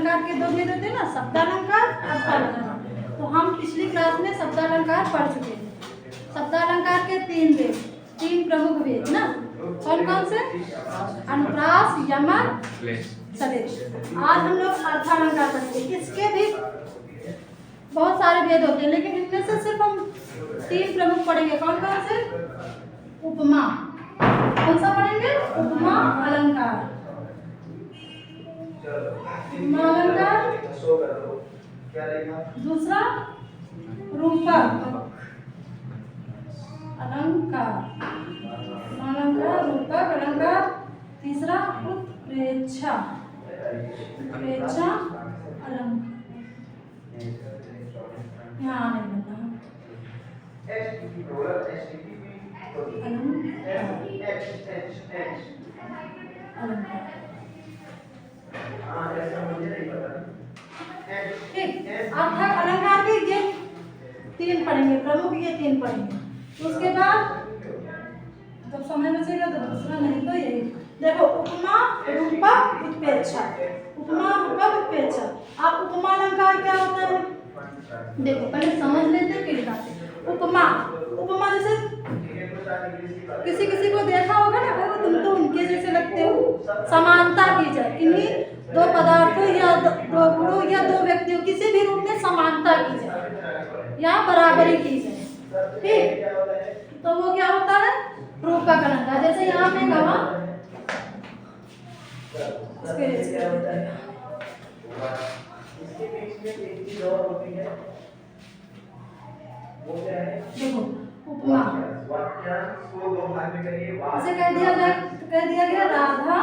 अलंकार के दो भेद होते हैं ना, शब्दालंकार, अर्थालंकार। तो हम पिछली क्लास में शब्दालंकार पढ़ चुके हैं। शब्दालंकार के तीन भेद, तीन प्रमुख भेद ना, कौन कौन से? अनुप्रास, यमक, सलेश। आज हम लोग अर्थालंकार पढ़ेंगे। इसके भी बहुत सारे भेद होते हैं, लेकिन इनमें से सिर्फ हम तीन प्रमुख पढ़ेंगे। कौन कौन से? उपमा, कौन सा पढ़ेंगे? उपमा अलंकार, उपमा अलंकार। दूसरा रूपक अलंकार, अलंकार, रूपक अलंकार। तीसरा उत्प्रेक्षा, उत्प्रेक्षा अलंकार। यहाँ नहीं बनना ठीक। अलंकार भी ये तीन पढ़ेंगे, प्रमुख ये तीन पढ़ेंगे। उसके बाद जब समय बचेगा तो दूसरा, नहीं तो यही देखो, उपमा, रूपक, उत्प्रेक्षा। उपमा, रूपक, उत्प्रेक्षा। आप उपमा अलंकार क्या होता है देखो, पहले समझ लेते फिर बताते। उपमा, उपमा जैसे किसी किसी को देखा होगा ना, भाई तुम तो उनके जैसे लगते हो। समानता की जाए, किन्हीं दो पदार्थों या दो गुणों या दो व्यक्तियों, किसी भी रूप में समानता की जाए या बराबरी की जाए, ठीक। तो वो क्या होता है? रूपक अलंकार। जैसे यहाँ पे कहा, देखो उपमा, इसे कह दिया गया राधा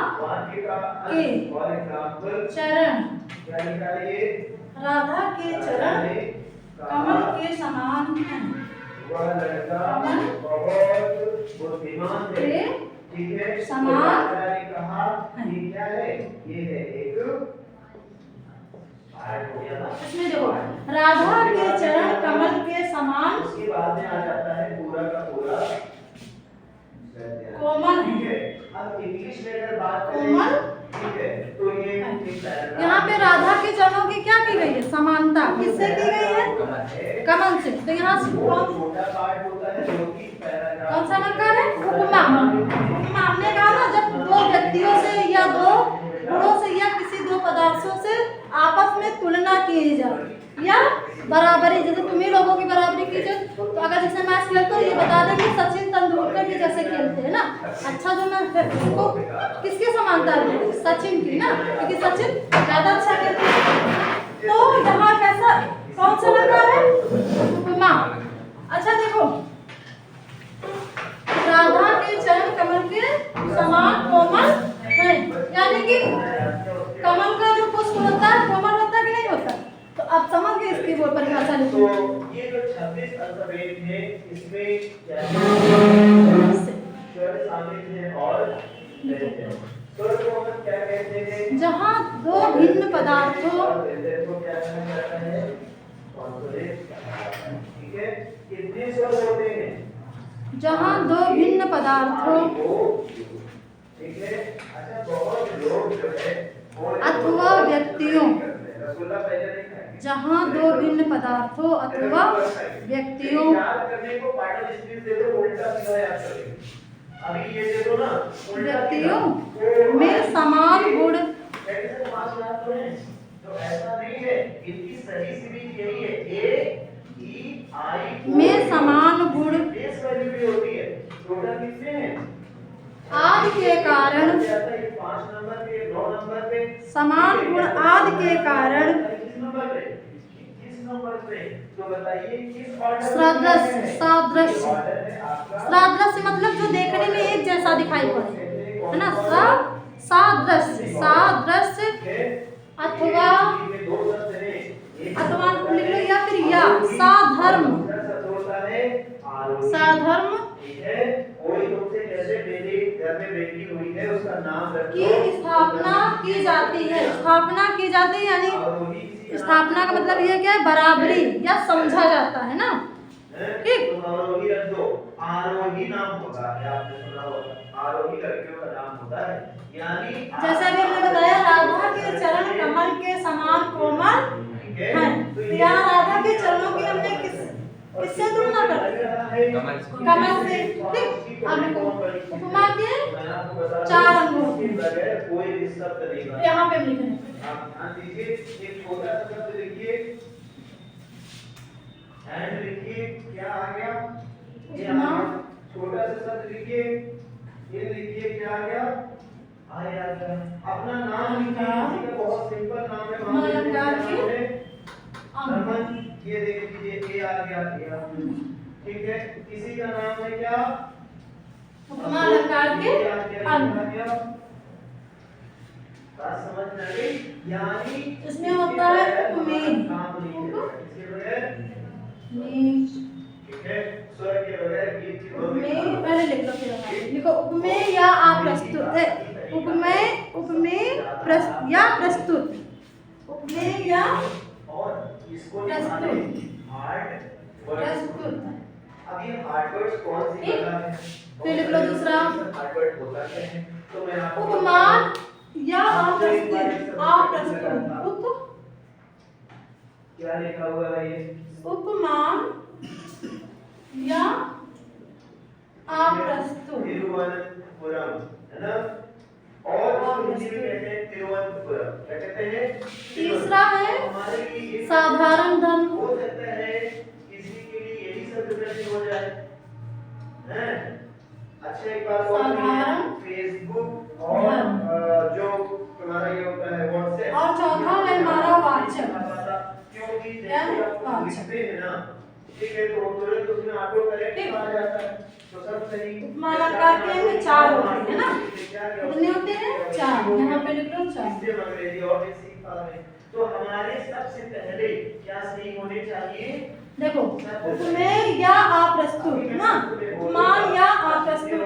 के चरण, राधा के चरण कमल के समान हैं, कमल के समान इसमें देखो, राधा के चरण कमल के समान, उसके बाद में आ जाता है पूरा का पूरा कोमल है। अब इंग्लिश में अगर बात करें कोमल, ठीक है, तो ये यहाँ पे राधा के चरणों की क्या की गई है? समानता। किससे की गई है? कमल से। तो यहाँ से छोटा पार्ट होता है जो कि कौन सा अलंकार है? उपमा। उपमा हमने कहा ना, जब दो व्यक्तियों से या दो गुणों से या किसी दो पदार्थों से आपस में तुलना की जाए या बराबरी, जैसे तुम्ही लोगों की बराबरी की जाए। तो अगर जैसे मैच खेलते हो, ये बता दें कि सचिन तेंदुलकर के जैसे खेलते हैं ना, अच्छा जो मैं उसको किसकी समानता है? सचिन की ना, क्योंकि सचिन ज्यादा अच्छा खेलते हैं। तो यहाँ कैसा, कौन सा अलंकार है? उपमा। अच्छा देखो, राधा के चरण कमल के समान कोमल है, यानी कि कमल का जो पुष्प होता है कोमल होता है कि नहीं होता? तो अब समझ गए इसकी वो परिभाषा लिखो। तो ये जो 26 अल्फाबेट है, इसमें क्या शामिल है और तो हम क्या कहते हैं? जहाँ दो भिन्न पदार्थों को क्या कहा जाता है? ठीक है, कितने स्वर होते हैं? जहाँ दो भिन्न पदार्थों, ठीक है, अच्छा बहुत लोग जो है अथवा व्यक्तियों, जहाँ दो भिन्न पदार्थों अथवा व्यक्तियों, व्यक्तियों में समान गुण, तो ऐसा नहीं है, इनकी सही सीरीज यही है, ए ई आई में समान गुण बेस वैल्यू भी होती है। टोटल कितने हैं? आदि के कारण 5 नंबर पे 9 नंबर पे समान गुण आदि के कारण किस नंबर पे तो बताइए किस ऑर्डर? सादृश्य, सादृश्य, सादृश्य मतलब जो देखने में एक जैसा दिखाई पड़े, है ना? सादृश्य, सादृश्य अथवा, अथवा लिख लो या फिर या साधर्म, साधर्म की स्थापना की जाती है, स्थापना की जाती है, यानी स्थापना का मतलब यह क्या है? बराबरी या समझा जाता है ना, ठीक। आरोही नाम होगा, आपने सुना आरोही लड़कियों का नाम होता है, यानी जैसा भी हमने बताया राधा के चरण कमल के समान कोमल है। तो यहाँ राधा के चरणों की हमने किससे तुलना कर दी? कमल से। ठीक, अब देखो उपमा के 4 अंगों कोई भी शब्द नहीं बना। यहाँ पे लिखना आप ध्यान दीजिए, एक छोटा सा शब्द लिखिए, एंड लिखिए, क्या आ गया? छोटा सा शब्द लिखिए, ये लिखिए, क्या आ गया? आया गया। अपना नाम लिखिए, किसी का बहुत सिंपल नाम है, नमन, ये देख लीजिए, ए आ गया, ठीक है। किसी का नाम है क्या? उपमा अलंकार के अंग। बात समझ में आ गई? यानी इसमें होता है उपमेय, ठीक है, स्वर के बगैर गीत की उपमेय। पहले लिख लो, फिर लिखो उपमेय या अप्रस्तुत है। उपमेय, उपमेय या प्रस्तुत, उपमेय या और इसको प्रस्तुत। अब ये हार्ड वर्ड्स कौन सी कला है? फिर लिख लो दूसरा, हार्ड वर्ड होता क्या है? तो मैं आपको उपमान या अप्रस्तुत, क्या लिखा हुआ है ये? उपमान या अप्रस्तुत, तिरुवनंतपुरम, है ना? और हिंदी में कहते हैं तिरुवनंतपुरम, क्या कहते हैं? तीसरा है साधारण धर्म। हो सकता है किसी के लिए यही शब्द प्रश्न हो जाए, हैं? अच्छा, एक बात और, फेसबुक और जो तुम्हारा ये होता है व्हाट्सएप, और चौथा है हमारा वाचक, क्योंकि जैसे आप लिखते हैं ना, ठीक है, तो तुरंत उसमें ऑटो करेक्ट आ जाता है, तो सब सही। उपमा अलंकार के में 4 होते हैं ना, कितने होते हैं? 4। यहाँ पे लिख लो 4। इससे अंग्रेजी और भी सीख पा रहे हैं। तो हमारे सबसे पहले क्या सही होने चाहिए? देखो, उपमेय या अप्रस्तुत ना, उपमान या अप्रस्तुत,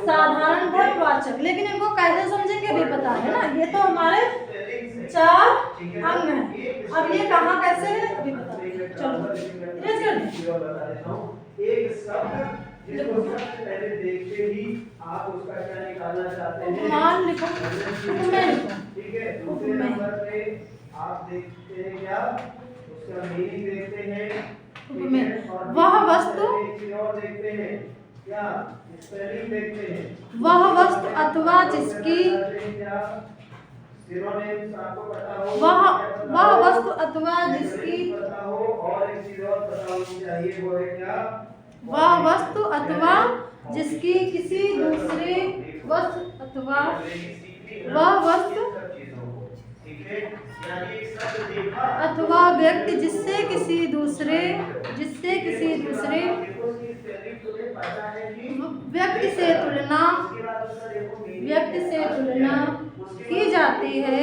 साधारण धर्मवाचक। लेकिन इनको कैसे समझेंगे भी पता है ना, ये तो हमारे 4 अंग हैं। अब ये कहाँ कैसे है अभी बता देंगे। चलो इरेज कर दें। एक शब्द जिसको सबसे पहले देखते ही आप उसका क्या निकालना चाहते हैं? उपमान लिखो, उपमेय लिखो, ठीक है। दूसरे नंबर पे आप देखते हैं क्या? उसका मीनिंग देखते हैं, उपमेय वह वस्तु, और देखते हैं क्या? स्पेलिंग देखते हैं, वह वस्तु अथवा जिसकी, सिनोनिम्स आपको पता हो, वह वस्तु अथवा जिसकी, पता हो, और एक चीज और पता होनी चाहिए, वो है क्या? वह वस्तु अथवा जिसकी किसी दूसरे वस्तु अथवा वह वस्तु अथवा व्यक्ति जिससे किसी दूसरे व्यक्ति से तुलना की जाती है।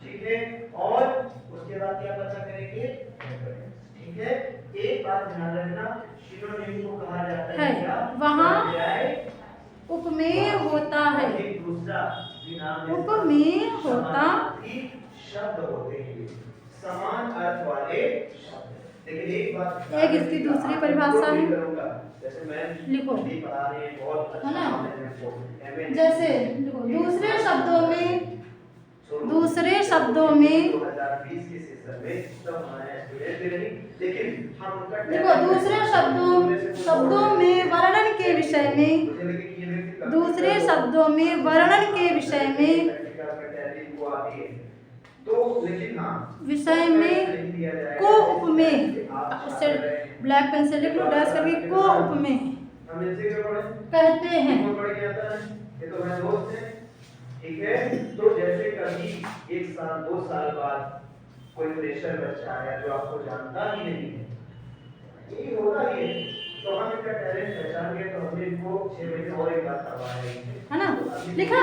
ठीक है, और उसके बाद क्या पता करेंगे? ठीक है, एक बात ध्यान रखना, सिनोनिम को कहा जाता है क्या? वहाँ उपमेय होता है, एक दूसरा उपमेय होता शब्द होते हैं, समान अर्थ वाले शब्द। लेकिन एक बात, एक इसकी दूसरी परिभाषा है, जैसे मैं लिखो, पढ़ा रहे हैं, बहुत अच्छा है ना? जैसे देखो, दूसरे शब्दों में 2020 के सेशन में सब हमारे स्टूडेंट भी रही, लेकिन हम उनका देखो दूसरे शब्दों में वर्णन के विषय में, दूसरे शब्दों में वर्णन के विषय में, तो लेकिन हाँ विषय में को उपमेय, ब्लैक पेन से लिख लो डैश करके, को उपमेय कहते हैं। ये तो मेरे दोस्त हैं, ठीक है। तो जैसे कभी 1 साल 2 साल बाद कोई फ्रेशर बच्चा आया जो आपको जानता ही नहीं है, यही होगा ये, तो हम इनका टैलेंट पहचान गए, तो हमने इनको 6 महीने और एक बात करवाया है ना, लिखा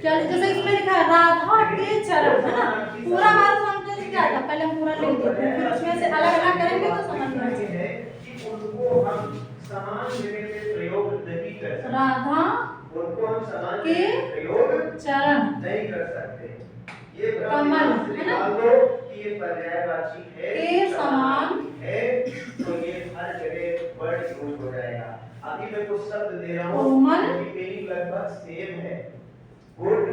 क्या? जैसे इसमें लिखा है राधा के चरण, है ना? पूरा हमारा सेंटेंस क्या था, पहले हम पूरा लिख देते हैं, फिर उसमें से अलग अलग करेंगे तो समझ में आएगा कि उनको हम समान जगह पे प्रयोग नहीं कर सकते, राधा उनको हम समान के प्रयोग चरण नहीं कर सकते। ये कमल, है ना? कि ये पर्यायवाची है के समान है, तो ये हर जगह वर्ड यूज हो जाएगा। अभी मैं कुछ शब्द दे रहा हूँ कोमल, मीनिंग लगभग सेम है। गुड,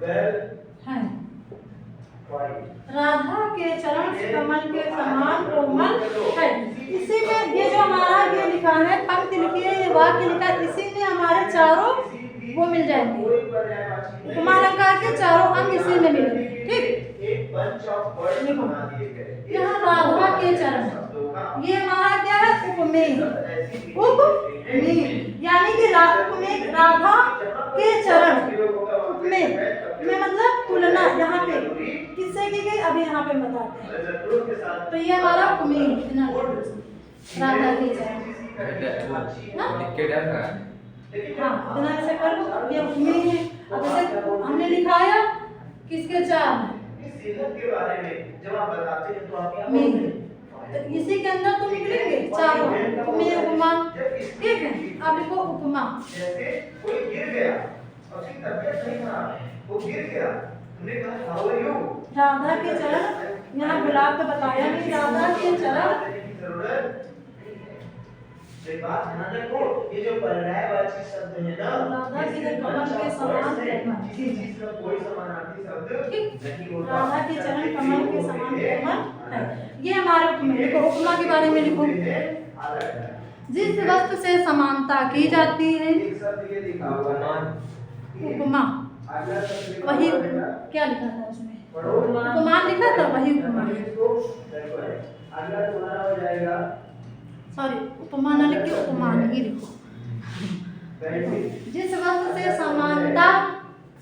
वेल, है। फाइन। राधा के चरण कमल के समान कोमल है। इसी में ये जो हमारा ये लिखा है, पंक्ति लिखी है, ये वाक्य लिखा है, इसी में हमारे चारों वो मिल जाएंगे। उपमालंकार के चारों अंग इसी में मिलेंगे। ठीक, एक बंच ऑफ वर्ड्स बना दिए गए। यहाँ राधा के चरण, ये हमारा क्या है, उपमेय। उपमेय यानी कि उपमेय राधा के चरण, उपमेय में मतलब तुलना। यहाँ पे किससे की गई, अभी यहाँ पे बताते हैं। तो ये हमारा उपमेय राधा के चरण। हाँ, इतना ऐसे कर लो, ये उपमेय है। अब जैसे हमने लिखाया किसके चार के बारे में जब आप बताते हैं तो आप तो इसी के अंदर तो निकलेंगे चारों उपमेय उपमा। ठीक है, अब लिखो उपमा। जैसे कोई गिर गया, उसकी तबीयत नहीं खराब है, वो गिर गया, हमने कहा हाउ आर यू। राधा के चरण, यहाँ गुलाब तो बताया नहीं, राधा के चरण की जरूरत नहीं है। बात ध्यान रखो, ये जो पर्यायवाची शब्द है ना, राधा के कमल के समान कोमल, किसी चीज का कोई समानार्थी शब्द नहीं होता। राधा के चरण कमल के समान कोमल है। ये हमारे उपमेय। लिखो उपमा के बारे में लिखो। जिस वस्तु से समानता की जाती है, उपमा, वही क्या लिखा था उसमें, उपमान लिखा था, वही उपमा। अगला तुम्हारा हो जाएगा, सॉरी उपमा न लिखिए, उपमान ही लिखो। जिस वस्तु से समानता,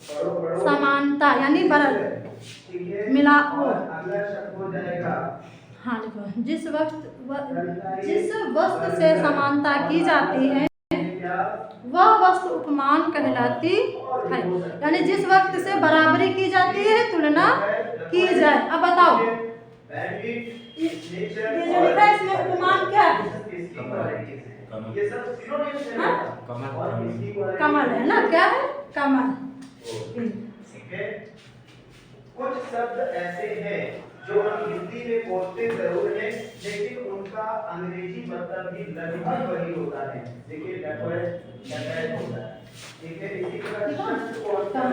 समानता यानी बराबर मिला हो। अगला शब्द हो जाएगा, हाँ लिखो, जिस वस्तु से समानता की जाती है वह वस्तु उपमान कहलाती है। यानी जिस वक्त से बराबरी की जाती है, तुलना की जाए। अब बताओ, ये जो लिखा है इसमें उपमान क्या है? ये सब सिनोनिम्स हैं। कमल है ना, क्या है, कमल। ठीक है, कुछ शब्द ऐसे हैं जो हम हिंदी में बोलते जरूर हैं, लेकिन उनका अंग्रेजी मतलब भी लगभग वही होता है। देखिए लेपर्ड होता है, ठीक है, इसी तरह शब्द को क्या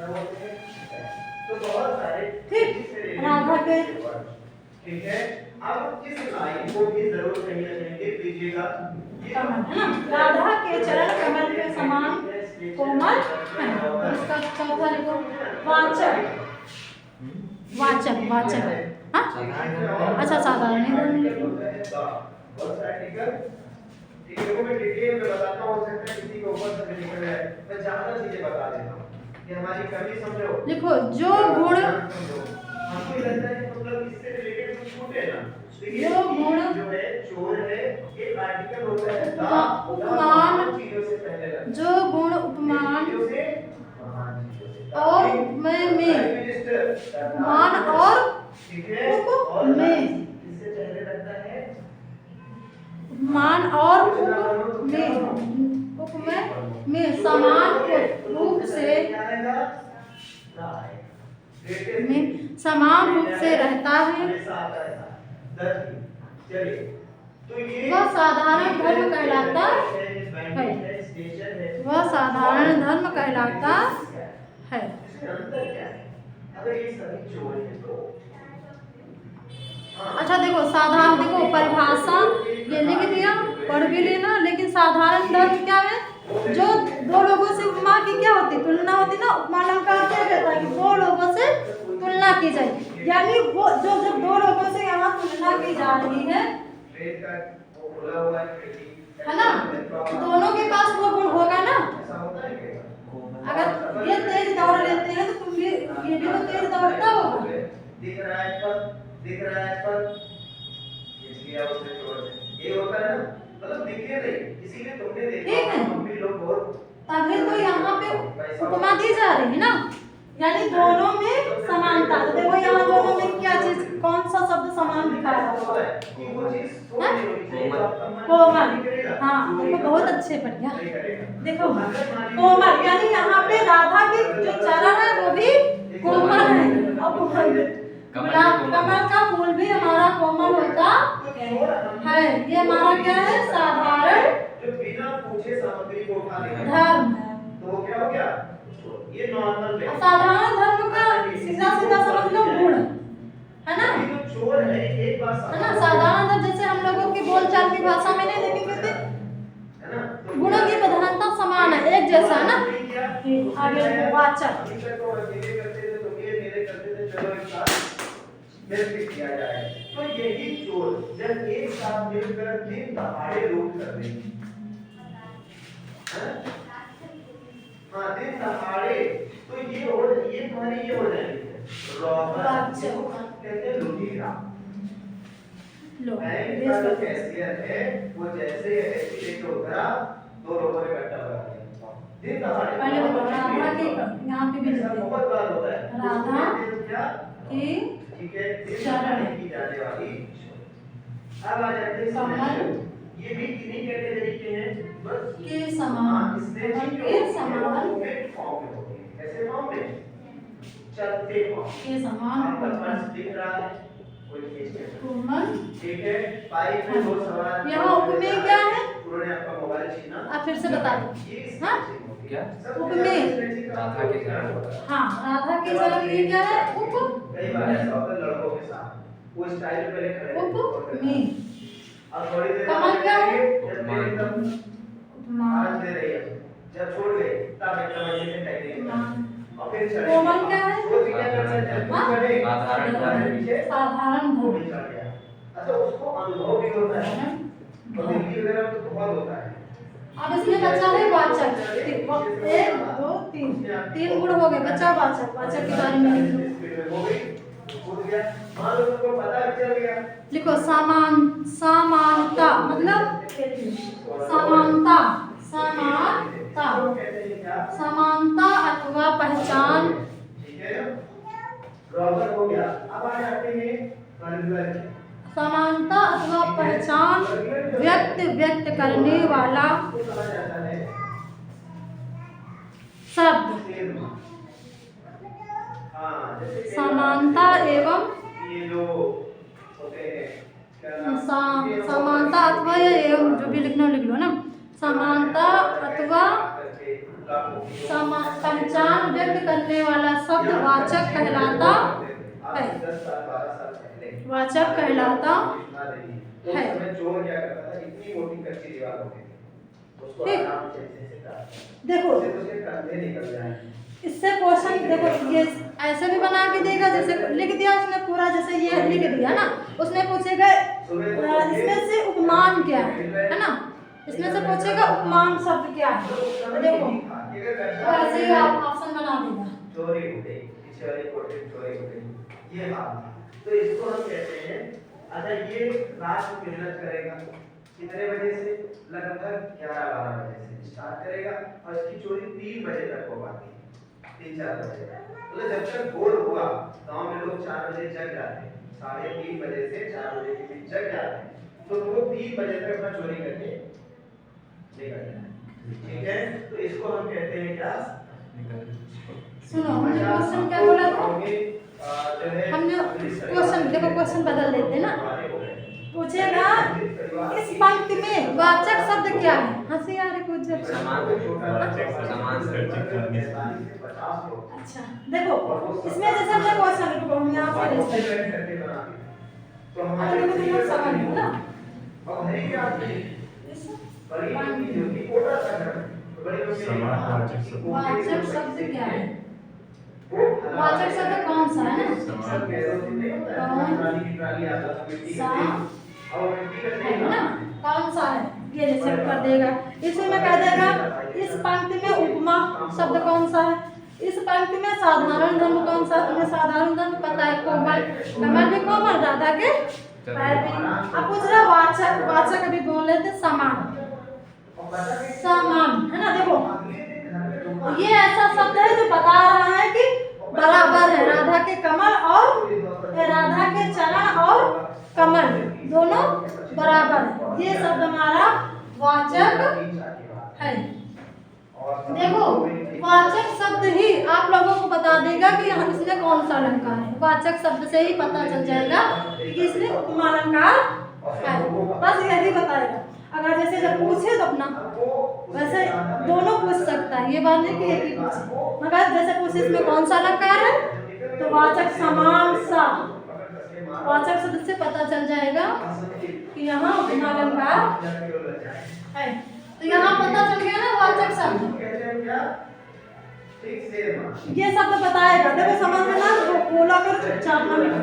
बोलते हैं, तो बहुत सारे राधा के, ठीक है। अब इस लाइन को भी जरूर कहीं ना कहीं लिख लीजिएगा, कमल है ना, राधा के चरण कमल के समान कोमल है। इसका चौथा लिखो, वाचक, वाचक, वाचक, हाँ अच्छा, साधारण ठीक है, मैं डिटेल में बताता हूँ, हो सकता है किसी को ऊपर से निकल जाए, मैं ज्यादा चीजें बता देता हूँ कि हमारी कमी समझो। लिखो, जो गुण, आपको लगता है मतलब इससे रिलेटेड कुछ छूटे ना, जो गुण जो है चोर है, एक आर्टिकल होता है उपमान, चीजों से पहले लगता है, जो गुण उपमान चीजों से और में उपमान और उपमेय, इससे पहले लगता है उपमान और उपमेय, उपमेय में समान रूप से, में समान रूप से रहता है। वह साधारण धर्म कहलाता है, वह साधारण धर्म कहलाता है। अच्छा देखो, साधारण, देखो परिभाषा ये लिख दिया, पढ़ भी लेना। लेकिन साधारण धर्म क्या है, जो दो लोगों से उपमा की क्या होती, तुलना होती ना। उपमालंकार क्या कहता है कि दो लोगों से तुलना की जाए, यानी वो जो जब दो लोगों से यहाँ तुलना की जा रही है ना, दोनों के पास वो गुण होगा ना। अगर ये तेज दौड़ लेते हैं तो तुम भी, ये भी तो तेज दौड़ता होगा। दिख रहा है पर इसलिए उसने छोड़ दे, ये होता है ना, मतलब दिखे नहीं, इसीलिए तुमने देखा। ठीक है, हम भी लोग बहुत, तभी तो यहाँ पे उपमा दी जा रही है ना, यानी दोनों में समानता। तो देखो यहाँ दोनों में क्या चीज, कौन सा शब्द समान दिखाया जाता है, कोमल। हाँ देखो, बहुत अच्छे, बढ़िया। देखो कोमल, यानी यहाँ पे राधा के जो चरण है वो भी कोमल है, और गुलाब कमल का फूल भी हमारा कोमल होता है। ये हमारा क्या है? साधारण जो बिना पूछे सामग्री को उठा लेगा धर्म। तो वो क्या हो गया? ये नॉर्मल है। साधारण धर्म का सीधा सीधा समझ लो गुण है ना। ये जो चोर है एक बात है ना, साधारण धर्म जैसे हम लोगों की बोलचाल की भाषा में नहीं देखेंगे थे, है ना, गुणों की प्रधानता समान है, एक जैसा है ना। आगे वाचक अभी तक तो अकेले करते थे, तो ये मेरे करते थे, चलो एक साथ मिलकर किया जाए। तो यही चोर जब एक साथ मिलकर दिन दहाड़े लूट कर देंगे, हाँ दिन दहाड़े, तो ये तुम्हारी ये हो जाएगी रॉबर, जिसको कहते हैं लुटेरा। बैंक का जो कैशियर है वो जैसे ऐसी लेके उतरा, दो लोगों ने इकट्ठा करा दिया दिन दहाड़े। पहले बताओ राधा के यहाँ पे भी ऐसा बहुत बार होता है। राधा क्या की ठीक है दिन दहाड़े की जाने वाली। अब आ जाते हैं कमल। ये भी किन्हीं कैटेगरी के हैं? बस के समान, कमल के समान फॉर्म में होते हैं। कैसे फॉर्म में? चलते फॉर्म के समान आपका पर्स दिख रहा है, कोई खींच के कोमल। ठीक है। पाइप में दो सवाल यहाँ उपमेय क्या है? उन्होंने आपका मोबाइल छीना। आप फिर से बता दो। हाँ क्या? उपमेय। राधा के जन्म। हाँ राधा के जन्म ये क्या है? कई बार ऐसा होता है लड़कों के साथ, वो स्टाइल पे पहले खड़े उपमेय। अब थोड़ी देर कमल क्या है? उपमान दे रही है, जब छोड़ गए तब एकदम ऐसे से टेक्निक और फिर चढ़े। कोमल क्या है? वो भी क्या करना है? चढ़े साधारण धर्म। साधारण वो भी धर्म। चढ़ गया। अच्छा उसको अनुभव भी होता है और दिल्ली वगैरह में तो बहुत होता है। अब इसमें बच्चा है वाचक। 1 2 3 गुण हो गए, बच्चा वाचक। वाचक के बारे में लिख लो। स्पीड में हो गई, कूद गया, मान लो तुमको पता भी चल गया। लिखो समानता मतलब समानता। समानता समानता अथवा पहचान। ठीक है, रॉबर हो गया। अब आ जाते हैं वर्गीकरण। समानता अथवा पहचान व्यक्त करने वाला शब्द। समानता एवं ये जो होते हैं क्या नाम? समानता अथवा या एवं जो भी लिखना लिख लो ना। समानता अथवा पहचान व्यक्त करने वाला शब्द वाचक कहलाता है। वाचक कहलाता है। चोर क्या करता था? इतनी मोटी कच्ची दीवार होती थी, उसको आराम से देखो उसके कंधे निकल जाए। इससे क्वेश्चन देखो, ये ऐसे भी बना के देगा, जैसे लिख दिया उसने पूरा, जैसे ये लिख दिया ना, उसने पूछेगा इसमें से उपमान क्या है ना, इसमें से पूछेगा उपमान शब्द क्या है। तो देखो तो ऐसे ही आप ऑप्शन बना देगा। चोरी हो गई, पीछे वाली कोठरी चोरी हो गई, ये बात। तो इसको हम कहते हैं, अच्छा ये रात में मेहनत करेगा कितने बजे से? लगभग 11-12 बजे से स्टार्ट करेगा और इसकी चोरी 3 बजे तक हो पाती है, 3-4 बजे। मतलब जब तक भोर हुआ, गांव में लोग 4 बजे जग जाते हैं, 3:30 बजे से 4 बजे के बीच जग जाते हैं, तो वो 3 बजे तक अपना चोरी करके निकल जाए। ठीक है, तो इसको हम कहते हैं क्या? सुनो हमने क्वेश्चन क्या बोला था? हमने क्वेश्चन देखो, क्वेश्चन बदल देते हैं ना। पूछेगा इस पंक्ति में वाचक शब्द क्या है? हंसी आ रही कुछ। अच्छा देखो इसमें जैसे हमने क्वेश्चन को हम यहाँ पे तो हमारे को समझ लो ना। और है क्या बड़ी बड़ी जो भी कोटा सा वाचक शब्द क्या है? वाचक शब्द कौन सा है ना? है ना, कौन सा है? ये जैसे कर देगा, इसी में कह देगा इस पंक्ति में उपमा शब्द कौन सा है? इस पंक्ति में साधारण धर्म कौन सा? तुम्हें साधारण धर्म पता है, कोमल। कमल भी कोमल, राधा के पैर भी। अब पूछ रहा वाचक, वाचक अभी बोल रहे थे समान। समान है ना। देखो ये ऐसा शब्द है जो बता रहा है कि बराबर है, राधा के कमल और राधा के चरण और कमल दोनों बराबर है। ये शब्द हमारा वाचक है। देखो वाचक शब्द ही आप लोगों को बता देगा कि यहाँ इसमें कौन सा अलंकार है। वाचक शब्द से ही पता चल जाएगा कि इसमें उपमा अलंकार है, बस यही बताएगा। अगर जैसे जब पूछे तो अपना वैसे दोनों पूछ सकता है, ये बात नहीं कि एक ही पूछे, मगर जैसे पूछे इसमें कौन सा अलंकार है तो वाचक समान सा, वाचक शब्द से पता चल जाएगा कि यहाँ उपमा अलंकार है। तो यहाँ पता चल गया ना वाचक शब्द, ये शब्द बताएगा। देखो समझ में ना, बोला कर चुपचाप ना लिखो,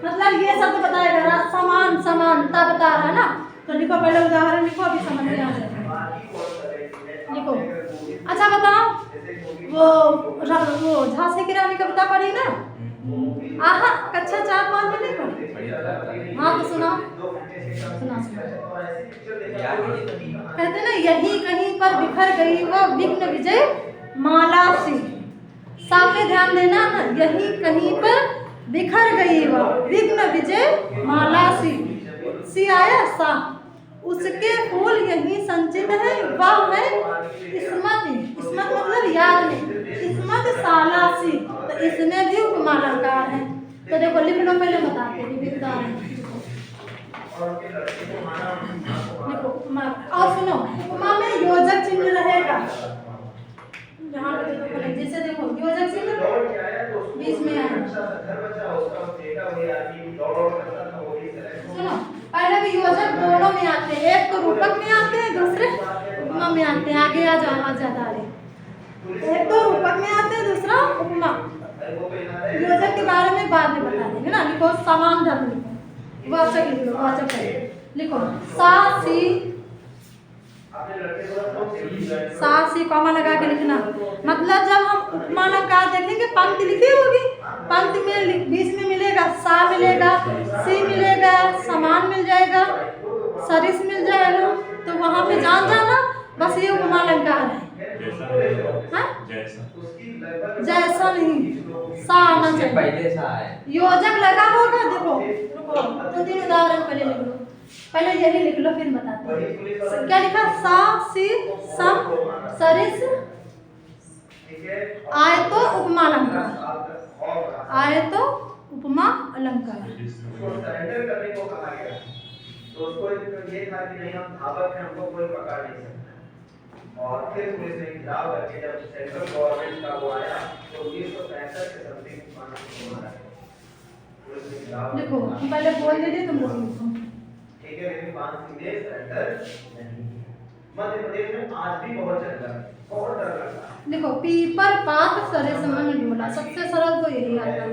मतलब ये शब्द बताएगा समान समानता बता रहा है ना। तो लिखो, पहले उदाहरण लिखो, अभी समझ में आ जाएगा। लिखो। अच्छा बताओ, वो झांसी की रानी कविता पढ़ी ना? आहा, कक्षा 4-5 में नहीं पढ़ी? हाँ तो सुनाओ, सुना। कहते ना, यही कहीं पर बिखर गई वो विघ्न विजय माला सी। सा पे ध्यान देना ना, यही कहीं पर बिखर गई वो विघ्न विजय माला सी आया सा, उसके फूल यही संचित है, वह है इस्मत। इस्मत मतलब याद नहीं, इस्मत साला सी, तो इसमें भी उपमा अलंकार है। तो देखो लिख लो, पहले बताते हैं विविधता है। देखो उपमा, और सुनो, उपमा में योजक चिन्ह रहेगा। यहाँ पे देखो, जैसे देखो योजक चिन्ह बीच में है। सुनो, पहले भी योजक दोनों में आते हैं, एक तो रूपक में आते हैं, दूसरे उपमा में आते हैं। आगे आ जाओ, आवाज ज्यादा आ रही। एक तो रूपक में आते हैं, दूसरा उपमा। योजक के बारे में बाद में बता देंगे ना। लिखो समान धर्म, लिखो वाचक, लिख लो वाचक लिखो सा सी कॉमा लगा के लिखना। मतलब जब हम उपमा अलंकार देखेंगे, पंक्ति लिखी होगी, पंक्ति में बीच में मिलेगा सा, मिलेगा सी, मिलेगा समान मिल जाएगा, सरिस मिल जाएगा, तो वहां पे जान जाना बस ये उपमा अलंकार है। जैसा नहीं, सा आना चाहिए, पहले सा है, योजक लगा होगा। देखो रुको, 2-3 उदाहरण पहले लिख लो, पहले यही लिख लो फिर बताते हैं। क्या लिखा? सा सी सम सरिस आए तो उपमा अलंकार, आए तो उपमा अलंकार। सरेंडर करने को कहा गया, तो उसको ये था कि नहीं हम धावक हैं, हमको कोई पकड़ नहीं सकता। और फिर पुलिस ने घिराव करके जब सेंट्रल गवर्नमेंट का वो आया तो 1965 के समथिंग माना गया। देखो पहले बोल दीजिए, तुम लोग लिखो। ठीक है, लेकिन मानसिंह ने सरेंडर नहीं। मध्य प्रदेश में आज भी बहुत चलता है, बहुत डर लगता है। देखो पीपर पात सरिस मन डोला, सबसे सरल तो यही आता है।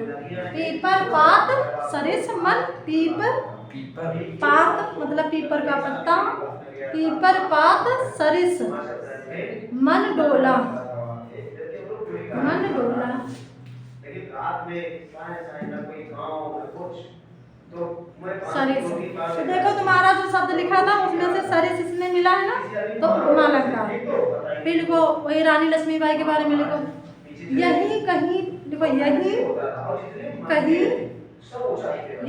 पीपर पात सरिस मन, पीपर पात मतलब पीपर का पत्ता, पीपर पात सरिस मन डोला, मन डोला। लेकिन रात में साए ना कोई गांव ना कुछ, तो सरिस, तो देखो तुम्हारा जो शब्द लिखा था उसमें से सरिस इसमें मिला है ना, तो उपमा अलंकार। फिर लिखो वही रानी लक्ष्मीबाई के बारे में लिखो, यही कहीं, देखो यही कहीं,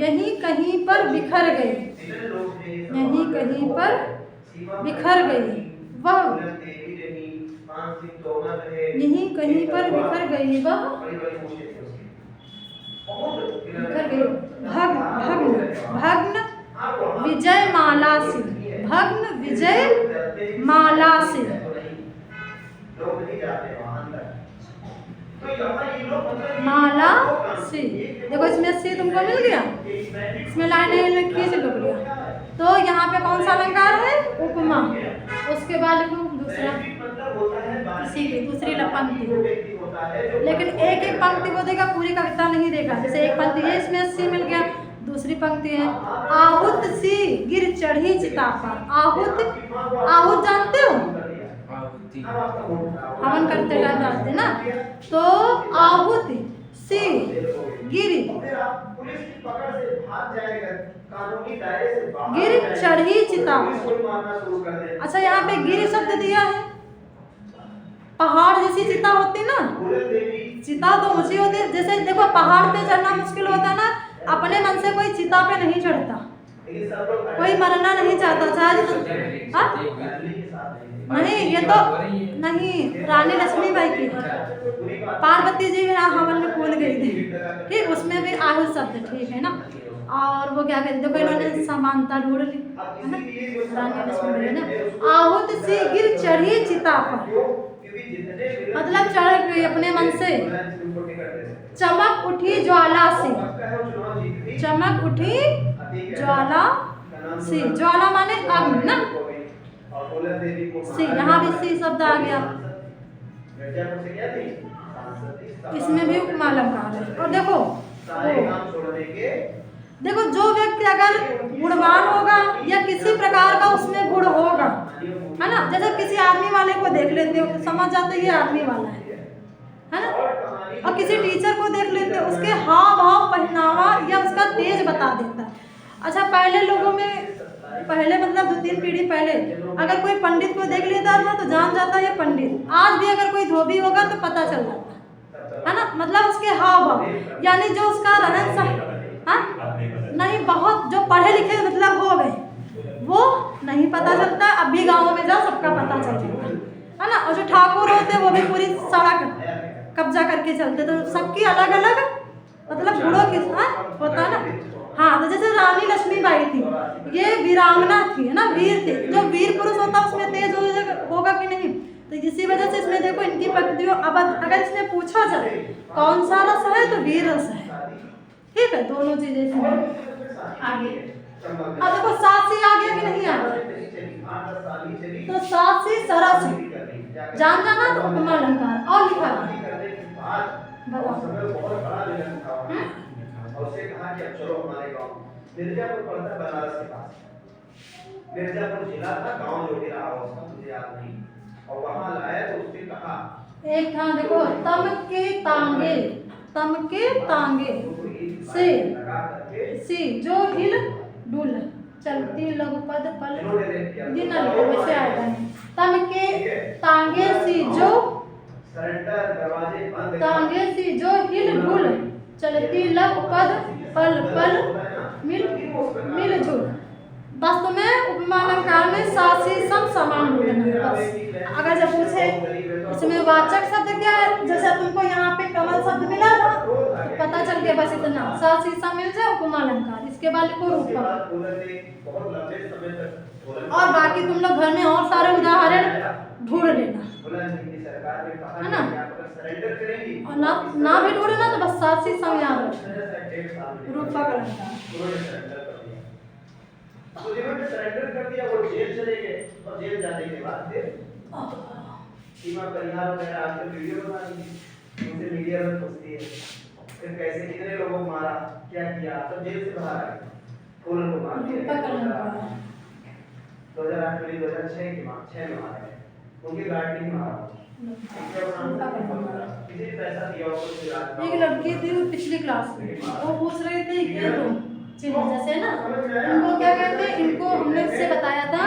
यही कहीं पर बिखर गई, यही कहीं पर बिखर गई वह, यही कहीं पर बिखर गई वह, बिखर गई भग्न भग्न भग्न विजय माला सी, भग्न विजय माला सी। माला सी, देखो इसमें सी तुमको मिल गया, इसमें लाइन खींच लो बढ़िया। तो यहाँ पे कौन सा अलंकार है? उपमा। उसके बाद लिखो दूसरा, इसी की दूसरी पंक्ति, लेकिन एक एक पंक्ति को देगा, पूरी कविता नहीं देगा। जैसे एक पंक्ति है, इसमें सी मिल गया, दूसरी पंक्ति है आहुत सी गिर चढ़ी चिता पर। आहूत, आहूत जानते हो? हवन करते टाइम जानते ना। तो आहूत सी गिरी, गिर चढ़ी चिता। अच्छा यहाँ पे गिर शब्द दिया है, पहाड़ जैसी चिता होती ना, चिता तो ऊंची होती है। जैसे देखो पहाड़ पे चढ़ना मुश्किल होता है ना, अपने मन से कोई चिता पे नहीं चढ़ता, कोई मरना नहीं चाहता, चाहे नहीं, ये तो नहीं, रानी लक्ष्मीबाई की है। पार्वती जी भी हवन में भूल गई थी, ठीक, उसमें भी आहु शब्द, ठीक है ना। और वो क्या कहते, देखो इन्होंने समानता ढूंढ ली, है ना, रानी लक्ष्मीबाई ना। आहुत सी गिर चढ़ी चिता पर, मतलब चढ़ गई अपने मन से। चमक उठी ज्वाला से, चमक उठी ज्वाला से, ज्वाला माने अग्नि ना, सी, यहाँ भी सी शब्द आ गया, इसमें भी उपमा अलंकार है। और देखो जो व्यक्ति अगर गुणवान होगा या किसी प्रकार का उसमें गुण होगा, है ना, जैसे किसी आदमी वाले को देख लेते हो समझ जाते ये आदमी वाला है ना। और किसी टीचर को देख लेते हो, उसके हाव भाव पहनावा या उसका तेज बता देता है। अच्छा, पहले लोगों में, पहले मतलब 2-3 पीढ़ी पहले अगर कोई पंडित को देख लेता था तो जान जाता है पंडित। आज भी अगर कोई धोबी होगा तो पता चल जाता है ना, मतलब उसके हाव भाव, यानी जो उसका रहन सहन, नहीं, बहुत जो पढ़े लिखे मतलब हो गए वो नहीं पता चलता। अब भी गाँव में जाओ सबका पता चल जाता है ना। और जो ठाकुर होते वो भी पूरी सड़क कब्जा करके चलते, तो सबकी अलग अलग मतलब गुणों की होता है ना। हाँ, तो जैसे रानी लक्ष्मीबाई थी, ये वीरांगना थी, है ना, वीर थे। जो वीर पुरुष होता है उसमें तेज होगा कि नहीं, तो इसी वजह से इसमें देखो इनकी पत्नियों, अब अगर इसमें पूछा जाए कौन सा रस है तो वीर रस है, ठीक है, दोनों चीजें इसमें आगे। अब देखो सासी आ गया कि नहीं आ गया, तो सासी सरस जान जाना तो उपमा अलंकार। और लिखा और उससे कहा कि अब चलो हमारे गांव, मिर्जापुर पड़ता है बनारस के पास, मिर्जापुर जिला था, गांव जो भी रहा उसका मुझे याद नहीं, और वहां लाया तो उसने कहा, एक था देखो, तम के तांगे से जो हिल डुल चलती लघु पद पल दिन वैसे आएगा नहीं। तम के तांगे सी जो तांगे सी जो हिल डुल चलती लघु पद पल पल मिल जुल। वास्तव में उपमा अलंकार में सासी सम समान होना। अगर जब पूछे इसमें वाचक शब्द क्या है, जैसे तुमको यहाँ पे कमल शब्द मिला था, पता चल गया बस इतना, सासी सम मिल जाए उपमा अलंकार, इसके बाद लिखो रूपक। और बाकी तुम लोग घर में और सारे उदाहरण ढूंढ लेना, है ना, और ना भी ढूंढना तो बस सासी सम याद रखना, रूपक अलंकार। तो जिन्होंने सरेंडर कर दिया वो जेल चले गए, और जेल जाने के बाद फिर सीमा परिहार वगैरह आजकल वीडियो बना दी, उनसे मीडिया में पूछती है फिर कैसे कितने लोगों को मारा, क्या किया, सब जेल से बाहर आए, फूलन को मार दिया 2008 में 2006 में मारा गया, उनके गार्ड नहीं मारा, किसी पैसा दिया उसको। एक लड़की थी पिछली क्लास में, वो पूछ रहे थे कि तुम चिन्ह जैसे ना, इनको क्या कहते हैं, इनको हमने इससे बताया था,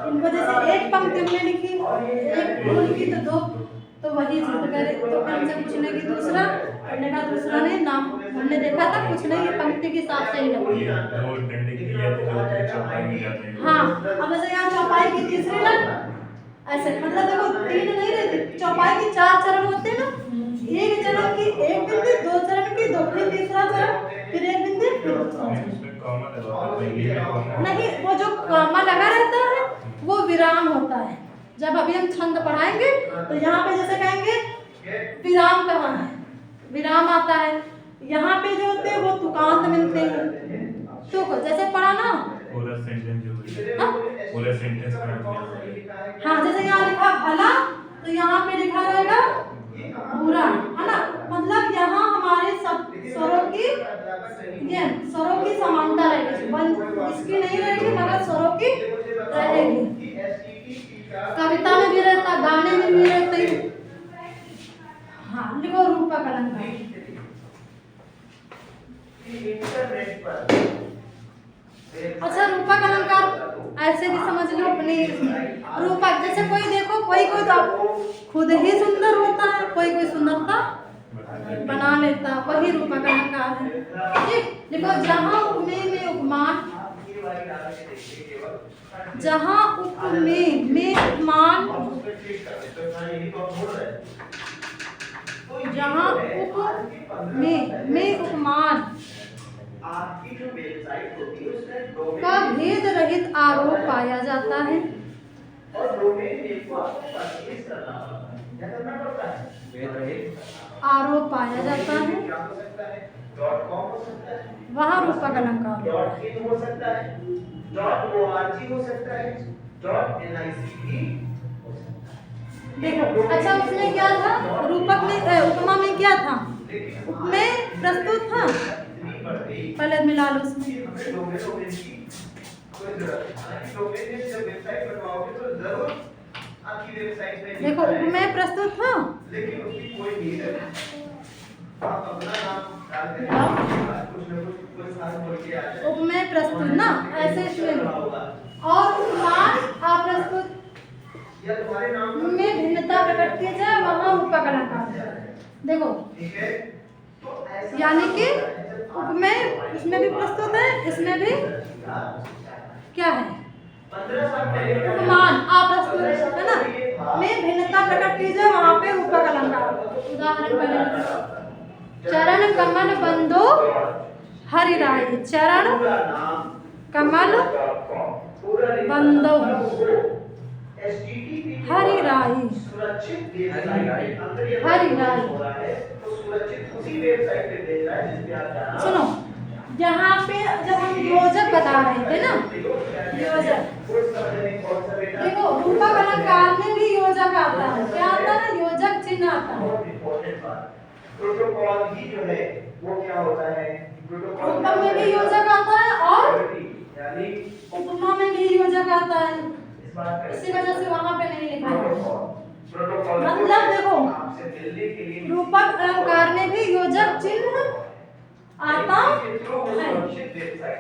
इनको जैसे एक पंक्ति हमने लिखी, एक दो लिखी तो दो, तो वही चीज तो हमसे पूछने की दूसरा, हमने कहा दूसरा नहीं, नाम हमने देखा था कुछ नहीं, ये पंक्ति के हिसाब से ही लगी। हाँ, अब जैसे यहाँ चौपाई की तीसरी लग ऐसे, मतलब देखो 3 नहीं रहती, चौपाई की 4 चरण होते हैं ना, एक चरण की 1 बिंदी, 2 चरण की 2, फिर तीसरा चरण, फिर 1 बिंदी, नहीं, वो जो कामा लगा रहता है वो विराम होता है। जब अभी हम छंद पढ़ाएंगे तो यहाँ पे जैसे कहेंगे विराम कहाँ है, विराम आता है, यहाँ पे जो होते हैं वो तुकांत मिलते हैं, तो जैसे पढ़ा ना पूरा सेंटेंस जो है, पूरा सेंटेंस हाँ, जैसे यहाँ लिखा भला तो यहाँ पे लिखा रहेगा बुरा, है ना, मतलब यहाँ हमारे सब स्वरों की, ये स्वरों की समानता रहेगी, इसकी नहीं रहेगी मगर स्वरों की रहेगी। कविता में भी रहता, गाने में भी रहते। हाँ, लिखो रूपक अलंकार। अच्छा, रूपक अलंकार ऐसे भी समझ लो अपने रूपक, जैसे कोई देखो कोई तो खुद ही सुंदर होता है, कोई सुंदरता बना लेता, वही रूपक अलंकार है। ठीक, देखो जहाँ उपमेय में उपमान वाली डाल के देखिए केवल जहाँ उप में उपमान, आप उस पे क्लिक कर देते हो, यही तो आप बोल रहे हैं। तो जहाँ उप में उपमान आपकी जो वेबसाइट होती है उसमें डोमेन का भेद रहित आरोप पाया जाता है। और डोमेन नेम को आपको परचेज करना पड़ता है। क्या करना पड़ता है? वेद रहित आरोप पाया जाता है। क्या हो सकता है? .com हो सकता है, वहाँ रूपक अलंकार .in हो सकता है, .org हो सकता है, .nic भी हो सकता है। देखो, अच्छा उसमें क्या था, रूपक में उपमा में क्या था, में प्रस्तुत था, पहले मिला लो उसमें। हमें डोमेन की कोई जरूरत नहीं। हालांकि डोमेन नेम जब वेबसाइट बनवाओगे तो जरूर आपकी वेबसाइट में देखो उपमेय प्रस्तुत था, लेकिन उसकी कोई नीड नहीं। आप अपना नाम डाल के कुछ न कुछ कोई साल बोल के आ जाए। उपमेय प्रस्तुत ना, ऐसे इसमें और उपमान अप्रस्तुत या तुम्हारे नाम में भिन्नता प्रकट की जाए, वहाँ रूपक अलंकार। देखो ठीक है, तो ऐसा यानी कि उपमेय इसमें भी प्रस्तुत है, इसमें भी क्या है, 15 साल पहले उपमान अप्रस्तुत है ना, में भिन्नता प्रकट की जाए, वहाँ पे रूपक अलंकार। उदाहरण पहले, चरण कमल बंदो हरि राय, चरण पूरा नाम कमल बंदो हरि राय, सुरक्षित वेबसाइट अंदर ये हरि राय। हो रहा है तो सुरक्षित उसी वेबसाइट पे भेज रहा है जिस पे आप जाना। सुनो, यहाँ पे जब हम योजक बता रहे थे ना, योजक, देखो रूपक अलंकार में भी योजक आता है, क्या आता है, योजक चिन्ह आता है। बहुत इंपॉर्टेंट बात, प्रोटोकॉल ही जो है वो क्या होता है, प्रोटोकॉल रूपक में भी योजक आता है और यानी उपमा में भी योजक आता है, इस बात का इसी वजह से वहाँ पे नहीं लिखा है। प्रोटोकॉल मतलब देखो, आपसे मिलने के लिए रूपक अलंकार में भी योजक चिन्ह आता है।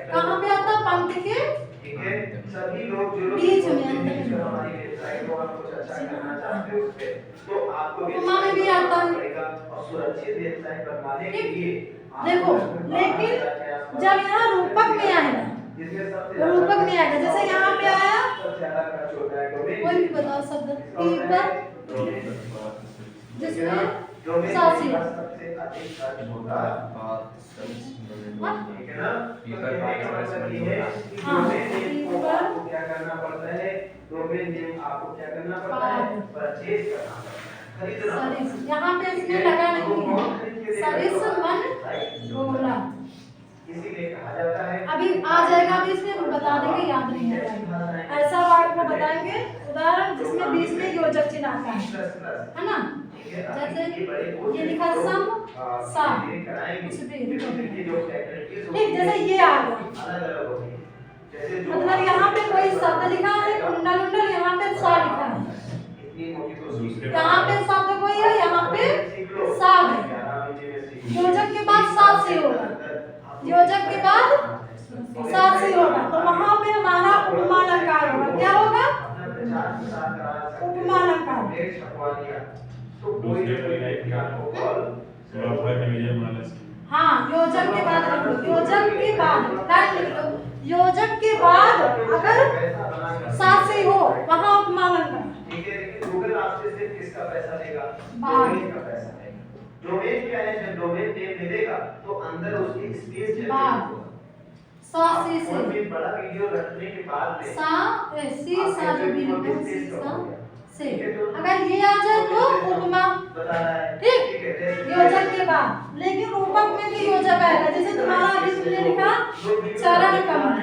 कहाँ पे आता है, पंक्ति के ठीक है, सभी लोग जो लोग बीच में अंत में। जो हमारी वेबसाइट को आप कुछ अच्छा करना चाहते हो उस पे तो आपको उपमा में भी आता है। पड़ेगा और सुरक्षित वेबसाइट बनवाने के ठीक। लिए देखो, लेकिन जब यहाँ रूपक में आएगा, रूपक में आएगा, जैसे यहाँ पे आया, कोई भी बताओ शब्द पीपर, जिसमें सासी सबसे अधिक खर्च होगा, ठीक है ना? पीपर बात समझ में होगा। हाँ, डोमेन नेम को पीपर आपको क्या करना पड़ता है, डोमेन नेम आपको क्या करना पड़ता है, परचेज करना पड़ता है, खरीदना पड़ता है। सरिस, यहाँ पे इसमें लगा नहीं है, सरिस मन बोला, इसीलिए कहा जाता है अभी आ जाएगा, अभी इसमें बता देंगे, याद नहीं है, ऐसा वाक्य को बताएंगे उदाहरण जिसमें बीच में योजक चिन्ह आता है ना, जैसे ये लिखा सम सा कुछ भी, ठीक, जैसे ये आ गया, मतलब यहाँ पे कोई शब्द लिखा है कुंडल उंडल, यहाँ पे सा लिखा है, यहाँ पे शब्द कोई है, यहाँ पे सा है, योजक के बाद सा से होगा, योजक के बाद सा से होगा, तो वहाँ पे हमारा उपमा अलंकार होगा, क्या होगा, उपमा अलंकार। हाँ, योजक के बाद रख लो, योजक के बाद लाइन लिख लो, योजक के बाद अगर सा से हो वहाँ उपमा अलंकार। ठीक है, लेकिन गूगल आपसे सिर्फ किसका पैसा लेगा, बाद। डोमेन का पैसा लेगा। डोमेन क्या है, जब डोमेन नेम मिलेगा तो अंदर उसकी स्पेस जनरेट बाद। होगा। सा सी से, और फिर बड़ा वीडियो रखने के बाद में सा सी सा जो भी लिखा है, सी सा से, ठीक है, तो अगर ये आ जाए तो उपमा, बता रहा है, ठीक, है, योजक के बाद, लेकिन रूपक में भी योजक आएगा, जैसे तुम्हारा अभी तुमने लिखा चरण कमल,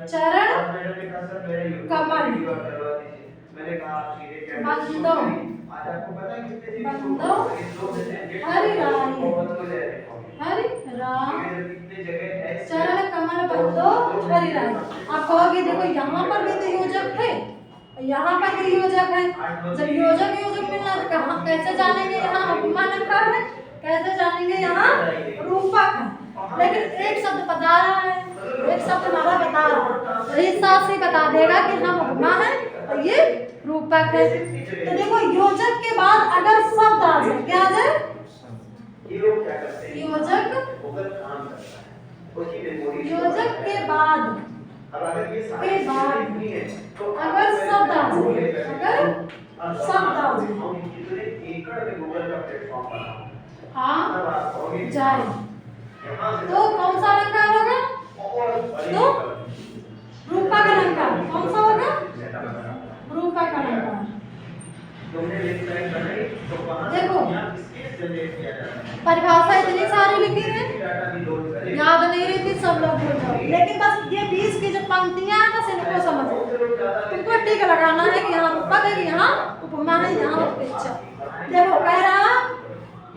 चरण कमल, मैंने कहा आप सीधे क्या बंदो, आज आपको पता है कितने दिन बंदो हरि राय, हरि राम, कितने जगह है चरण कमल बंदो हरि राय। आप कहोगे देखो यहाँ पर भी तो योजक है, यहाँ पर भी योजक है, जब योजक योजक मिलना तो कहाँ, कैसे जानेंगे यहाँ उपमा अलंकार है, कैसे जानेंगे यहाँ रूपक है, लेकिन एक शब्द बता रहा है, एक शब्द हमारा बता रहा है, इस हिसाब से बता देगा कि हम उपमा है और ये रूपक है। तो देखो योजक के बाद अगर शब्द आ जाए, क्या आ जाए, ये लोग क्या करते हैं, योजक गूगल काम करता है, उसकी मेमोरी योजक के बाद अब अगर ये सारी के बाद चीजें लिखनी है तो अगर शब्द आ जाए, अगर अब शब्द आ जाए, हम कितने एकड़ में गूगल का प्लेटफॉर्म बना आ तब आप कहोगे जाए यहाँ से तो कौन सा अलंकार होगा? और बड़ी तो कलम। रूपक अलंकार कौन सा होगा? रूपक अलंकार। तुमने लिख लाइन बनाई तो वहां देखो, यहाँ स्पेस जनरेट किया जाता है परिभाषा इतनी सारी लिखी है, डाटा भी लोड करे याद नहीं रहती, सब लोग भूल जाओगे, लेकिन बस ये 20 की जो पंक्तियां हैं बस इनको समझो। तुमको टिक लगाना है कि यहाँ रूपक है, कि यहाँ उपमा है, यहाँ उत्प्रेक्षा। देखो कह रहा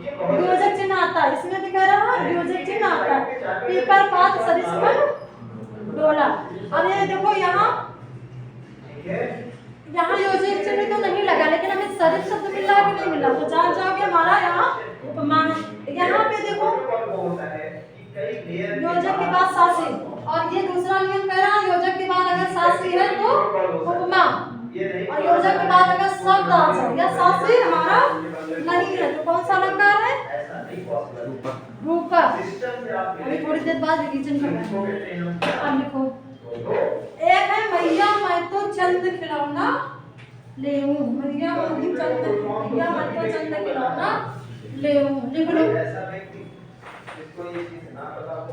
योजक चिन्ह आता है, इसमें भी कह रहा योजक चिन्ह आता है, पीपर पात सरिसपन डोला। अब ये देखो यहाँ योजक चिन्ह तो नहीं लगा, लेकिन हमें सरिस शब्द मिला कि नहीं मिला, तो जान जाओगे हमारा यहाँ उपमा है। यहाँ पे देखो योजक के बाद सासी, और ये दूसरा नियम कह रहा है योजक के बाद अगर सासी है तो उपमा, और योजक के बाद अगर शब्द आ जाए या सासी हमारा नहीं है तो कौन सा अलंकार है? रूपक। अभी थोड़ी देर बाद रिवीजन करना। अब लिखो, एक है मैया मैं तो चंद खिलौना लेऊं, मैया मैं तो चंद खिलौना लेऊं, लिख लो। ऐसा व्यक्ति जिसको ये चीज ना पता हो,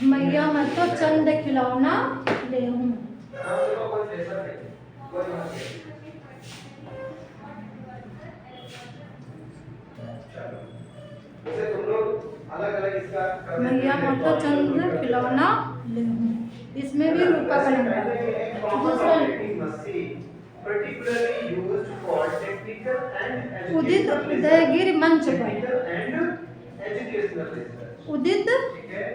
मैया मैं तो चंद खिलौना लेऊं। कोई प्रेशर नहीं, कोई बात नहीं। चलो, उसे तुम लोग अलग-अलग इसका मैया मैं तो चंद खिलौना लेऊं, इसमें भी रूपक अलंकार। दूसरा particularly used for technical and उदित उदयगिरि मंच पर, educational research। उदित ठीक है,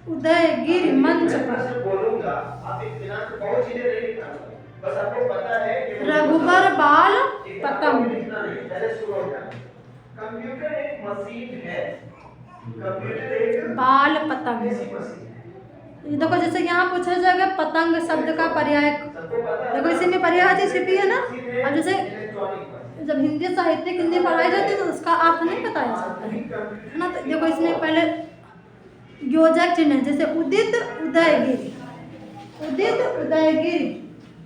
उदयगिरि मंच मैं पर बोलूंगा, आप इतना से बहुत चीजें नहीं लिखाऊंगा, बस आपको पता है कि रघुबर बाल पतंग। लिखना नहीं, पहले शुरू हो जाए। कंप्यूटर एक मशीन है, कंप्यूटर एक बाल पतंग। ऐसी मशीन है, ये देखो जैसे यहाँ पूछा जाएगा पतंग शब्द का पर्याय, सबको पता है। देखो इसी में पर्यायवाची छिपी है ना। अब जैसे इलेक्ट्रॉनिक मशीन। जब हिंदी साहित्य हिंदी पढ़ाई जाती है तो उसका अर्थ नहीं बताया जाता है ना। तो देखो इसमें पहले योजक चिन्ह है, जैसे उदित उदयगिरि, उदित उदयगिरि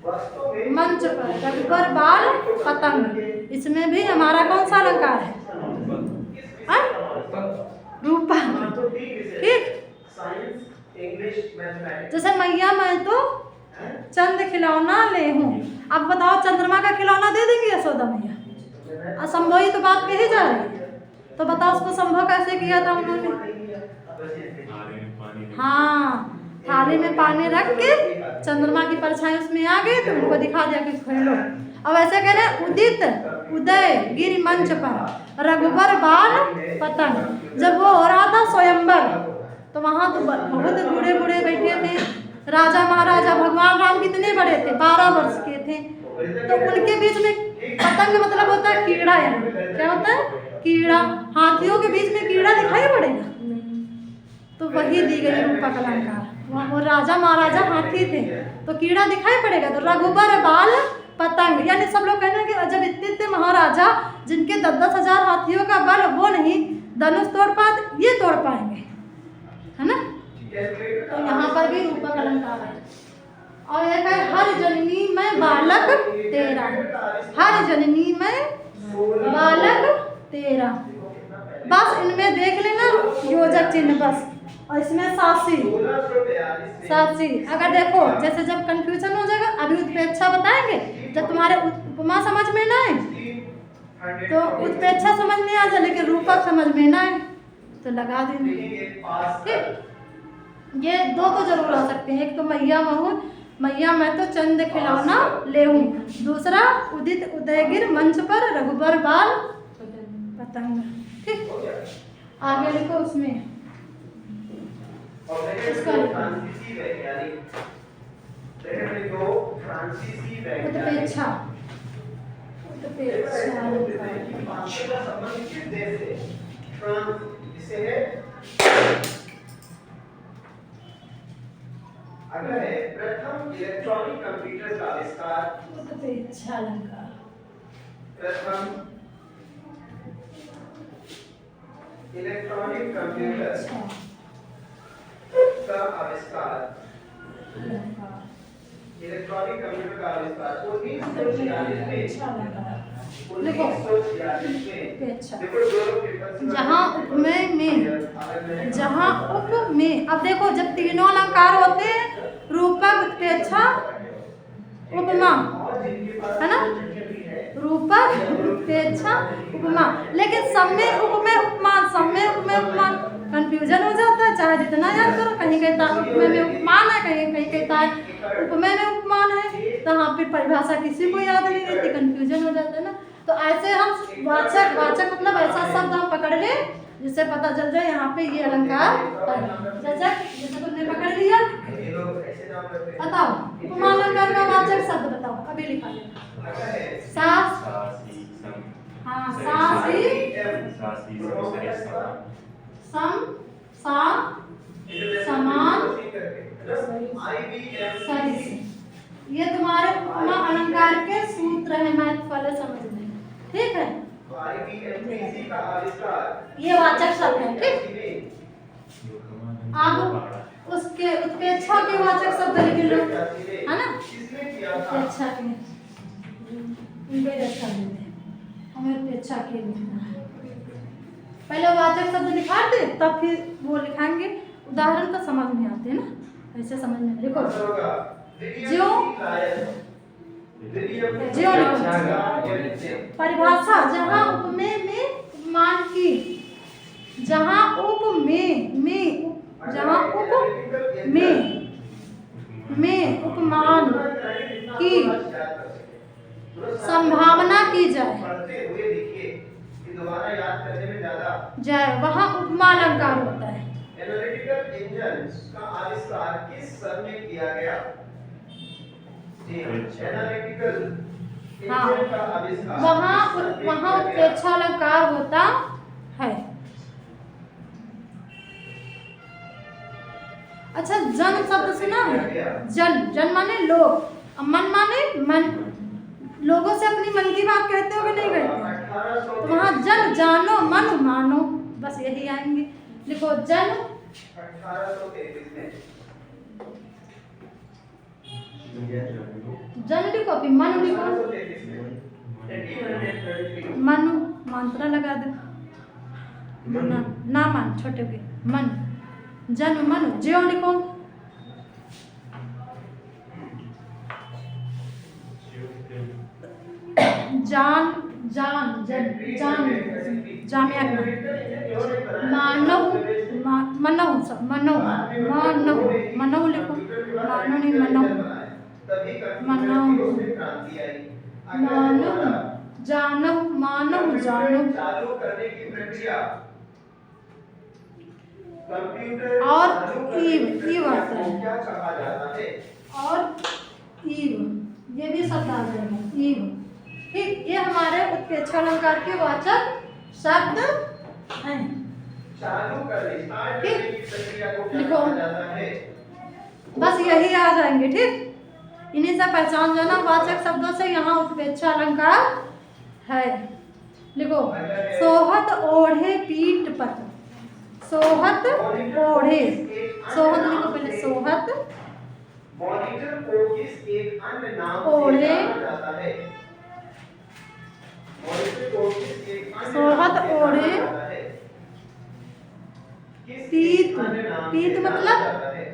वास्तव में मंच पर रघुबर बाल पतंग, इसमें भी हमारा कौन सा अलंकार है? रूपक। ठीक, साइंस, इंग्लिश, मैथमेटिक्स। जैसे मैया मैं तो चंद खिलौना ले हूँ, अब बताओ चंद्रमा का खिलौना दे देंगे यशोदा मैया? असंभव ही तो बात कही जा रही है, तो बताओ उसको संभव कैसे किया था उन्होंने? हाँ, थाली में पानी रख के चंद्रमा की परछाई उसमें आ गई तो उनको दिखा दिया कि खोल लो। अब ऐसे कह रहे उदित उदय गिरि मंच पर रघुबर बाल पतंग। जब वो हो रहा था स्वयंवर तो वहाँ तो बहुत बूढ़े बूढ़े बैठे थे, राजा महाराजा, भगवान राम कितने बड़े थे, 12 वर्ष के थे, तो उनके बीच में पतंग मतलब होता है कीड़ा। यहाँ क्या होता है? कीड़ा। हाथियों के बीच में कीड़ा दिखाई पड़ेगा, तो वही दी गई रूपक अलंकार। वो राजा महाराजा हाथी थे तो कीड़ा दिखाई पड़ेगा, तो रघुबर बाल पतंग, यानी सब लोग कहते हैं कि जब इतने महाराजा जिनके 10-10 हजार हाथियों का बल, वो नहीं धनुष तोड़ पाते, ये तोड़ पाएंगे, है ना। तो यहाँ पर भी रूपक अलंकार है। और एक है हर जननी में बालक तेरा, हर जननी में बालक तेरा। बस इनमें देख लेना योजक चिन्ह बस, और इसमें सासी। सासी अगर देखो जैसे जब कंफ्यूजन हो जाएगा, अभी उत्प्रेक्षा बताएंगे, जब तुम्हारे उपमा समझ में ना आए तो उत्प्रेक्षा समझ में आ जाए, लेकिन रूपक समझ में ना आए तो लगा देना। ठीक, ये दो तो जरूर आ सकते हैं, एक तो मैया मैं तो चंद खिलौना लेऊं, दूसरा उदित उदयगिरि मंच पर रघुबर बाल पतंग। ठीक, आगे लिखो उसमें इसका उत्प्रेक्षा। अगला है प्रथम इलेक्ट्रॉनिक कंप्यूटर का आविष्कार। उत्प्रेक्षा अलंकार। प्रथम इलेक्ट्रॉनिक कंप्यूटर अच्छा का आविष्कार, इलेक्ट्रॉनिक कंप्यूटर का आविष्कार 1946 में, अच्छा लगा। 1946 में। अच्छा देखो जो लोग पेपर से जहाँ उपमेय में, जहाँ उपमेय, अब देखो जब तीनों अलंकार होते हैं, रूपक, उत्प्रेक्षा, उपमा, है ना, रूपक, उत्प्रेक्षा, उपमा, लेकिन सब में उपमेय उपमान, सब में उपमेय उपमान कंफ्यूजन हो जाता है, चाहे जितना याद करो, कहीं कहता है उपमेय में उपमान है, कहीं कहीं कहता है उपमेय में उपमान है, तो यहाँ फिर परिभाषा किसी को याद नहीं रहती, कंफ्यूजन हो जाता है ना। तो ऐसे हम वाचक, वाचक मतलब ऐसा शब्द हम पकड़ ले जिससे पता चल जाए यहाँ पे ये अलंकार है। जैसे तुमने पकड़ लिया, ये लोग ऐसे नाम रखते हैं। बताओ उपमा अलंकार का वाचक शब्द बताओ, अभी लिखा है। सास, सासी सम हाँ सासी, सासी सम सम सम, सा, समान, सरिस, ये तुम्हारे उपमा अलंकार के सूत्र हैं, मैथ वाले समझ लें, ठीक है। IBMPC का आविष्कार, ये वाचक शब्द है, ठीक। अब उसके उत्प्रेक्षा के वाचक शब्द लिख लो, है ना, किसने किया था? उत्प्रेक्षा के उनको रखा देते हैं, हमें उत्प्रेक्षा के लिखना है। पहले वाचक शब्द लिखा दे, तब फिर वो लिखाएंगे, उदाहरण तो समझ में आते हैं ना, ऐसे समझ में देखो ज्यो, ज्यो लिखो। परिभाषा, जहाँ उपमेय में उपमान की, जहाँ उपमेय में, जहाँ उपमेय में उपमान की संभावना की जाए, पढ़ते हुए देखिए कि दोबारा याद करने में ज्यादा जाए, वहाँ उपमा अलंकार होता है। एनालिटिकल इंजन का आविष्कार किस सन में किया गया? जी, एनालिटिकल हाँ, इंजन का आविष्कार वहाँ उत्प्रेक्षा अलंकार होता है। अच्छा, जन शब्द सुना है? जन, जन माने लोग, मन माने मन, लोगों से अपनी मन की बात कहते हो कि नहीं कहते, तो वहाँ जन, जानो, मन, मानो, बस यही आएंगे। लिखो जन, 1833 में जन लिखो, फिर मन लिखो, 1833 में 1833 मनु, मात्रा लगा दो, ना, ना मान छोटे के, मन, जन मन, ज्यो लिखो, जान, जान, जान, जामिया मानव, मनव, सब मनव, मानव, मनव लिखो, मानव नहीं मनव, मनव, मानव, जानव, मानव, जानव, चालू करने की प्रक्रिया, कंप्यूटर और ईव, ईव आता है, क्या कहा जाता है? और ईव, ये भी शब्द आ जाएगा, ईव, ठीक। ये हमारे उत्प्रेक्षा अलंकार के वाचक शब्द हैं। चालू करने, स्टार्ट करने की प्रक्रिया को क्या लिखो। कहा जाता है? बस यही आ जाएंगे, ठीक। इन्हीं से पहचान जाना वाचक शब्दों से, यहाँ उत्प्रेक्षा अलंकार है। लिखो, सोहत ओढ़े पीठ पर, सोहत ओढ़े, सोहत लिखो पहले, सोहत मॉनिटर को किस एक अन्य नाम से ओढ़े, जाना जाता है? मॉनिटर को किस एक अन्य सोहत नाम से ओढ़े, जाना जाता है? किस पीत, एक अन्य नाम पीत से जाना मतलब? जाता है?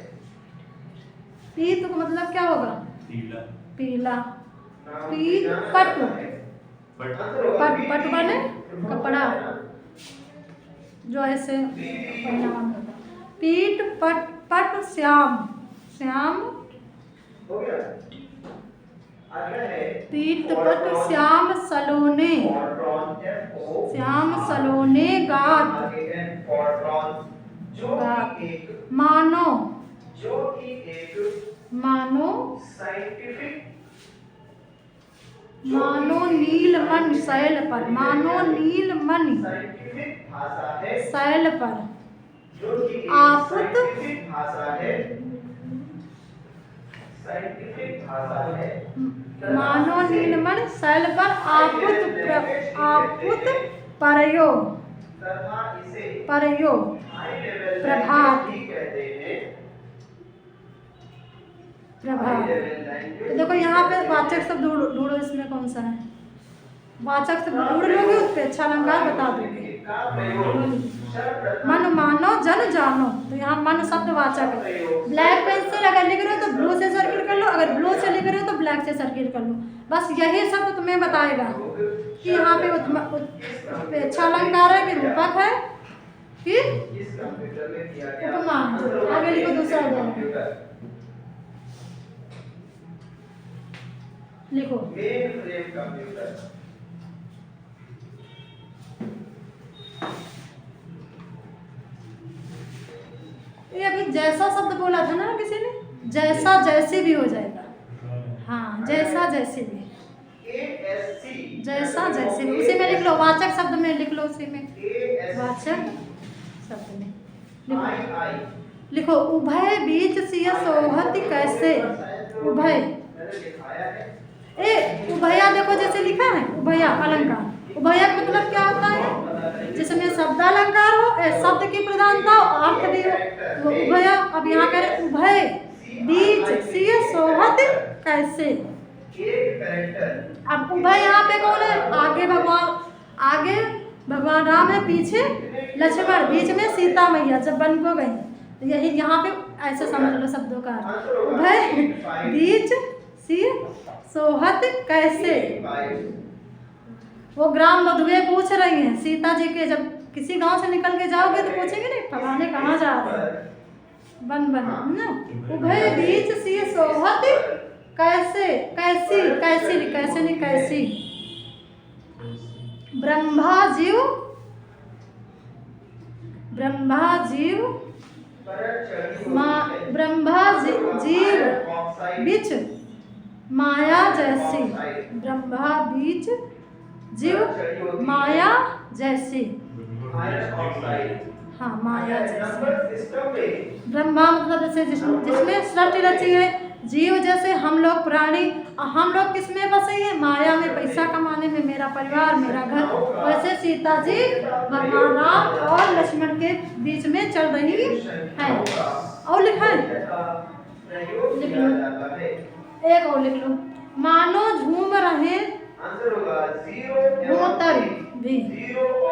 पीत का मतलब क्या होगा? पीला पीला, नाम से पीत, जाना पट, जाता है। बट पट, पट माने कपड़ा, जो ऐसे पहनावा होता है। पीठ, पट, पट, श्याम, श्याम, हो गया? अगला है पीठ, पट, श्याम सलोने, फॉरट्रॉन, FO, श्याम सलोने गात, AN, फॉरट्रॉन, जो गात, कि एक मानो, जो कि एक मानो, साइंटिफिक मानो नीलमणि शैल पर, मानो नीलमणि साइंटिफिक भाषा है, शैल पर, जो कि एक आपुत, साइंटिफिक भाषा है, साइंटिफिक भाषा है, मानो नीलमणि शैल पर आपुत आपुत प्रयोग, तथा इसे प्रयोग हाई लेवल प्रभात लैंग्वेज ही कहते हैं। प्रभात। तो देखो यहाँ पे वाचक शब्द ढूंढो, इसमें कौन सा है वाचक शब्द ढूंढ लोगे, उस पे अच्छा अलंकार बता दोगे। मन मानो जन जानो, तो यहाँ मन शब्द वाचक है। ब्लैक पेन से अगर लिख रहे हो तो ब्लू से सर्किल कर लो, अगर ब्लू से लिख रहे हो तो ब्लैक से सर्किल कर लो। बस यही शब्द तुम्हें बताएगा कि यहाँ पे पे अच्छा अलंकार है कि रूपक है कि उपमा। आगे लिखो दूसरा उदाहरण लिखो। Main frame computer. ये अभी जैसा शब्द बोला था ना किसी ने, जैसा जैसे भी हो जाएगा। हाँ, जैसा जैसे भी, जैसा जैसे भी उसी में लिख लो, वाचक शब्द में लिख लो, उसी में वाचक शब्द में लिखो। लिखो उभय बीच सिय सोहति कैसे। उभय उभया देखो जैसे लिखा है उभया अलंकार। उभया का मतलब क्या होता है, जिसमें शब्द अलंकार हो, शब्द की प्रधानता हो, अर्थ भी हो, वो उभया। अब यहाँ कह रहे उभय बीच सिय सोहत कैसे। अब उभय यहाँ पे कौन है, आगे भगवान राम है, पीछे लक्ष्मण, बीच में सीता मैया जब वन को गई। तो यही यहाँ पे ऐसे समझ लो शब्दों का। उभय बीच सिय सोहत कैसे। वो ग्राम मधुए पूछ रही हैं सीता जी के, जब किसी गांव से निकल के जाओगे तो पूछेंगे नहीं फलाने कहाँ जा रहे हैं, बन ना। उभय बीच सिय सोहत कैसे, कैसी कैसी कैसे नहीं कैसी। ब्रह्मा जीव जीव बीच माया जैसी। ब्रह्मा बीच जीव माया जैसी। हाँ, माया जैसी। ब्रह्मा मतलब जैसे जिसमें सृष्टि रची है, जीव जैसे हम लोग प्राणी, हम लोग किस में बसे हैं, माया में, पैसा कमाने में, मेरा परिवार मेरा घर। वैसे सीता जी भगवान राम और लक्ष्मण के बीच में चल रही है। और लिखा है, लिख लो, एक और लिख लो। मानो झूम रहे हो तर भी,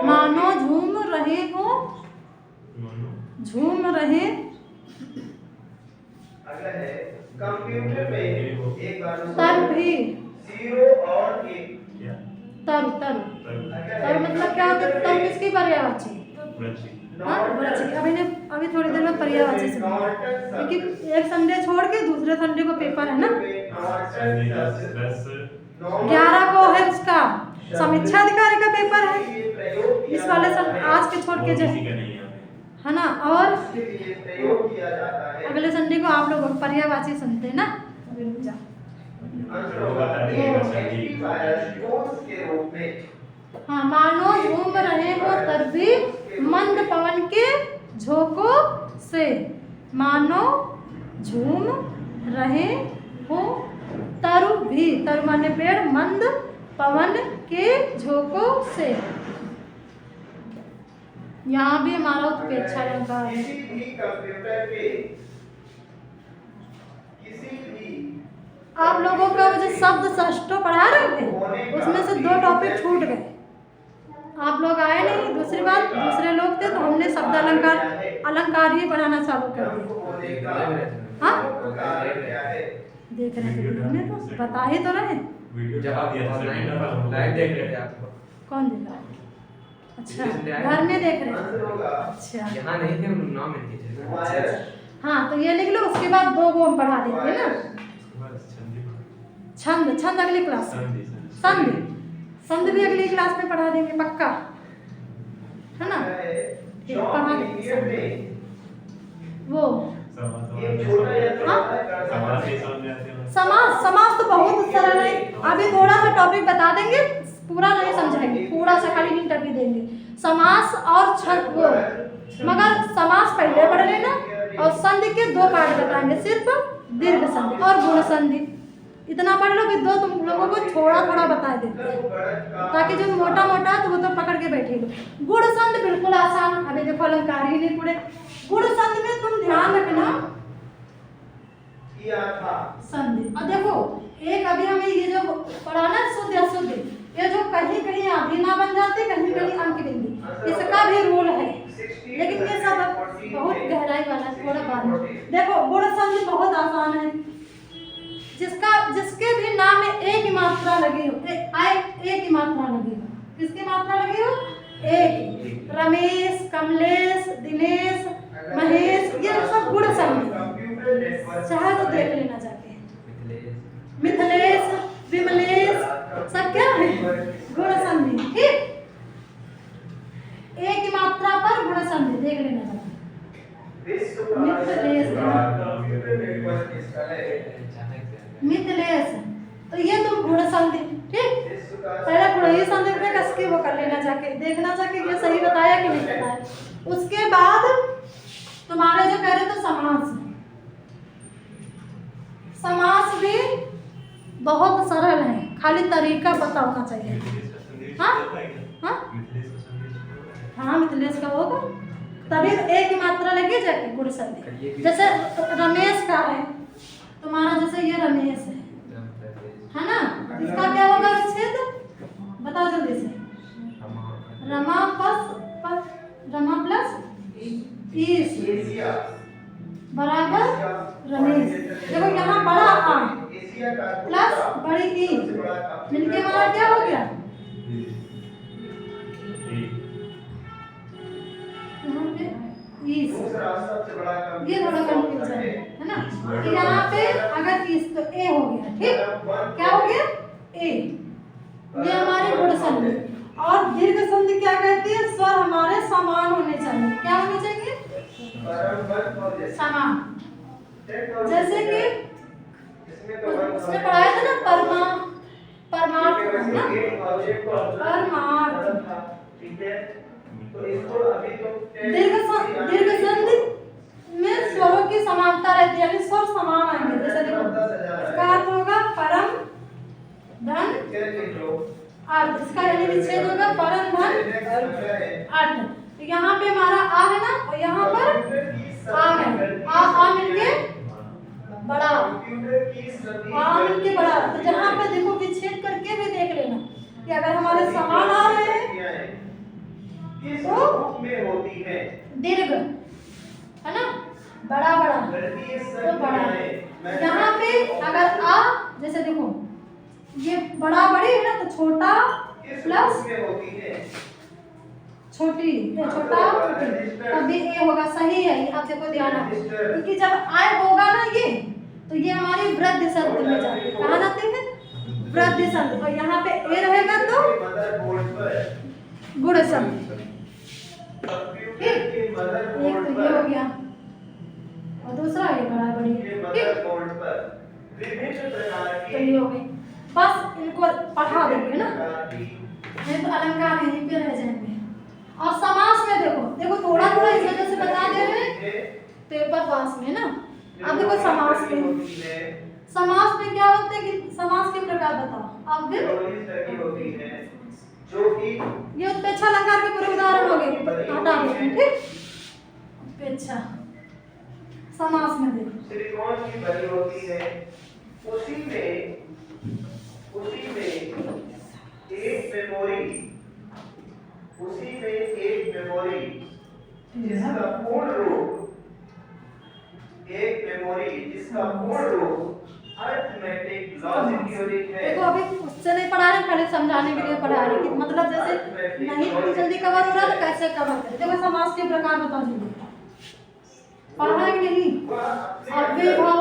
मानो झूम रहे हो, झूम रहे। अगला है कंप्यूटर में एक बार तर भी, जीरो और एक तर तर तर मतलब क्या होता है, तर किसकी पर्यायवाची। हाँ, अभी थोड़ी देर में पर्यायवाची से, क्योंकि एक संडे छोड़ के दूसरे संडे को पेपर है ना, 11 को है उसका समीक्षा अधिकारी का पेपर है। इस वाले आज के छोड़ के जो है ना, और अगले संडे को आप लोग पर्यायवाची सुनते हैं ना। हाँ, मानो झूम रहे हो तर भी मंद पवन के झोंकों से। मानो झूम रहे हो तरु भी, तरु माने पेड़, मंद पवन के झोंकों से। यहाँ भी हमारा उत्प्रेक्षा अलंकार है। आप लोगों का वो जो शब्द षष्ठो पढ़ा रहे थे, उसमें से 2 टॉपिक छूट गए। आप लोग आए नहीं, दूसरी बात दूसरे लोग थे, तो हमने शब्द अलंकार ही पढ़ाना चालू कर दिया। हाँ, देख रहे थे, हमने तो बता ही तो रहे। कौन देख रहा है? अच्छा, घर में देख रहे हैं। अच्छा, यहाँ नहीं थे, हम 9 में थे। हाँ, तो ये लिख लो, उसके बाद 2 को हम पढ़ा देंगे ना। छंद, छंद अगली क्लास में, संधि भी अगली क्लास में पढ़ा देंगे पक्का, है ना। पढ़ा देंगे वो। समास तो बहुत सरल है, अभी थोड़ा सा टॉपिक बता देंगे, पूरा नहीं समझाएंगे, थोड़ा सा खाली इंटरव्यू देंगे। समास और छंद वो, मगर समास पहले पढ़ लेना, और संधि के 2 पार्ट बताएंगे, सिर्फ दीर्घ संधि और गुण संधि। इतना पढ़ लो कि दो तुम लोगों को थोड़ा थोड़ा बता देते हैं, ताकि जो मोटा मोटा तो वो तो पकड़ के बैठे लो। गुण संध बिल्कुल आसान, अभी देखो अलंकार ही नहीं पढ़े। गुण संध में तुम ध्यान रखना संधि। और देखो एक अभी हमें ये जो पढ़ा ना शुद्ध अशुद्ध, ये जो कहीं कहीं आधीना बन जाते, कहीं कहीं अंक बिंदी, इसका भी रूल है, लेकिन ये सब बहुत गहराई वाला थोड़ा बाद में। देखो गुण संधि बहुत आसान है, जिसके भी नाम में एक ही मात्रा लगी हो, एक ही मात्रा लगी हो, किसकी मात्रा लगी हो? एक। रमेश, कमलेश, दिनेश, महेश, ये सब गुण संधि, चाहे तो देख लेना जाके। मिथिलेश, विमलेश, सब क्या है? गुण संधि। ठीक, एक ही मात्रा पर गुण संधि देख लेना जाके। मिथिलेश, तो ये तुम गुण संधि, ठीक, पहले गुण ही संधि पे कस के वो कर लेना जाके, देखना जाके ये सही बताया कि नहीं बताया। उसके बाद तुम्हारे जो कह रहे थे समास, समास भी बहुत सरल है, खाली तरीका पता होना चाहिए। हाँ हाँ हाँ, मिथिलेश का होगा तभी एक ही मात्रा लगी जाके गुण संधि। जैसे रमेश का है तुम्हारा, जैसे ये रमेश है ना, इसका क्या होगा विच्छेद? बताओ जल्दी से। रमा प्लस ईश बराबर रमेश। देखो यहाँ बड़ा आ प्लस बड़ी ई मिलके हमारा क्या हो गया? ये थोड़ा कंफ्यूजन है ना, यहाँ पे अगर इस तो ए हो गया, ठीक, क्या हो गया? ए। ये हमारे गुण संधि। और दीर्घ संधि क्या कहती है? स्वर हमारे समान होने चाहिए। क्या होने चाहिए? समान। जैसे कि उसने पढ़ाया था ना परमार्थ, दीर्घ संधि में स्वरों की समानता रहती है, यानी स्वर समान आएंगे। जैसे देखो इसका अर्थ होगा परम धन अर्थ, इसका यानी विच्छेद होगा परम धन अर्थ। तो यहाँ पे हमारा आ है ना, और यहाँ पर आ है, आ मिलके बड़ा, आ मिलके बड़ा। तो जहाँ पे देखो विच्छेद करके भी देख लेना कि अगर हमारे समान आ रहे हैं तो दीर्घ है ना, बड़ा बड़ा तो बड़ा। यहाँ पे अगर आ, जैसे देखो ये बड़ा बड़ी है ना, तो छोटा प्लस छोटी, छोटा तभी ए होगा। सही है, आप देखो ध्यान रखो, क्योंकि जब आय होगा ना ये, तो ये हमारी वृद्धि संधि में जाती है। कहाँ जाती है? वृद्धि संधि। और यहाँ पे ए रहेगा तो गुण संधि। ठीक, एक तो ये हो गया और दूसरा ये बड़ा बड़ी, ठीक, तो ये हो गई। बस इनको पढ़ा देंगे ना, नहीं तो अलंकार यहीं पे रह जाएंगे। और समास में देखो थोड़ा थोड़ा इस वजह से बता दे रहे हैं पेपर पास में ना। अब देखो समास में क्या होता है कि समास के प्रकार बताओ। अब ये उत्प्रेक्षा अलंकार के पूरे उदाहरण हो गए, हटा देते हैं। ठीक, उत्प्रेक्षा समास में देखो त्रिकोण की बनी होती है, उसी में एक मेमोरी जिसका पूर्ण रूप अरिथमेटिक लॉजिक यूनिट है। देखो अभी उससे नहीं पढ़ा रहे, खाली समझाने के लिए पढ़ा रहे कि मतलब जैसे नहीं जल्दी कवर हो रहा तो कैसे कवर करें। देखो समास के प्रकार बताओ जल्दी, पढ़ा कि नहीं? अव्ययभाव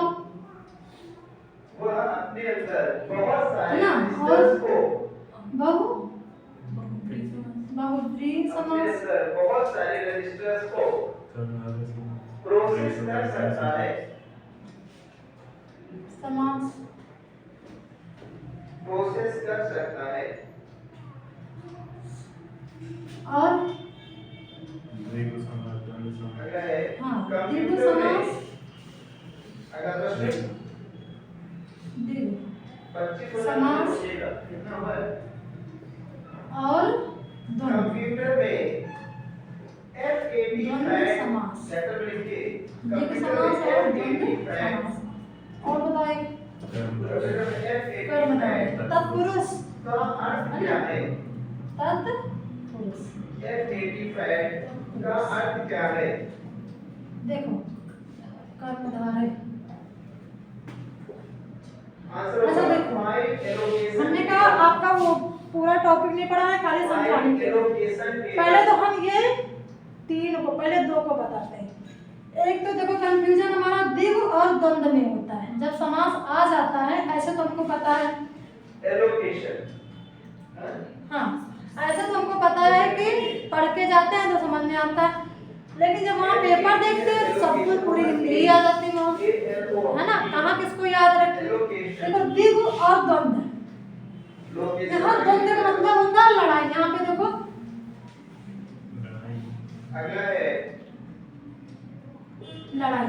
वह अपने अंदर बहुत सारे है ना, रजिस्टर्स को बहुब्रीहि समास, बहुत सारे रजिस्टर्स को प्रोसेस कर सकता है। समास प्रोसेस कर सकता है। और अगर है दीर्घ समास, अगर दीर्घ समास कितना हुआ? और द्वंद्व। कंप्यूटर में द्वंद्व समास। लेटर लिखिए। एक समास और द्वंद्व समास। और बताइए कर्म धारय तत्पुरुष का अर्थ क्या है? तत्पुरुष। F85 का अर्थ क्या है? देखो कर्म धारय। आंसर अच्छा होगा देखो, फाइव एलोकेशन। हमने कहा आपका वो पूरा टॉपिक नहीं पढ़ा है, खाली समझाने के लिए। एलोकेशन पहले तो हम ये तीन को, पहले दो को बताते हैं। एक तो देखो कंफ्यूजन हमारा द्विगु और द्वंद्व में होता है। जब समास आ जाता है, ऐसे तो हमको पता है एलोकेशन। हाँ, ऐसे तो हमको पता है कि पढ़ के जाते हैं तो समझ में आता है, लेकिन जब वहाँ पेपर देखते हैं तो सब कुछ पूरी हिंदी ही आ जाती है वहाँ, है ना। कहाँ किसको याद रखें। देखो द्विगु और द्वंद्व, यहाँ द्वंद्व का मतलब होता है लड़ाई। यहाँ पे देखो अगला है लड़ाई,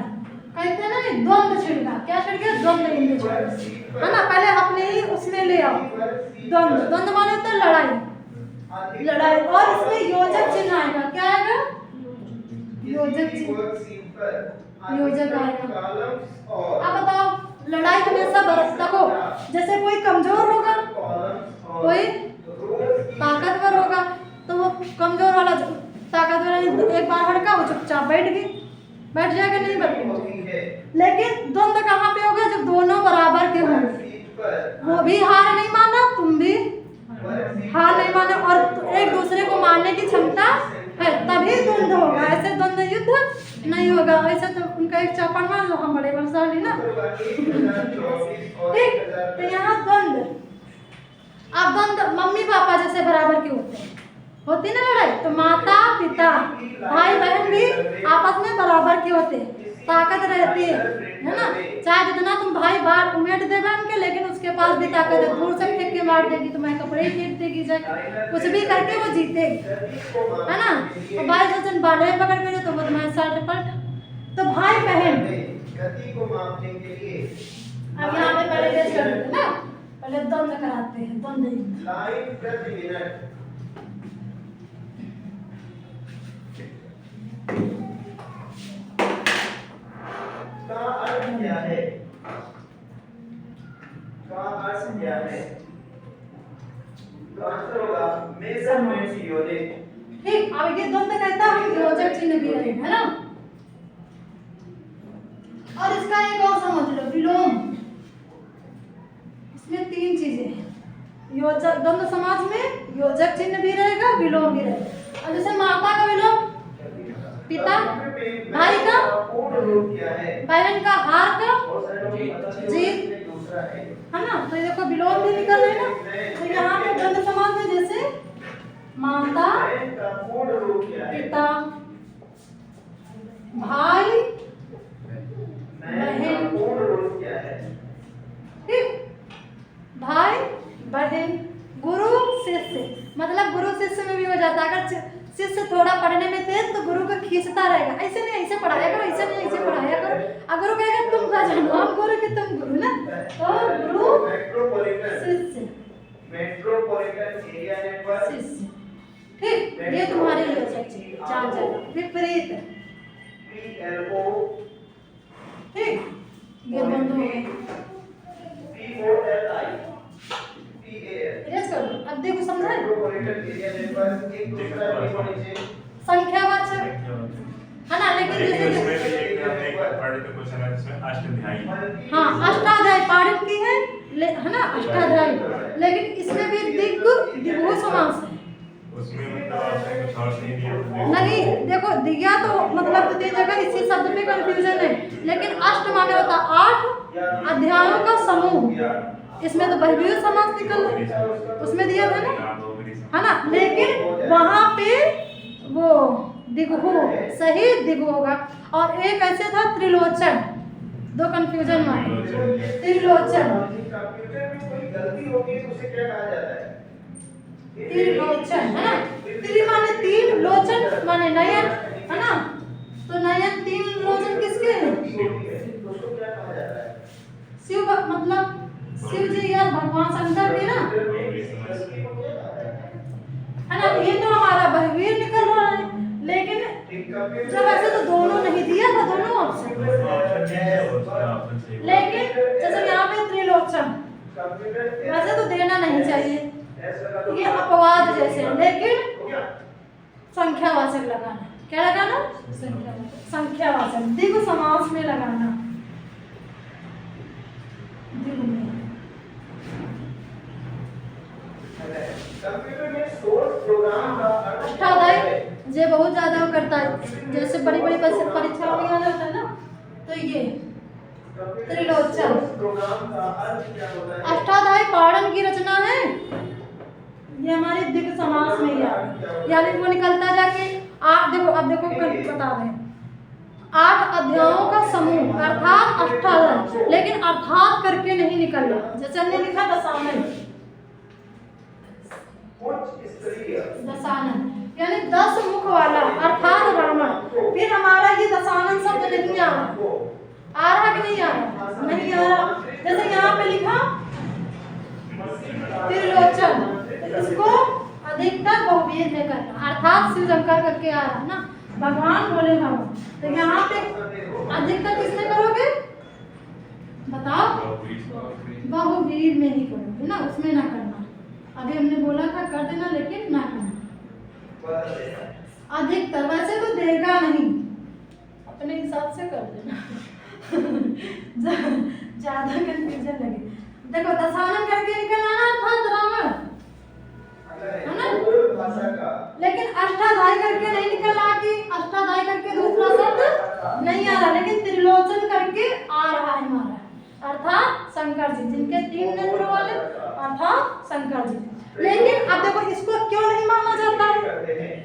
कहते हैं ना द्वंद्व छिड़का। क्या छिड़के? द्वंद्व हिंदी छिड़का, है ना। पहले अपने ही उसमें ले आओ द्वंद्व। द्वंद्व माने होता है लड़ाई, लड़ाई। और इसमें योजक चिन्ह आएगा। क्या आएगा? योजक चिन्ह, योजक आएगा। अब बताओ लड़ाई हमेशा बरस देखो, जैसे कोई कमजोर होगा, कोई ताकतवर होगा, तो वो कमजोर वाला ताकतवर एक बार हड़का, वो चुपचाप बैठ जाएगा, नहीं बैठ। लेकिन द्वंद्व कहाँ पे होगा? जब दोनों बराबर के होंगे, वो भी हार नहीं माना, तुम भी हार नहीं माने, और एक दूसरे को मारने की क्षमता है, तभी द्वंद्व होगा। ऐसे द्वंद्व युद्ध नहीं होगा। ऐसे तो उनका एक चापड़ मार लो, हम बड़े बलशाली ना। ठीक, तो यहाँ द्वंद्व। अब द्वंद्व मम्मी पापा जैसे बराबर के होते हैं, होती ना लड़ाई, तो माता पिता भाई बहन भी आपस में बराबर के होते हैं, ताकत रहती है ना। चाहे जितना तुम भाई बार उमेट दे बहन के, लेकिन उसके पास भी ताकत है। दूर से फेंक के मार देगी, तुम्हें कपड़े ही फेंक देगी, जाए कुछ भी करके वो जीतेगी, है ना। और भाई सोचन बाढ़े पकड़ के तो वो तुम्हारे साथ पलट। तो भाई बहन गति को मापने के लिए अब यहाँ पे पहले कैसे करते हैं ना, पहले द्वंद्व कराते हैं, द्वंद्व लाइन प्रति मिनट का अर्थ क्या है? का अर्थ क्या है? तो आंसर होगा मेजरमेंट यूनिट। ठीक। अब ये द्वंद्व कहता है योजक चिन्ह भी रहेगा, है ना। और इसका एक और समझ लो, विलोम। इसमें तीन चीजें हैं। योजक द्वंद्व समास में योजक चिन्ह भी रहेगा, विलोम भी रहेगा। और जैसे माता का विलोम पिता, भाई का पूर्ण रूप क्या है? बहन का हार का जीत, दूसरा है है ना। तो ये देखो विलोम भी निकल रहे हैं ना। तो यहाँ पे द्वंद्व समास में जैसे माता बहन का पूर्ण रूप क्या है? पिता भाई बहन का पूर्ण रूप क्या है? ठीक, भाई बहन गुरु शिष्य, मतलब गुरु शिष्य में भी हो जाता है। अगर शिष्य थोड़ा पढ़ने में तेज तो गुरु को खींचता रहेगा, ऐसे नहीं ऐसे पढ़ाया करो, ऐसे नहीं ऐसे पढ़ाया करो। और गुरु कहेगा तुम का जानो, हम गुरु के तुम गुरु ना। तो गुरु शिष्य, मेट्रोपॉलिटन एरिया नेटवर्क शिष्य। ठीक, ये तुम्हारे लिए हो सकती है। चार जगह विपरीत, PLO ठीक, ये बंद हो गए। POLI इरेज कर दो। अब देखो समझा है? मेट्रोपॉलिटन एरिया नेटवर्क एक दूसरा के होने से संख्यावाचक, है ना। लेकिन जैसे हाँ अष्टाध्यायी पाठन की है ना, अष्टाध्यायी। लेकिन इसमें भी द्विगु समास है। उसमें मतलब आपने कुछ और नहीं दिया? नहीं, देखो दिया तो मतलब तो तीन जगह इसी शब्द में कंफ्यूजन है। लेकिन अष्ट माने होता 8 अध्यायों का समूह। इसमें तो बहुव्रीहि समास निकल उसमें दिया था ना, है ना। लेकिन वहाँ पे वो दिगु सही दिगु होगा। और एक ऐसे था त्रिलोचन, दो कंफ्यूजन माने त्रिलोचन। कंप्यूटर में कोई गलती होगी तो उसे क्या कहा जाता है? त्रिलोचन, है ना। त्रि माने तीन, लोचन माने नयन, है ना। तो नयन तीन लोचन किसके हैं? उसको क्या कहा जाता है? शिव मतलब शिव जी या भगवान शंकर के ना, है ना। ये तो हमारा बहुवीर निकल रहा है, लेकिन जब ऐसे तो दोनों नहीं दिया था, दोनों ऑप्शन, लेकिन जैसे यहाँ पे त्रिलोचन, वैसे तो देना नहीं चाहिए, ये अपवाद जैसे, लेकिन संख्यावाचक लगाना। क्या लगाना? संख्यावाचक, द्विगु समास में लगाना, द्विगु में। अष्टाध्यायी ये बहुत ज्यादा करता है, जैसे बड़ी बड़ी परीक्षाओं में आ जाता है ना, तो ये त्रिलोचन। अष्टाध्यायी पाढ़न की रचना है, ये हमारे द्विगु समास में ही आ गई, यानी वो निकलता जाके देखो, अब देखो बता रहे हैं 8 अध्यायों का समूह, अर्थात अष्टाध्यायी, लेकिन अर्थात करके नहीं निकलना, जैसे हमने लिखा दशानन, दशानन यानी 10 मुख वाला, अर्थात रावण। फिर हमारा ये दशानन शब्द नहीं आ रहा कि नहीं आ रहा? नहीं आ रहा। जैसे यहाँ पे लिखा त्रिलोचन, इसको अधिकतर बहुवीर में करना, अर्थात शिव शंकर करके आ रहा है ना, भगवान बोले भगवान, तो यहाँ पे अधिकतर किसमें करोगे बताओ? बहुवीर में ही करोगे ना, उसमें ना करना। अभी हमने बोला था कर देना, लेकिन ना करना अधिकतर, वैसे तो देगा नहीं, अपने हिसाब से कर देना ज्यादा कंफ्यूजन लगे। देखो दशानन करके निकलना था रावण, है ना, लेकिन अष्टाध्यायी करके नहीं निकला, कि अष्टाध्यायी करके दूसरा शब्द नहीं आ रहा, लेकिन त्रिलोचन करके आ रहा है हमारा, अर्थात शंकर जी, जिनके 3 नेत्र वाले, अर्थात शंकर जी। लेकिन अब देखो इसको क्यों नहीं माना जाता है,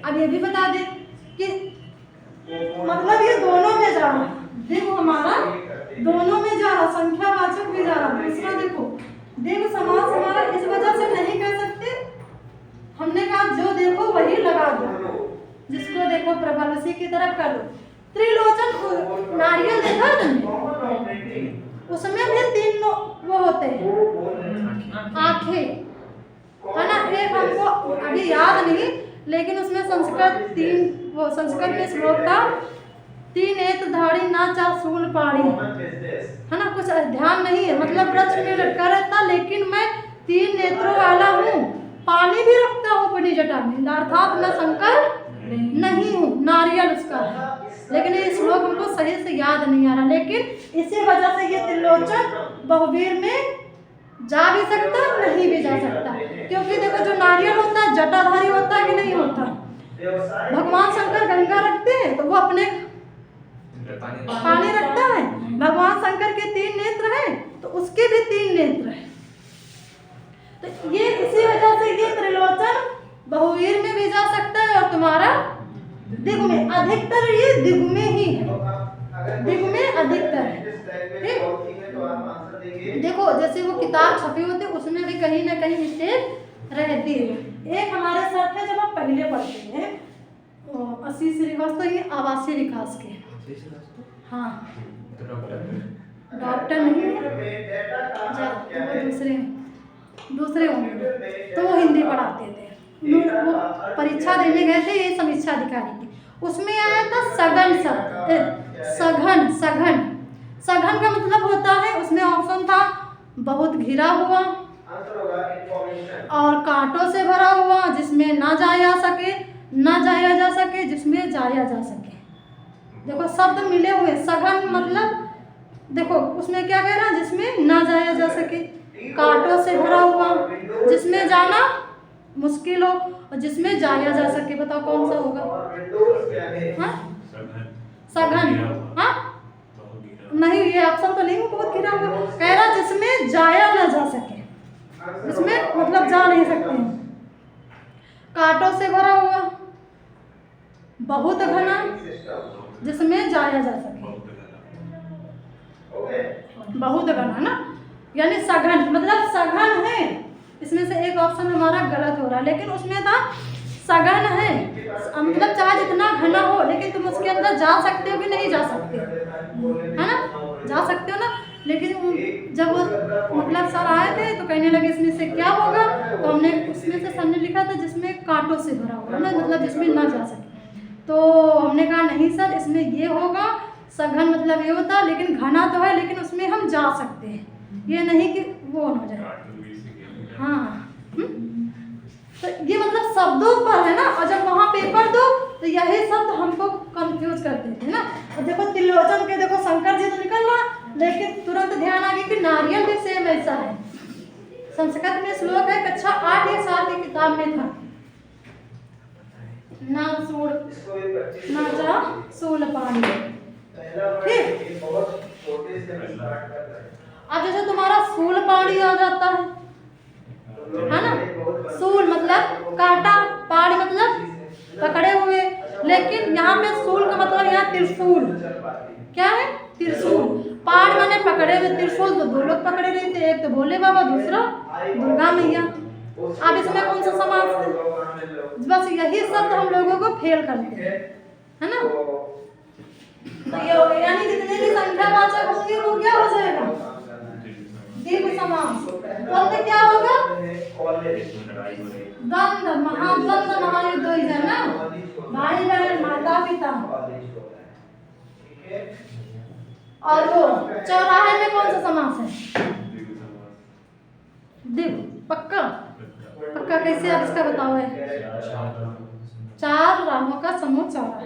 अब ये भी बता दे कि मतलब ये दोनों में जा रहा, देखो हमारा दोनों में जा रहा, संख्यावाचक भी जा रहा। दूसरा देखो द्विगु समास हमारा इस वजह से नहीं कर सकते, हमने कहा जो देखो वही लगा दो, जिसको देखो प्रबल उसी की तरफ कर दो। त्रिलोचन नारियल देखा तुमने, उसमें भी 3 वो होते हैं आंखें, है ना। एक हमको अभी याद नहीं, लेकिन उसमें संस्कृत में श्लोक था, 3 नेत्रधारी ना चाशूल पाड़ी, है ना, कुछ ध्यान नहीं है, मतलब वृक्ष में लटका रहता, लेकिन मैं 3 नेत्रों वाला हूँ, पानी भी रखता हूँ अपनी जटा में, अर्थात मैं शंकर नहीं हूँ, नारियल उसका है। लेकिन ये श्लोक हमको सही से याद नहीं आ रहा, लेकिन इसी वजह से ये त्रिलोचन बहुवीर में जा भी सकता, नहीं भी जा सकता, क्योंकि देखो जो नारियल होता है जटाधारी होता है कि नहीं होता। भगवान शंकर गंगा रखते हैं तो वो अपने पानी रखता है, भगवान शंकर के 3 नेत्र हैं तो उसके भी 3 नेत्र हैं, तो ये इसी वजह से ये त्रिलोचन बहुवीर में भी जा सकता है, और तुम्हारा दिग्गु में, अधिकतर ये दिग्गु में ही है, दिग्गु में अधिकतर है। ठीक, देखो जैसे वो किताब छपी होती है उसमें भी कहीं ना कहीं मिस्टेक रहती है। एक हमारे साथ है जब हम पहले पढ़ते हैं 80 श्रीवास्तव, ये आवासीय विकास के, हाँ डॉक्टर नहीं है, दूसरे होंगे, तो वो हिंदी पढ़ाते थे, वो परीक्षा देने गए थे ये समीक्षा अधिकारी की, उसमें आया था सघन शब्द, सघन सघन सघन का मतलब होता है, उसमें ऑप्शन था बहुत घिरा हुआ और कांटों से भरा हुआ, जिसमें ना जाया जा सके, जिसमें जाया जा सके। देखो शब्द मिले हुए, सघन मतलब देखो उसमें क्या कह रहा है, जिसमें ना जाया जा सके, कांटों से भरा हुआ, जिसमें जाना मुश्किल हो, और जिसमें जाया जा सके। बताओ कौन सा होगा? हाँ सघन, हाँ नहीं, ये ऑप्शन तो नहीं, बहुत गिरा हुआ कह रहा, जिसमें जाया ना जा सके, जिसमें मतलब जा नहीं सकते, कांटों से भरा हुआ, बहुत घना, जिसमें जाया जा सके, बहुत घना ना, यानी सघन मतलब सघन है। इसमें से एक ऑप्शन हमारा गलत हो रहा है, लेकिन उसमें था सघन है, मतलब चाहे जितना घना हो, लेकिन तुम उसके अंदर जा सकते हो कि नहीं जा सकते, है ना, जा सकते हो ना। लेकिन जब वो मतलब सर आए थे तो कहने लगे इसमें से क्या होगा, तो हमने उसमें से सर ने लिखा था जिसमें कांटों से भरा होगा ना, मतलब जिसमें ना जा सके। तो हमने कहा नहीं सर इसमें ये होगा, सघन मतलब ये होता, लेकिन घना तो है लेकिन उसमें हम जा सकते हैं, ये नहीं कि वो हो जाए। हाँ तो ये मतलब शब्दों पर है ना, और जब वहाँ पेपर दो तो यही शब्द हमको कंफ्यूज कर देते हैं ना। और देखो त्रिलोचन के देखो शंकर जी तो निकल रहा, लेकिन तुरंत ध्यान आ गया कि नारियल भी सेम ऐसा है। संस्कृत में श्लोक है कक्षा 8 या 7 की किताब में था, ना सूड़ ना जा सूल पानी। ठीक, अब जैसे तुम्हारा सूल पानी आ जाता है ना, सूल मतलब काटा, पाड़ी मतलब पकड़े हुए, लेकिन यहाँ पे सूल का मतलब यहाँ त्रिशूल, क्या है त्रिशूल, पाड़ माने पकड़े हुए, त्रिशूल तो 2 लोग पकड़े रहे थे, एक तो भोले बाबा दूसरा दुर्गा मैया। अब इसमें कौन सा समास है, बस यही शब्द हम लोगों को फेल करते हैं, है ना। तो ये हो गया, यानी जितने भी संख्यावाचक होंगे वो क्या हो जाएगा, दीर्घ समास। तो क्या होगा, द्वंद, महाद्वंद महायुद्ध हो जाए ना, भाई बहन माता पिता। और वो चौराहे में कौन सा समास है, दीर्घ। पक्का पक्का कैसे, अब इसका बताओ है, 4 राहों का समूह चौराहा।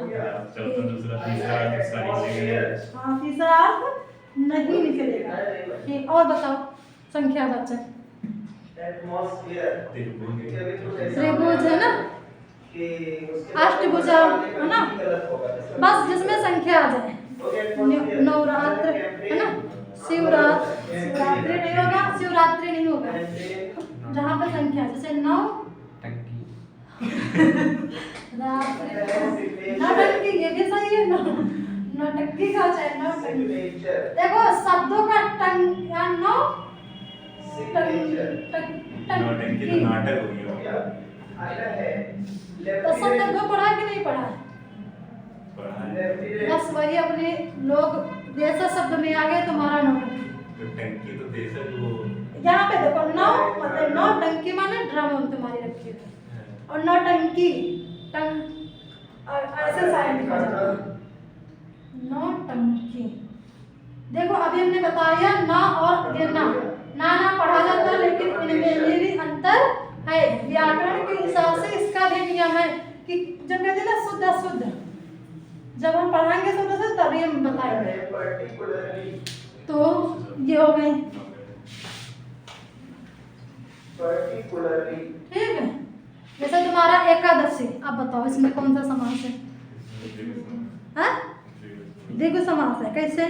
हाँ तीसरा अर्थ नहीं निकलेगा। ठीक, और बताओ संख्यावाचक, त्रिभुज है ना, अष्टभुजा है ना, बस जिसमें संख्या आ जाए, नवरात्र है ना, शिवरात्रि, शिवरात्रि नहीं होगा, शिवरात्रि नहीं होगा, जहाँ पे संख्या जैसे 9 नौटंकी, ये भी सही है, नौटंकी का चाहे नौटंकी। देखो शब्दों का टंग या नौ नौटंकी तो नाटक हो गया। तो सब तक दो पढ़ा कि नहीं पढ़ा, बस वही अपने लोग जैसा शब्द में आ गए तुम्हारा नौटंकी। तो टंकी तो देशा जो यहाँ पे देखो नौ मतलब नौ टंकी माने ड्रम तुम्हारी रखी है, और नौटंकी टंग ऐसे साइड लिखा जाता है, नौटंकी। देखो अभी हमने बताया ना और ये ना ना पढ़ा जाता है, लेकिन इनमें भी अंतर है। व्याकरण के हिसाब से इसका भी नियम है कि जब कहते हैं ना शुद्ध अशुद्ध, जब हम पढ़ाएंगे शुद्ध अशुद्ध तभी हम बताएंगे। तो ये हो गए, ठीक है। जैसे तुम्हारा एकादशी, अब बताओ इसमें कौन सा समास है, हाँ द्विगु समास है। कैसे,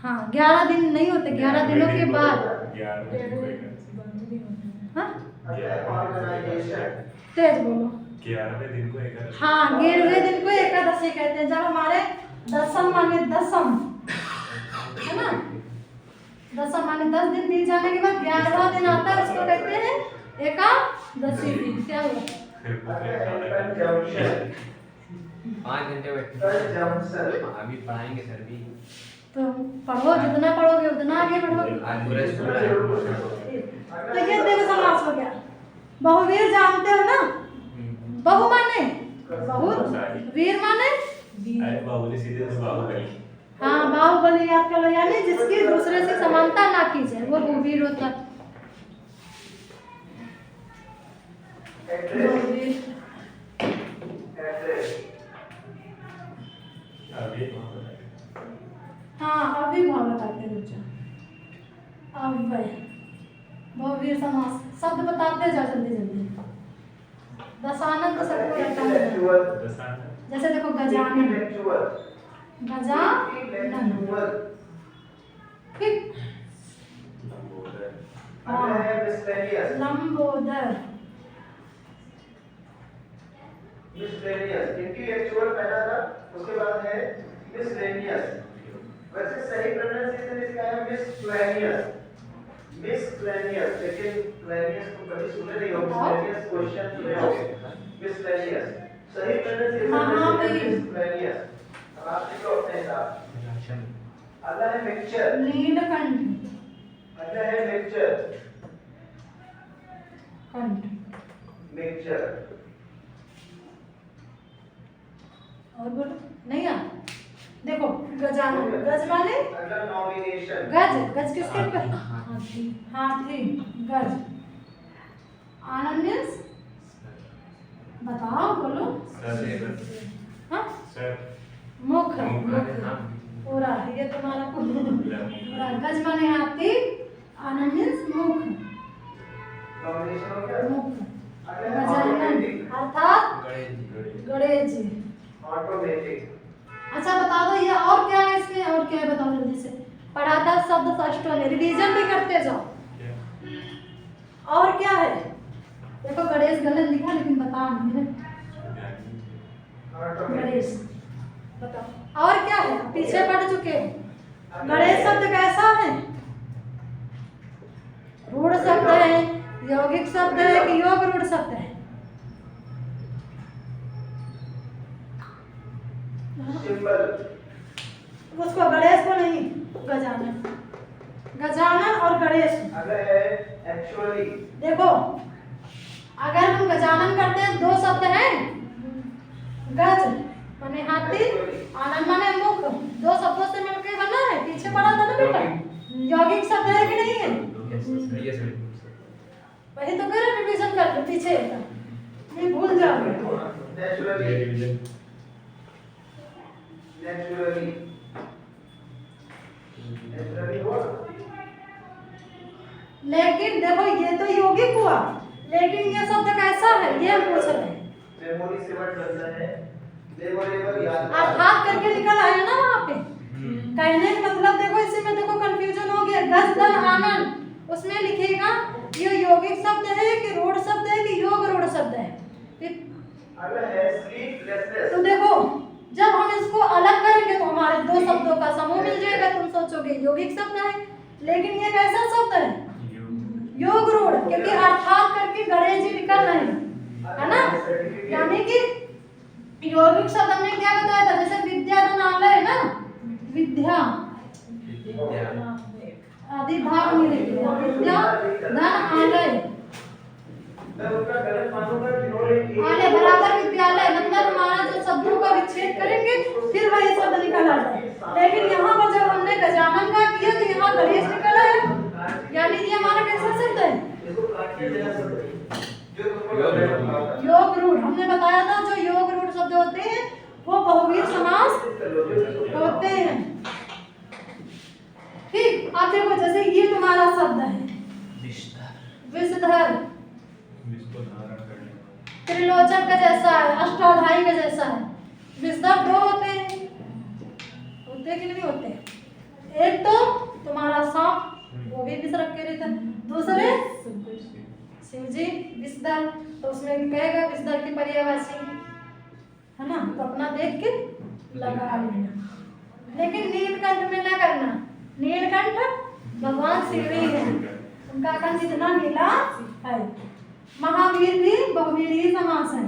हाँ 11 दिन नहीं होते, 11 दिनों के बाद, हाँ तेज बोलो, 11वें दिन को एकादशी, हाँ 11वें दिन को एकादशी कहते हैं। जब हमारे दसम माने दसम है ना, दसम माने 10 दिन बीत जाने के बाद 11वां दिन आता है, उसको कहते हैं एकादशी दिन। क्या हुआ, 5 घंटे बैठे अभी पढ़ाएंगे सर भी, तो पढ़ो, जितना पढ़ोगे उतना आगे बढ़ोगे। आज पूरा स्कूल तो ये द्विगु समास हो गया। बहुवीर जानते हो ना, बहु माने बहुत, वीर माने अरे बाहुबली सीधे तो बाहुबली, हाँ बाहुबली याद कर लो, यानी जिसकी दूसरे से समानता ना की जाए वो बहुवीर होता है। बहुवीर, हाँ अभी भाव बताते हैं बच्चा, अब बहुवीर समास शब्द बताते जाओ जल्दी जल्दी। दशानंद सबको रखा है, जैसे देखो गजानन, गजानन, ठीक, लंबोदर, इंटेलेक्चुअल पहला था, उसके बाद है मिसलेनियस। वैसे सही प्रोनाउंसिएशन इसका है मिसलेनियस, मिसलेनियस, लेकिन लेनियस को कभी सुने नहीं होंगे, मिसलेनियस क्वेश्चन सुने होंगे, मिसलेनियस सही प्रोनाउंसिएशन है मिसलेनियस। अब आप लिखो अपने हिसाब, अगला है मिक्सचर, नीलकंठ, अगला है मिक्सचर, कंठ, मिक्सचर, और बोलो नहीं आ देखो गजानन, गज माने अगला नॉमिनेशन, गज, गज किसके पे हाथी, हाथी गज, आनंद मीन्स बताओ बोलो हाँ सर मुख, हाँ। पूरा ये तुम्हारा पूरा गज माने हाथी, आनंद मीन्स मुख, नॉमिनेशन हो गया। मुख, अगला है गजानन ऑटोमेटिक, अर्थात गणेश गणेश जी। ऑटोमेटिक, अच्छा बता दो ये और क्या है इसमें, और क्या है बताओ जल्दी से, पढ़ा था शब्द षष्ठों में, रिवीजन भी करते जाओ। और क्या है देखो गणेश गलत लिखा लेकिन बता नहीं ऑटोमेटिक, गणेश बताओ और क्या है, पीछे पढ़ चुके हो। गणेश शब्द कैसा है, रूढ़ शब्द है, यौगिक शब्द है कि योग रूढ़ शब्द है? सिंबल, उसको गणेश को नहीं, गजानन, गजानन और गणेश। अगला है एक्चुअली, देखो अगर हम गजानन करते हैं दो शब्द हैं, गज माने हाथी, आनंद माने मुख, दो शब्दों से मिलकर बना है, पीछे पढ़ा था ना बेटा, यौगिक शब्द है कि नहीं है? वही तो कर रिवीजन कर लो पीछे ये भूल जाओगे। नेचुरली, नेचुरली, नेचुरली हुआ, लेकिन देखो ये तो यौगिक हुआ, लेकिन ये शब्द कैसा है ये हम पूछ रहे हैं। मेमोरी से वर्ड बनता है, मेमोरेबल याद, अर्थात करके निकल आया ना वहाँ पे, कहने का मतलब देखो इसी में देखो कंफ्यूजन हो गया, गज धन आनंद, उसमें लिखेगा ये यौगिक शब्द है कि रूढ़ शब्द है कि योग रूढ़ शब्द है। अगला है स्लीपलेसनेस, तो देखो जब हम इसको अलग करेंगे तो हमारे दो शब्दों का समूह मिल जाएगा, तुम सोचोगे यौगिक शब्द है, लेकिन ये कैसा शब्द है, योग रूढ़, क्योंकि अर्थात करके गणेश जी निकल रहे हैं, है ना, यानी कि यौगिक शब्द हमने क्या बताया था, जैसे विद्या धनालय है ना, विद्या आदि भाग में लिखा विद्या धन आलय, मैं उसका गलत मानूंगा कि आलय बराबर विद्यालय, मतलब हमारा जो शब्दों का विच्छेद करेंगे फिर वही शब्द निकल आ जाए, लेकिन यहाँ पर जब हमने गजानन का किया तो यहाँ गणेश निकल आया, यानी ये हमारा कैसा शब्द है, इसको काट के देना सब जो तुमको योग रूढ़। हमने बताया था जो योग रूढ़ शब्द होते हैं वो बहुवीर समास होते हैं। ठीक, आप देखो जैसे ये तुम्हारा शब्द है विषधर, त्रिलोचन का जैसा है, अष्टाध्यायी का जैसा है, विषधर दो होते हैं, होते कि नहीं होते, एक तो तुम्हारा सांप वो भी विष रख के रहता है, दूसरे शिव जी विषधर, तो उसमें कहेगा विषधर की पर्यायवाची है ना, तो अपना देख के लगा लेना, लेकिन नीलकंठ में ना करना, नीलकंठ भगवान शिव ही है, उनका कंठ इतना नीला है। महावीर भी बहुवीरी समास है,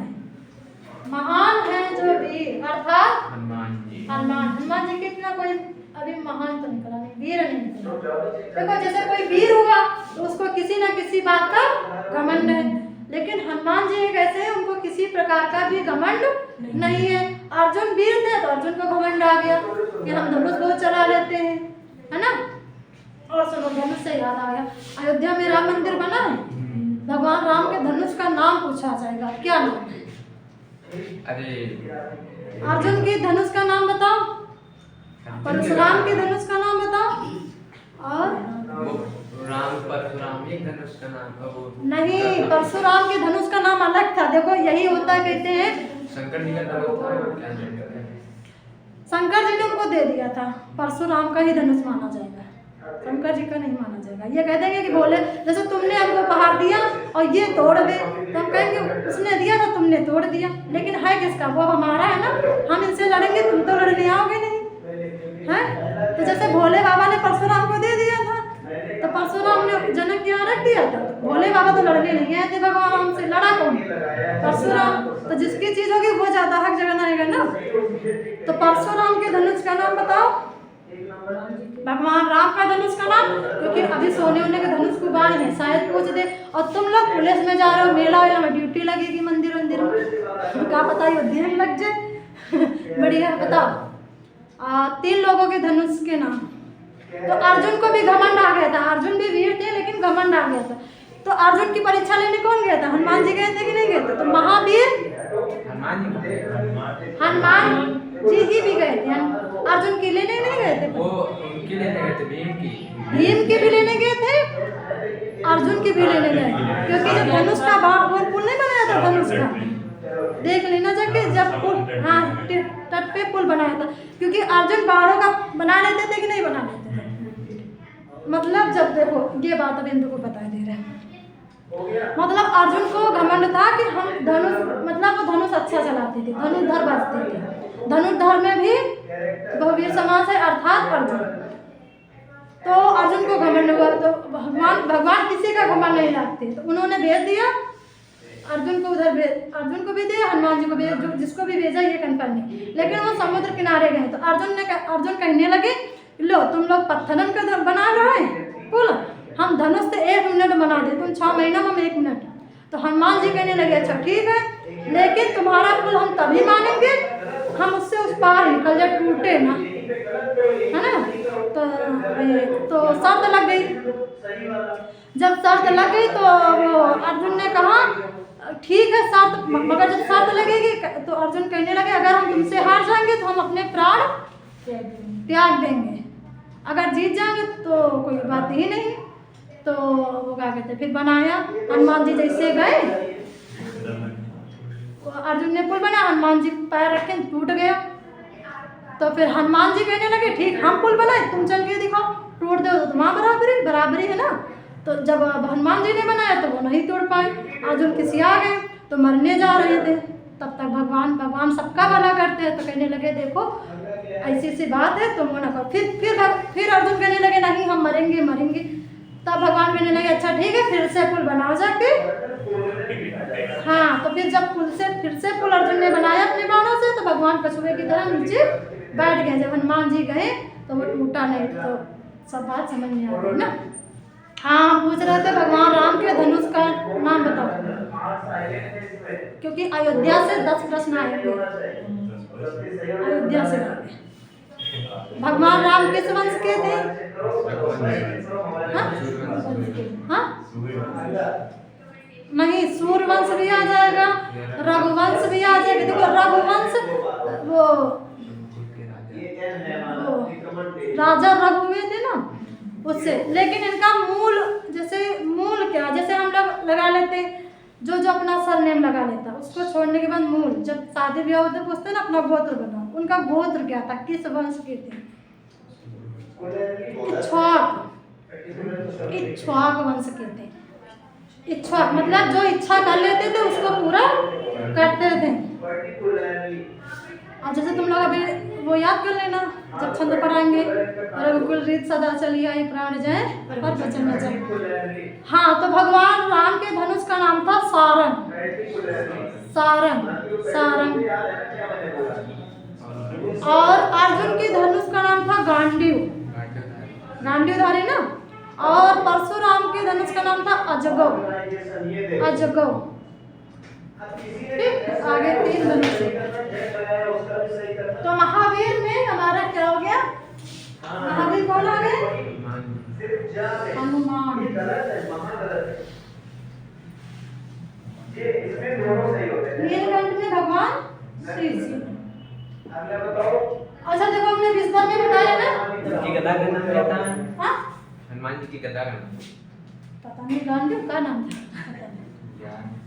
महान है जो वीर अर्थात हनुमान जी, हनुमान जी कितना कोई अभी महान तो निकला नहीं, वीर नहीं निकला। देखो जैसे कोई वीर हुआ तो उसको किसी ना किसी बात का घमंड है, लेकिन हनुमान जी एक ऐसे हैं उनको किसी प्रकार का भी घमंड नहीं है। अर्जुन वीर थे तो अर्जुन को घमंड आ गया कि हम धनुष बहुत चला लेते हैं, है ना। और सुनो धनुष से याद आ गया, अयोध्या में राम मंदिर बना है, भगवान राम के धनुष का नाम पूछा जाएगा, क्या नाम? अरे अर्जुन की धनुष का नाम बताओ, परशुराम की धनुष का नाम बताओ, और राम परशुराम एक धनुष का नाम है वो नहीं, परशुराम के धनुष का नाम अलग था। देखो यही होता है, कहते हैं शंकर जी का धनुष था, क्या नाम है? शंकर जी ने उनको दे दिया था, परशुराम का ही धनुष माना जाएगा, शंकर जी का नहीं माना जाएगा। ये कह देंगे कि बोले जैसे तुमने हमको उपहार दिया और ये तोड़ दे, तो हम कहेंगे उसने दिया था तुमने तोड़ दिया, लेकिन है किसका, वो हमारा है ना, हम इनसे लड़ेंगे, तुम तो लड़ने आओगे नहीं, है। तो जैसे भोले बाबा ने परशुराम को दे दिया था, तो परशुराम ने जनक के यहाँ रख दिया था, भोले बाबा तो लड़ने नहीं आए थे, भगवान हमसे लड़ा कौन? परशुराम। तो जिसकी चीज होगी वो ज्यादा हक जगह रहेगा ना। तो परशुराम के धनुष का नाम बताओ। भगवान राम का धनुष का नाम, क्योंकि अभी सोने होने के धनुष को बाढ़ है, शायद पूछ दे और तुम लोग पुलिस में जा रहे हो, मेला वेला में ड्यूटी लगेगी मंदिर वंदिर में, तो क्या पता अयोध्या में लग जाए। बढ़िया बताओ 3 लोगों के धनुष के नाम। तो अर्जुन को भी घमंड आ गया था, अर्जुन भी वीर थे लेकिन घमंड आ गया था। तो अर्जुन की परीक्षा लेने कौन गया था? हनुमान जी गए थे कि नहीं गए थे? तो महावीर हनुमान जी ही भी गए थे, अर्जुन की लेने नहीं गए थे। वो उनकी लेने गए थे, भीम की भी लेने गए थे, अर्जुन की भी लेने गए, क्योंकि जब धनुष का बाढ़ वो पुल नहीं बनाया था धनुष का, देख लेना जाके जब पुल, हाँ तट पे पुल बनाया था, क्योंकि अर्जुन बाढ़ों का बना लेते थे कि नहीं बना लेते थे। मतलब जब देखो ये बात अब इनको बता दे रहे हैं, मतलब अर्जुन को घमंड था कि हम धनुष, मतलब वो धनुष अच्छा चलाते थे, धनुर्धर बजते थे, धनुर्धर में भी बहुवीर समास है अर्थात अर्जुन। तो अर्जुन को घमंड हुआ, तो भगवान किसी का घमंड नहीं रखते, तो उन्होंने भेज दिया अर्जुन को, उधर अर्जुन को भी दिया, हनुमान जी को भी, जो जिसको भी भेजा ये कंफर्म नहीं। लेकिन वो समुद्र किनारे गए तो अर्जुन कहने लगे लो तुम लोग पत्थरन का बना रहे हैं पुल, हम धनुष से 1 मिनट बना दे, तुम 6 महीना में 1 मिनट। तो हनुमान जी कहने लगे अच्छा ठीक है, लेकिन तुम्हारा पुल हम तभी मानेंगे हम उससे उस पार निकल जाए, टूटे ना, है ना। तो शर्त लग गई। जब शर्त लग गई तो वो अर्जुन ने कहा ठीक है शर्त, मगर जब शर्त लगेगी तो अर्जुन कहने लगे अगर हम तुमसे हार जाएंगे तो हम अपने प्राण त्याग देंगे, अगर जीत जाएंगे तो कोई बात ही नहीं। तो वो क्या कहते फिर बनाया, हनुमान जी जैसे गए अर्जुन ने पुल बनाया, हनुमान जी पैर रखे टूट गया। तो फिर हनुमान जी कहने लगे ठीक हम पुल बनाए, तुम चल के दिखाओ, टूट दो तो तुम्हारा बराबरी है ना। तो जब हनुमान जी ने बनाया तो वो नहीं तोड़ पाए, अर्जुन किसिया गए तो मरने जा रहे थे। तब तक भगवान सबका भला करते हैं, तो कहने लगे देखो ऐसी ऐसी बात है तुम वो ना करो। फिर अर्जुन कहने लगे नहीं हम मरेंगे। तब भगवान कहने लगे अच्छा ठीक है फिर से पुल बनाओ जाके। हाँ तो फिर जब फिर से पुल अर्जुन ने बनाया अपने बाणों से, तो भगवान कछुए की तरह नीचे बैठ गए। जब हनुमान जी गए तो वो टूटा नहीं, तो सब बात समझ में आ गई ना। हाँ हम पूछ रहे थे भगवान राम के धनुष का नाम बताओ, क्योंकि अयोध्या से 10 प्रश्न आए थे, अयोध्या से भगवान राम किस वंश के थे? हाँ नहीं सूर्यवंश भी आ जाएगा, रघुवंश भी आ जाएगा। देखो रघुवंश वो राजा रघु हुए थे ना उससे, लेकिन इनका मूल क्या, जैसे हम लोग लगा लेते जो अपना सरनेम लगा लेता, उसको छोड़ने के बाद मूल, जब शादी ब्याह होते पूछते ना अपना गोत्र बताओ, उनका गोत्र क्या था, किस वंश के थे? इक्ष्वाक वंश के थे। इक्ष्वाक मतलब जो इच्छा कर लेते थे उसको पूरा करते थे। और जैसे तुम लोग अभी वो याद कर लेना जब छंद पढ़ाएंगे, रघुकुल रीत सदा चली आई प्राण जाए पर बचन न जाए। हाँ तो भगवान राम के धनुष का नाम था सारंग। और अर्जुन के धनुष का नाम था गांडीवधारी ना। और परशुराम के धनुष का नाम था अजगव। ठीक आगे 3 धनुष। तो महावीर में हमारा क्या हो गया? महावीर कौन आ गए? हनुमान। नीलकंठ में भगवान श्री जी। अच्छा देखो हमने विस्तार में बताया ना की गदा का नाम क्या था? हाँ हनुमान जी की गदा का नाम पता नहीं, गांधी का नाम था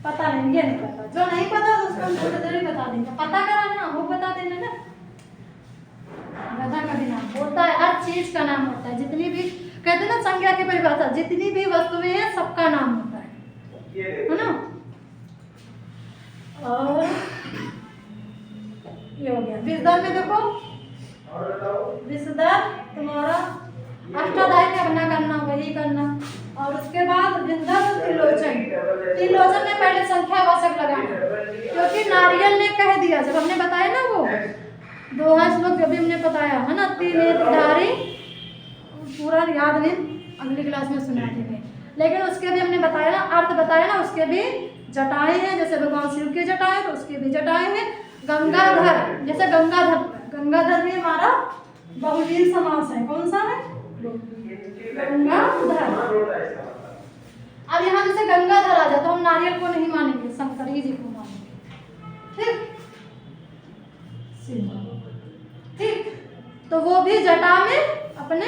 पता नहीं, ये नहीं पता। जो नहीं पता तो उसको हम थोड़ी देर में बता देंगे, पता कराना वो बता देना ना। गदा का भी नाम होता है, हर चीज का नाम होता है, जितनी भी कहते हैं ना संज्ञा की परिभाषा, जितनी भी वस्तुएं हैं सबका नाम होता है ना। और ये हो गया विषधर में। देखो विषधर तुम्हारा अष्टाध्यायी में अपना करना वही करना। और उसके बाद विषधर त्रिलोचन में पहले संख्या वाचक लगाना, क्योंकि नारियल ने कह दिया जब हमने बताया ना वो 2 श्लोक जब भी हमने बताया है ना, त्रिनेत्रधारी पूरा याद नहीं, अगली क्लास में सुना देंगे। लेकिन उसके भी हमने बताया ना, अर्थ बताया ना, उसके भी जटाएं हैं, जैसे भगवान शिव के जटाएं तो उसके भी जटाएं हैं। गंगाधर, जैसे गंगाधर भी हमारा बहुवीर समास है। कौन सा है? गंगाधर। अब यहाँ जैसे गंगाधर आ जाए तो हम नारियल को नहीं मानेंगे, शंकर जी को मानेंगे। ठीक, तो वो भी जटा में अपने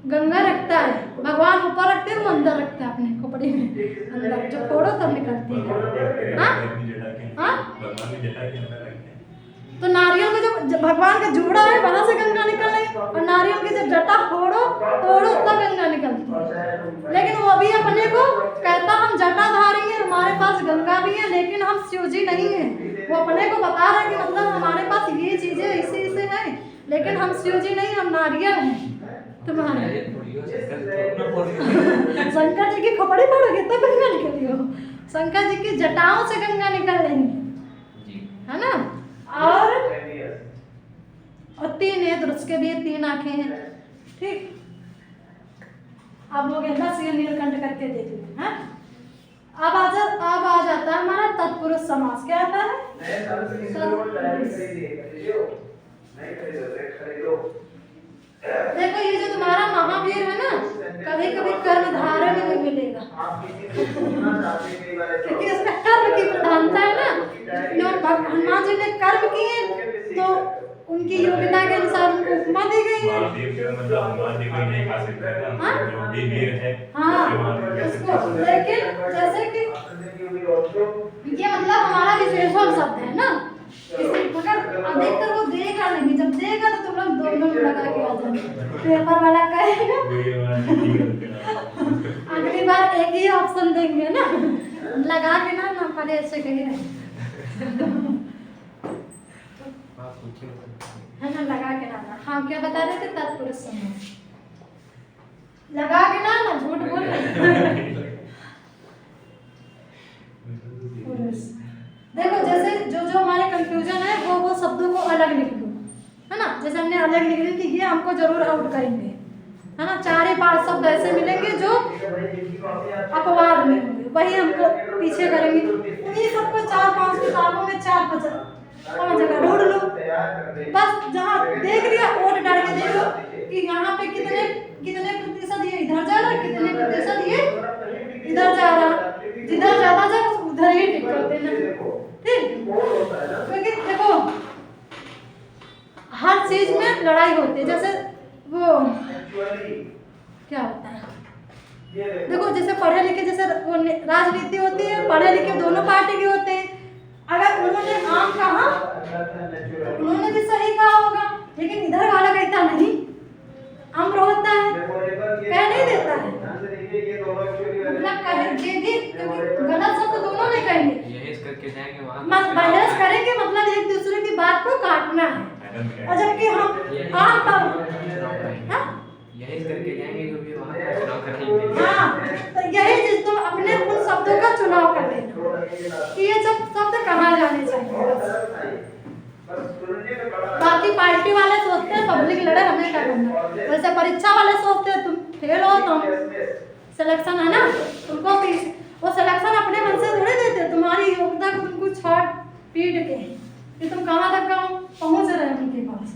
गंगा रखता है, भगवान ऊपर रखते हैं, वो अंदर रखता है अपने कपड़े में, अंदर जो फोड़ो तब निकलती है। हाँ, तो नारियल का जो भगवान का जूड़ा है वहां से गंगा निकल रही, और नारियल की जब जटा फोड़ो तोड़ो तब गंगा निकलती है। लेकिन वो भी अपने को कहता हम जटाधारी हैं, हमारे पास गंगा भी है, लेकिन हम शिव जी नहीं है। वो अपने को बता रहे कि मतलब हमारे पास ये चीजें इसे हैं, लेकिन हम शिव जी नहीं, हम नारियल हैं तुम्हारे। शंकर जी की खोपड़ी पड़ोगे तब गंगा निकली हो। शंकर जी की जटाओं से गंगा निकल रही है ना। और 3 नेत्र, उसके भी 3 आंखें हैं। ठीक, अब लोग ऐसा नीलकंठ करके देख लें। हाँ, अब आ जाता है हमारा तत्पुरुष समास। क्या आता है? देखो ये जो तुम्हारा महावीर है ना, कभी कभी कर्म धारण में भी मिलेगा, क्योंकि इसमें कर्म की प्रधानता है ना। हनुमान जी ने कर्म किए तो उनकी योग्यता के अनुसार उनको उपमा दी गई है। हाँ, उसको लेकिन जैसे कि ये मतलब हमारा विशेषण शब्द है ना, मगर अधिकतर वो देगा नहीं, जब देगा तो तुम लोग दोनों लगा के आ जाओ। पेपर वाला कहेगा अगली बार एक ही ऑप्शन देंगे ना, लगा के ना पहले ऐसे कहिए है ना, लगा के ना। हाँ, क्या बता रहे थे? तत्पुरुष समास लगा के ना झूठ बोल रहे। देखो जैसे जो हमारे कंफ्यूजन है वो शब्दों को अलग लिख दो, है ना। जैसे हमने अलग लिख दी कि ये हमको जरूर आउट करेंगे, है ना। 4-5 शब्द ऐसे मिलेंगे जो अपवाद में होंगे, वही हमको पीछे करेंगे। उन्हीं सबको 4-5 किताबों में 4-5 जगह ढूंढ लो, बस जहाँ देख लिया वोट डाल के देख लो कि यहाँ पे कितने प्रतिशत ये इधर जा रहा है, कितने प्रतिशत ये इधर जा रहा है। जिधर ज्यादा जा उधर ही टिक कर देना। ठीक, क्योंकि देखो हर चीज में लड़ाई होती है। जैसे वो क्या होता है, देखो जैसे पढ़े लिखे, जैसे वो राजनीति होती है, पढ़े लिखे दोनों पार्टी के होते हैं। अगर उन्होंने आम कहा उन्होंने भी सही कहा होगा, लेकिन इधर वाला कहता नहीं, अम्र होता है, कह नहीं देता है, मतलब कहेंगे भी, क्योंकि गलत शब्द दोनों में कहेंगे, यही करके जाएंगे वहां, बहस करेंगे, मतलब एक दूसरे की बात को काटना है। और जबकि हम आम पर यही करके जाएंगे जो भी वहां चुनाव करेंगे। हाँ, तो यही चीज तुम अपने उन शब्दों का चुनाव कर लेना कि ये सब शब्द कहाँ जाने चाहिए। बाकी पार्टी वाले सोचते हैं पब्लिक लड़े, हमें क्या करना। वैसे परीक्षा वाले सोचते हैं तुम फेल हो तो सिलेक्शन है ना, तुमको वो सिलेक्शन अपने मन से थोड़े देते, तुम्हारी योग्यता को तुमको छाट पीट के कि तुम कहाँ तक पहुँच रहे हो उनके पास।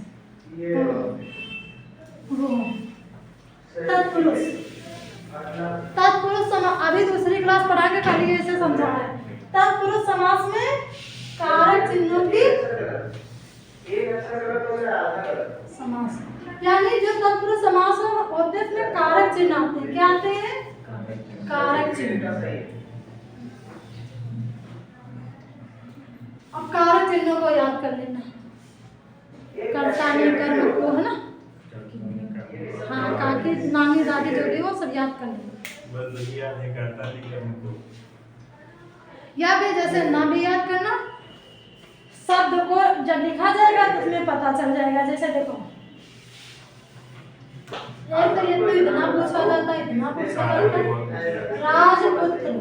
तत्पुरुष समास अभी दूसरी क्लास पढ़ा के खाली ऐसे समझा है। तत्पुरुष समास में कारक चिन्हों की समास, यानी जो तत्पुरुष समास होते हैं उसमें कारक चिन्ह आते हैं। क्या आते हैं? कारक चिन्ह। अब कारक चिन्हों को याद कर लेना, कर्ता ने कर्म को, है ना। हाँ, काकी नानी दादी जो भी वो सब याद कर लेना। बस याद है, कर्ता ने कर्म को। या भी जैसे ना भी याद करना, शब्द को जब लिखा जाएगा तो उसमें पता चल जाएगा। जैसे देखो एक तो ये तो इतना पूछा जाता है, इतना पूछा जाता है, राजपुत्र,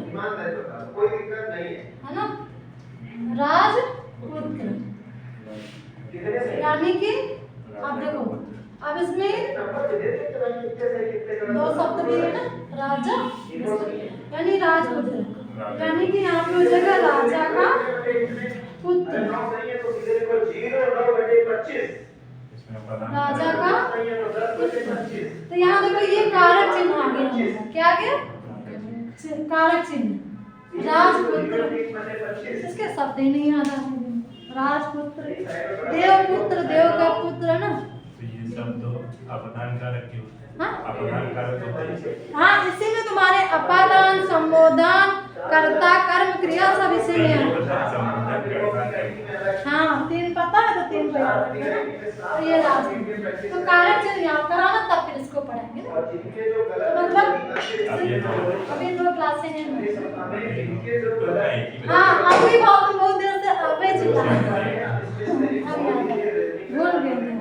कोई दिक्कत नहीं है ना, राजपुत्र, यानी कि अब देखो अब इसमें नंबर दे देते कि भाई कितने से कितने का दो शब्द भी है ना, राजा यानी राजपुत्र, यानी कि यहाँ पे हो जाएगा राजा का पुत्र, अरे 9 सही है तो सीधे लिखो 0/9/25। राजा का सही है तो 10/25। तो यहाँ देखो ये कारक चिन्ह आ गया हमारा। क्या आ गया? कारक चिन्ह, राजपुत्र, 1/25। इसके शब्द ही नहीं याद आ रहे। राजपुत्र, देवपुत्र, देव का पुत्र है ना। तो ये सब तो अपदान कारक के होते हैं। हाँ? अपदान कारक होते हैं। हाँ, इसी में तुम्हारे अपादान, संबोधन, कर्ता, कर्म, क्रिया सब इसी में है। हाँ, 3 पता है तो 3 पता है। तो ये राजपुत्र, तो कारक चिन्ह याद कराना तब फिर इसको पढ़ेंगे ना। और जिनके जो तो गलत मतलब अभी 2 क्लासें हैं। जिनके जो गलत हाँ, अभी बहुत तुम बहुत देर से अबे चिल्ला रहे हो। भूल गए थे।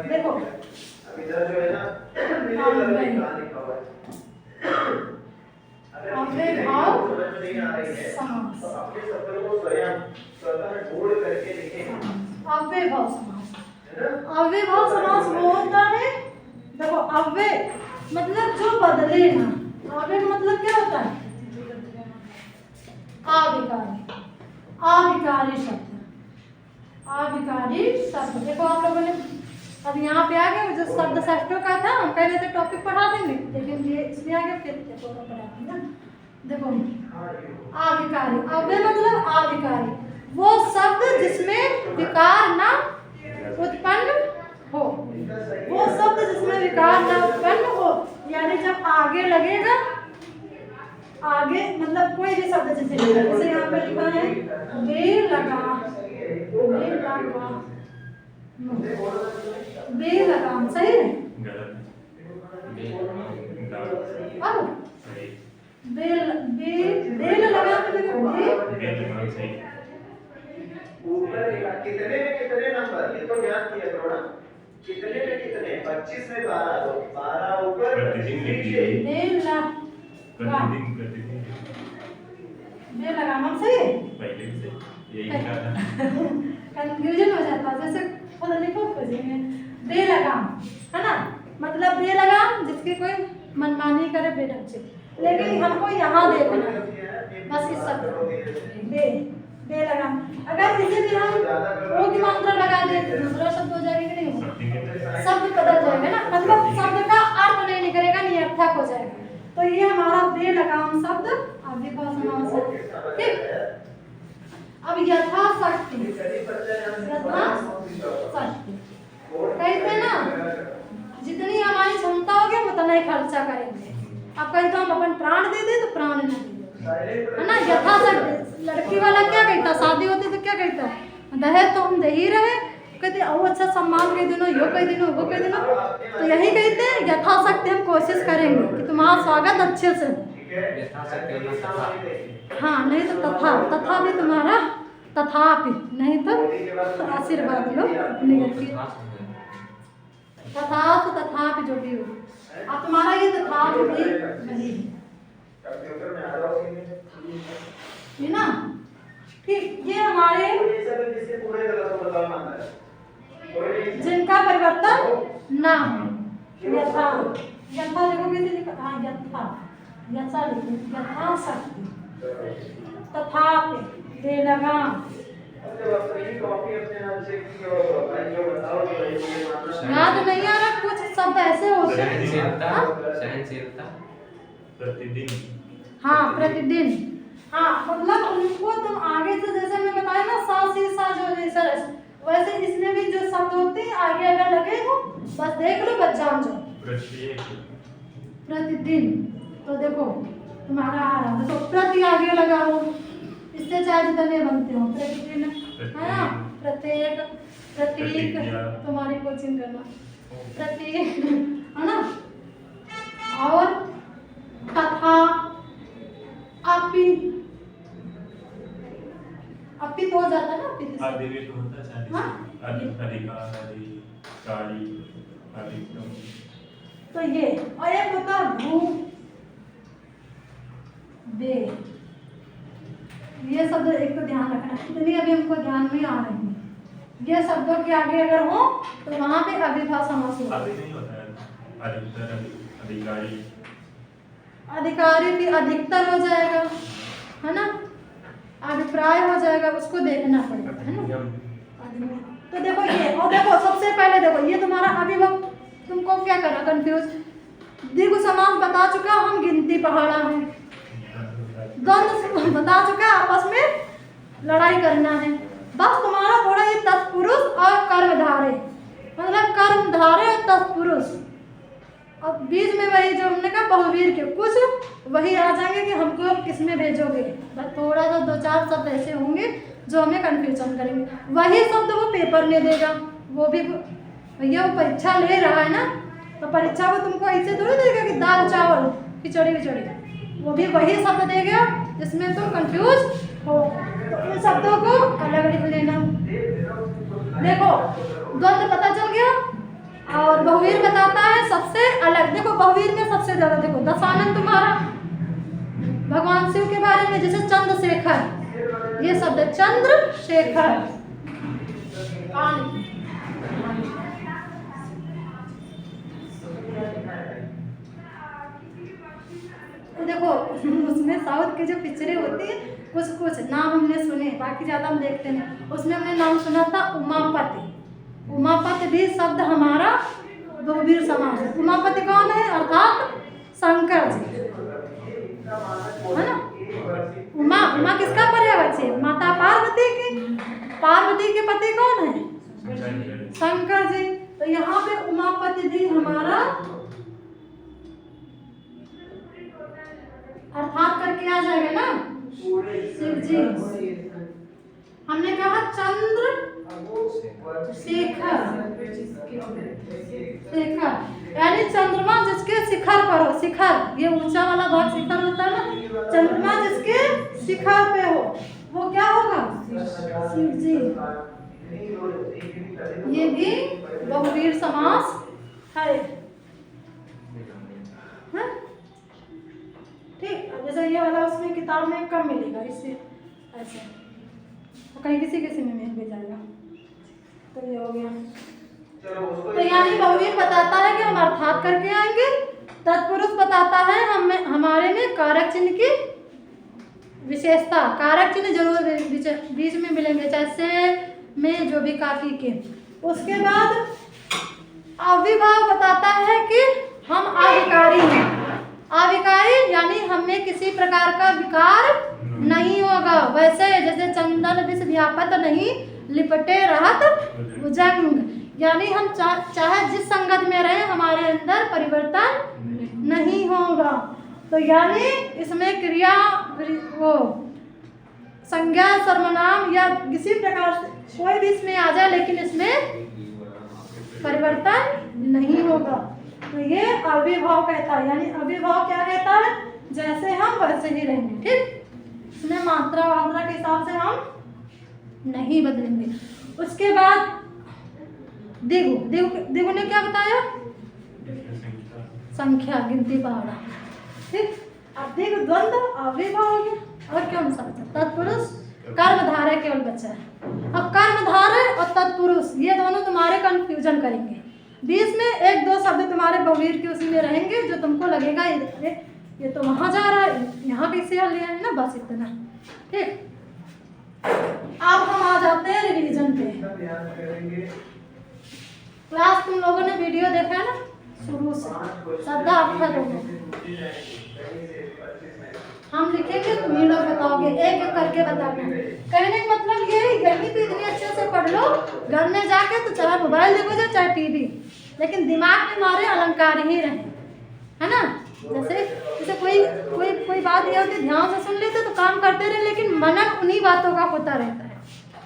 देखो अब इधर जो है ना लिखा हुआ है। अव्यय भाव समझ में नहीं आ रही है समास, तो अपने शब्दों को स्वयं स्वतः बोल करके लिखें, अव्यय भाव समास। है ना? अव्यय भाव समास वो होता है, देखो अव्यय मतलब जो बदले ना। अव्यय मतलब क्या होता है? अविकारी, अविकारी शब्द, अविकारी शब्द। देखो आप लोगों ने अब यहाँ पे आ गए, जो शब्द षष्ठों का था हम कह रहे थे टॉपिक पढ़ा देंगे, लेकिन ये इसलिए आ गया फिर देखो तो पढ़ा देंगे ना। देखो अविकारी, अव्यय मतलब अविकारी, वो शब्द जिसमें विकार ना उत्पन्न हो, वो शब्द जिसमें विकार ना उत्पन्न हो, यानी जब आगे लगेगा, आगे मतलब कोई भी शब्द जैसे यहाँ पे लिखा है बेलगाम, बेलगाम सही है। गलत अब बेल बेल लगाम में देखो सही। ऊपर लिखा कितने में कितने नंबर, ये तो ज्ञान किया करो ना। कितने में कितने, 25 में 12, तो 12 ऊपर प्रतिदिन नीचे। प्रतिदिन बेल लगाम सही है। पहले से यही लिखा था। कंफ्यूजन हो जाता है, जैसे खुद लिखो खोजेंगे बेलगाम है ना, मतलब बेलगाम जिसकी कोई मनमानी करे बेढंग से, लेकिन हमको यहाँ देखना है बस इस शब्द बेलगाम। अगर इसे भी हम ओ की मात्रा लगा दें तो दूसरा शब्द हो जाएगा कि नहीं? शब्द बदल जाएगा ना, मतलब शब्द का अर्थ नहीं निकलेगा, निरर्थक हो जाएगा। तो ये हमारा बेलगाम शब्द अव्यय भाव समास है। ठीक, अब यथाशक्ति, यथाशक्ति कहते हैं ना, जितनी हमारी क्षमता होगी हम उतना ही खर्चा करेंगे। अब कहीं तो हम अपन प्राण दे दे तो प्राण न दे, है ना। यथाशक्ति, लड़की वाला क्या कहता, शादी होती तो क्या कहता, दहेज तो हम दे ही रहे, कहते ओ अच्छा सम्मान कह देना, यो कह देना, वो कह देना। तो यही कहते हैं यथाशक्ति हम कोशिश करेंगे कि तुम्हारा स्वागत अच्छे से हो। हाँ, नहीं तो तथा, तथा भी तुम्हारा तथापि, नहीं तो आशीर्वाद लो निगेटिव, तथास्तु तथापि जो भी हो। अब तुम्हारा ये तथापि भी वही है, ये ना। ठीक, ये हमारे जिनका परिवर्तन ना हो। यथा, यथा देखो कैसे लिखा, हाँ यथा, यथा लिखो, यथाशक्ति, तथापि, बेलगाम। याद नहीं आ रहा, कुछ शब्द ऐसे होते हैं। सहनशीलता, प्रतिदिन। हाँ, प्रतिदिन, हाँ मतलब उनको तुम आगे से जैसे मैं बताया ना, सा सी सा जो जैसा, वैसे इसमें भी जो शब्द होते हैं आगे अगर लगे हो बस देख लो, बस जान जाओ। प्रतिदिन, तो देखो तुम्हारा आ रहा, देखो प्रति आगे लगाओ, इससे चाहे जितने बनते हो, प्रतिदिन है ना, प्रत्येक, प्रतीक, तुम्हारी कोचिंग करना, प्रतीक है ना, और तथा, अपि, अपि तो हो जाता है ना, आदि भी तो होता है। हाँ? अधिकार, अधिकारी, अधिकतम। तो ये, और एक होता है भू, बे, ये शब्द एक तो ध्यान रखना, इतनी अभी हमको ध्यान में आ रही है। ये शब्दों के आगे अगर हो तो वहां पे अविभाव समास होगा। अभी नहीं होता है, अधिकतर, अधिकारी, अधिकारी भी अधिकतर हो जाएगा, है ना, अभिप्राय हो जाएगा, उसको देखना पड़ेगा, है ना। तो देखो ये, और देखो सबसे पहले देखो ये तुम्हारा अभिभाव, तुमको क्या करना कंफ्यूज, द्विगु समास बता चुका, हम गिनती पहाड़ा है, द्वंद्व बता चुका, आपस में लड़ाई करना है, बस तुम्हारा थोड़ा ये तत्पुरुष और कर्मधारय, मतलब कर्मधारय और तत्पुरुष, और बीच में वही जो हमने कहा बहुवीर के कुछ वही आ जाएंगे कि हमको अब किस में भेजोगे, बस थोड़ा सा 2-4 शब्द ऐसे होंगे जो हमें कंफ्यूजन करेंगे, वही शब्द वो पेपर में देगा, वो भी भैया वो परीक्षा ले रहा है ना, तो परीक्षा को तुमको ऐसे थोड़ी देगा कि दाल चावल खिचड़ी विचड़ी, वो भी वही शब्द देगा जिसमें तुम कंफ्यूज हो, तो इन शब्दों को अलग लिख लेना। देखो द्वंद्व पता चल गया, और बहुवीर बताता है सबसे अलग, देखो बहुवीर में सबसे ज्यादा देखो दशानन तुम्हारा भगवान शिव के बारे में, जैसे चंद्रशेखर, ये शब्द चंद्रशेखर, देखो उसमें साउथ की जो पिक्चरें होती है कुछ नाम हमने सुने, बाकी ज्यादा हम देखते नहीं, उसमें हमने नाम सुना था उमापति, उमापति भी शब्द हमारा बहुवीर समास है। उमापति कौन है, अर्थात शंकर जी, है ना। उमा किसका पर्यायवाची है, माता पार्वती की, पार्वती के पति कौन है, शंकर जी, तो यहाँ पे उमापति भी हमारा अर्थात करके आ जाएगा ना, शिव जी। हमने कहा चंद्र शेखर, शेखर यानी चंद्रमा जिसके शिखर पर हो, शिखर ये ऊंचा वाला भाग शिखर होता है ना, चंद्रमा जिसके शिखर पे हो वो क्या होगा, शिव जी, ये भी बहुवीर समास है, ठीक। जैसे ये वाला उसमें किताब में कम मिलेगा, इससे ऐसे तो कहीं किसी में मिल जाएगा, तो ये हो गया। तो यानी बहुवीर बताता है कि हम अर्थात करके आएंगे, तत्पुरुष बताता है हमें हमारे में कारक चिन्ह की विशेषता, कारक चिन्ह जरूर बीच में मिलेंगे, जैसे में जो भी काकी के। उसके बाद अविभाव बताता है कि हम अविकारी हैं, अविकारी यानी हमें किसी प्रकार का विकार नहीं होगा, वैसे जैसे चंदन विष व्यापत नहीं लिपटे रहत भुजंग, यानी हम चाहे जिस संगत में रहे हमारे अंदर परिवर्तन नहीं होगा। तो यानी इसमें क्रिया वो संज्ञा सर्वनाम या किसी प्रकार से कोई भी इसमें आ जाए, लेकिन इसमें परिवर्तन नहीं होगा। तो ये अविभाव कहता है, यानी अविभाव क्या कहता है, जैसे हम वैसे ही रहेंगे, ठीक। इसमें मात्रा वात्रा के हिसाब से हम नहीं बदलेंगे। उसके बाद दिगु, दिगु ने क्या बताया, संख्या गिनती पहाड़ा, ठीक। अब दिगु द्वंद्व अविभाव हो गया, और क्या हम समझते, तत्पुरुष कर्मधारय केवल बचा है। अब कर्मधारय और तत्पुरुष ये दोनों तुम्हारे कंफ्यूजन करेंगे, बीच में 1-2 शब्द तुम्हारे बहुवीर के उसी में रहेंगे जो तुमको लगेगा ये तो वहां जा रहा है, यहाँ भी इसे लिया है ना, बस इतना, ठीक। अब हम आ जाते हैं रिवीजन पे। क्लास तुम लोगों ने वीडियो देखा है ना शुरू से, शब्द अक्षर हो गए, हम लिखेंगे तुम ही लोग बताओगे, एक एक करके बताना। कहने का मतलब ये है, यही तो इतनी अच्छे से पढ़ लो, घर में जाके तो चाहे मोबाइल देखो जाए चाहे टीवी, लेकिन दिमाग में हमारे अलंकार ही रहे, है ना। जैसे कोई बात ये होती है ध्यान से सुन लेते तो काम करते रहे, लेकिन मनन उन्हीं बातों का होता रहता है।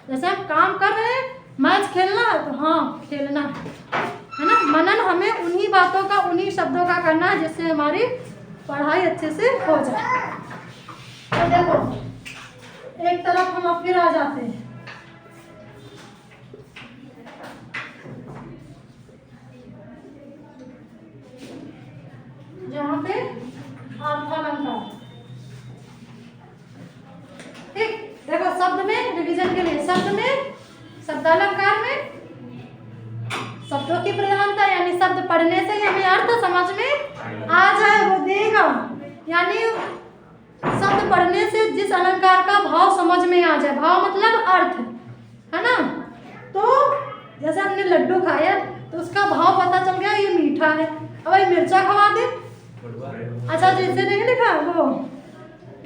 जैसे हम काम कर रहे हैं, मैच खेलना है तो हाँ खेलना है ना, मनन हमें उन्हीं बातों का उन्हीं शब्दों का करना है जिससे हमारी पढ़ाई अच्छे से हो जाए। तो देखो एक तरफ हम अब फिर आ जाते हैं, जहाँ पे अलंकार, ठीक। देखो शब्द में रिवीजन के लिए, शब्द में शब्दालंकार में पढ़ने से ही हमें अर्थ समझ में आ जाए वो देगा। यानी शब्द पढ़ने से जिस अलंकार का भाव समझ में आ जाए, भाव मतलब अर्थ, है ना। तो जैसे हमने लड्डू खाया तो उसका भाव पता चल गया ये मीठा है। अब भाई मिर्चा खवा दे, अच्छा जैसे नहीं लिखा वो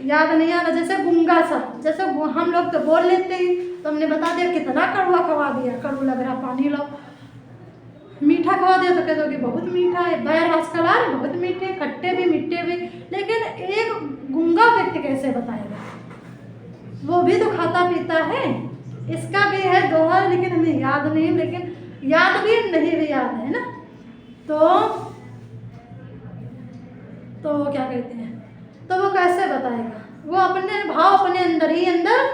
याद नहीं आ रहा, जैसे गुंगा सब, जैसे हम लोग तो बोल लेते हैं, तो हमने बता दिया कितना कड़वा खवा दिया, कड़वा लग रहा पानी लाओ। मीठा खवा दिया तो कहते हो कि बहुत मीठा है, बैर आजकल आ रहे बहुत मीठे, खट्टे भी मीठे भी। लेकिन एक गुंगा व्यक्ति कैसे बताएगा, वो भी तो खाता पीता है। इसका भी है दोहा, लेकिन हमें याद नहीं, लेकिन याद भी नहीं भी याद है ना। तो क्या कहते हैं, तो वो कैसे बताएगा, वो अपने भाव अपने अंदर ही अंदर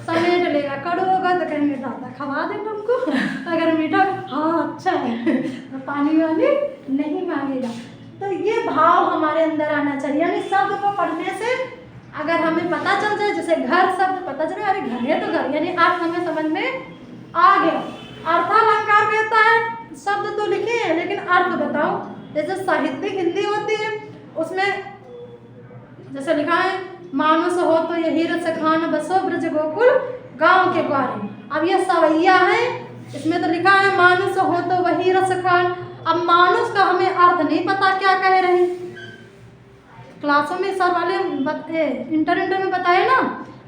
समेट लेगा। कड़ू होगा तो कहेंगे दादा खवा दे तुमको, अगर मीठा हाँ अच्छा है तो पानी वाली नहीं मांगेगा। तो ये भाव हमारे अंदर आना चाहिए। यानी शब्द को पढ़ने से अगर हमें पता चल जाए, जैसे घर शब्द पता चले, अरे घर है तो घर, यानी अर्थ हमें समझ में आ गया। अर्थालंकार कहता है शब्द तो लिखे हैं लेकिन अर्थ बताओ। जैसे साहित्यिक हिंदी होती है, उसमें जैसे लिखा है मानुष हो तो यही रस खान, बसो ब्रज गोकुल गांव के ग्वारे। अब ये सवैया है, इसमें तो लिखा है मानुष हो तो वही रस खान। अब मानुष का हमें अर्थ नहीं पता क्या कह रहे हैं। क्लासों में सर वाले इंटर में बताए ना,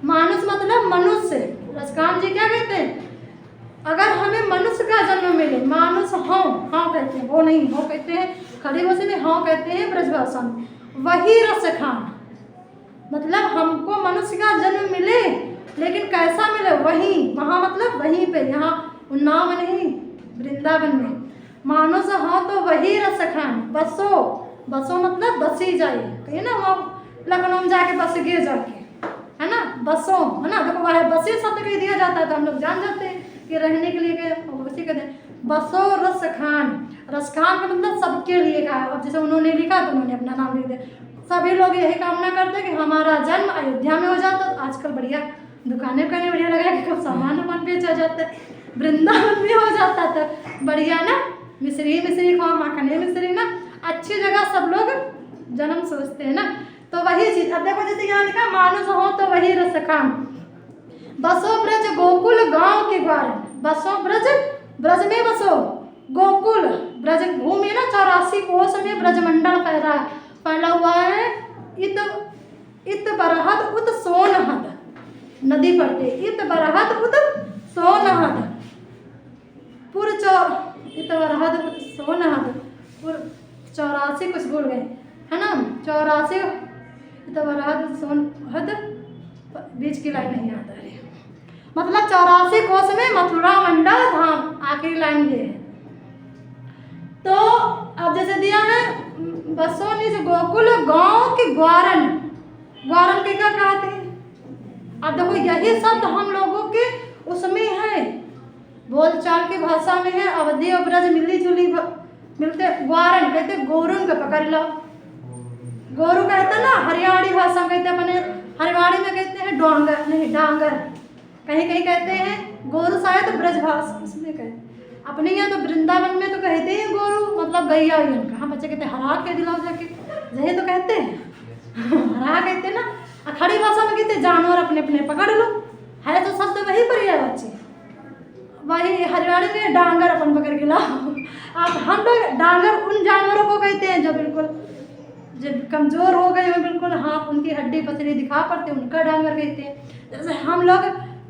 मानुष मतलब मनुष्य। रसकान जी क्या कहते हैं, अगर हमें मनुष्य का जन्म मिले, मानुष हाँ हाँ कहते हैं, वो नहीं हो कहते हैं, खड़ी भाषा में हाँ कहते हैं, ब्रजभाषा में वही रस खान। मतलब हमको मनुष्य का जन्म मिले, लेकिन कैसा मिले, वहीं, वहाँ मतलब वहीं पे, यहाँ उन्नाव में नहीं, वृंदावन में। मानुष हाँ तो वही रस खान, बसो, बसो मतलब बसी जाए, कहिए ना वो लखनऊ में जाके बस गिर जाके, है ना, बसो, है ना। देखो वह बसे शब्द कह दिया जाता है तो हम लोग जान जाते हैं कि रहने के लिए बसी कहते हैं। बसो रस खान, रस खान का मतलब सबके लिए का है। अब जैसे उन्होंने लिखा तो उन्होंने अपना नाम लिख दिया। सभी लोग यही कामना करते हैं कि हमारा जन्म अयोध्या में हो जाता। तो आजकल बढ़िया दुकानें उकानें बढ़िया लगा कि कब सामान वामान बेचा जाता है, वृंदावन में हो जाता था बढ़िया ना, मिश्री खाओ, माखने मिश्री ना, अच्छी जगह सब लोग जन्म सोचते हैं ना। तो वही चीज़, अब देखो जैसे यहाँ लिखा मानुष हो तो वही रस खान, बसो ब्रज गोकुल गांव के ग्वार। बसो ब्रज, ब्रज में बसो, गोकुल ब्रज भूमि ना 84 कोस में ब्रजमंडल फैला हुआ है। इत बरहद उत सोनहद नदी पड़ती है, इत बरहद उत सोनहद पुर इत बरहद उत सोनहद पुर 84 कुछ भूल गए, है ना, 84 इत बरहद सोनहद, बीच की लाइन नहीं आता है, मतलब 84 कोस में मथुरा मंडल धाम, आखिरी लाइन ये है। तो अब जैसे दिया है बसों निज गोकुल गांव के ग्वारन, ग्वारन के क्या कहते हैं। अब देखो यही शब्द हम लोगों के उसमें है, बोलचाल की भाषा में है, अवधि और ब्रज मिली जुली मिलते। ग्वारन कहते गोरुन का पकड़ लो, गोरु कहते ना हरियाणी भाषा में कहते, अपने हरियाणी में कहते हैं डोंगर, नहीं डांगर, कहीं कहीं कहते हैं गोरु, शायद ब्रज भाषा उसमें कहते। अपने यहाँ तो वृंदावन में तो कहते हैं गोरु मतलब गैया, कहाँ बच्चे कहते हैं हरा कह दिलाओ जाके, यही तो कहते हैं हरा कहते हैं ना। खड़ी भाषा में कहते हैं जानवर अपने अपने पकड़ लो, है तो शब्द वही पर है बच्चे। वही हरियाणी में डांगर अपन पकड़ के लाओ। अब हम लोग डांगर उन जानवरों को कहते हैं जो बिल्कुल जब कमज़ोर हो गए हो, बिल्कुल हाथ उनकी हड्डी पसली दिखा पड़ते, उनका डांगर कहते हैं। जैसे हम लोग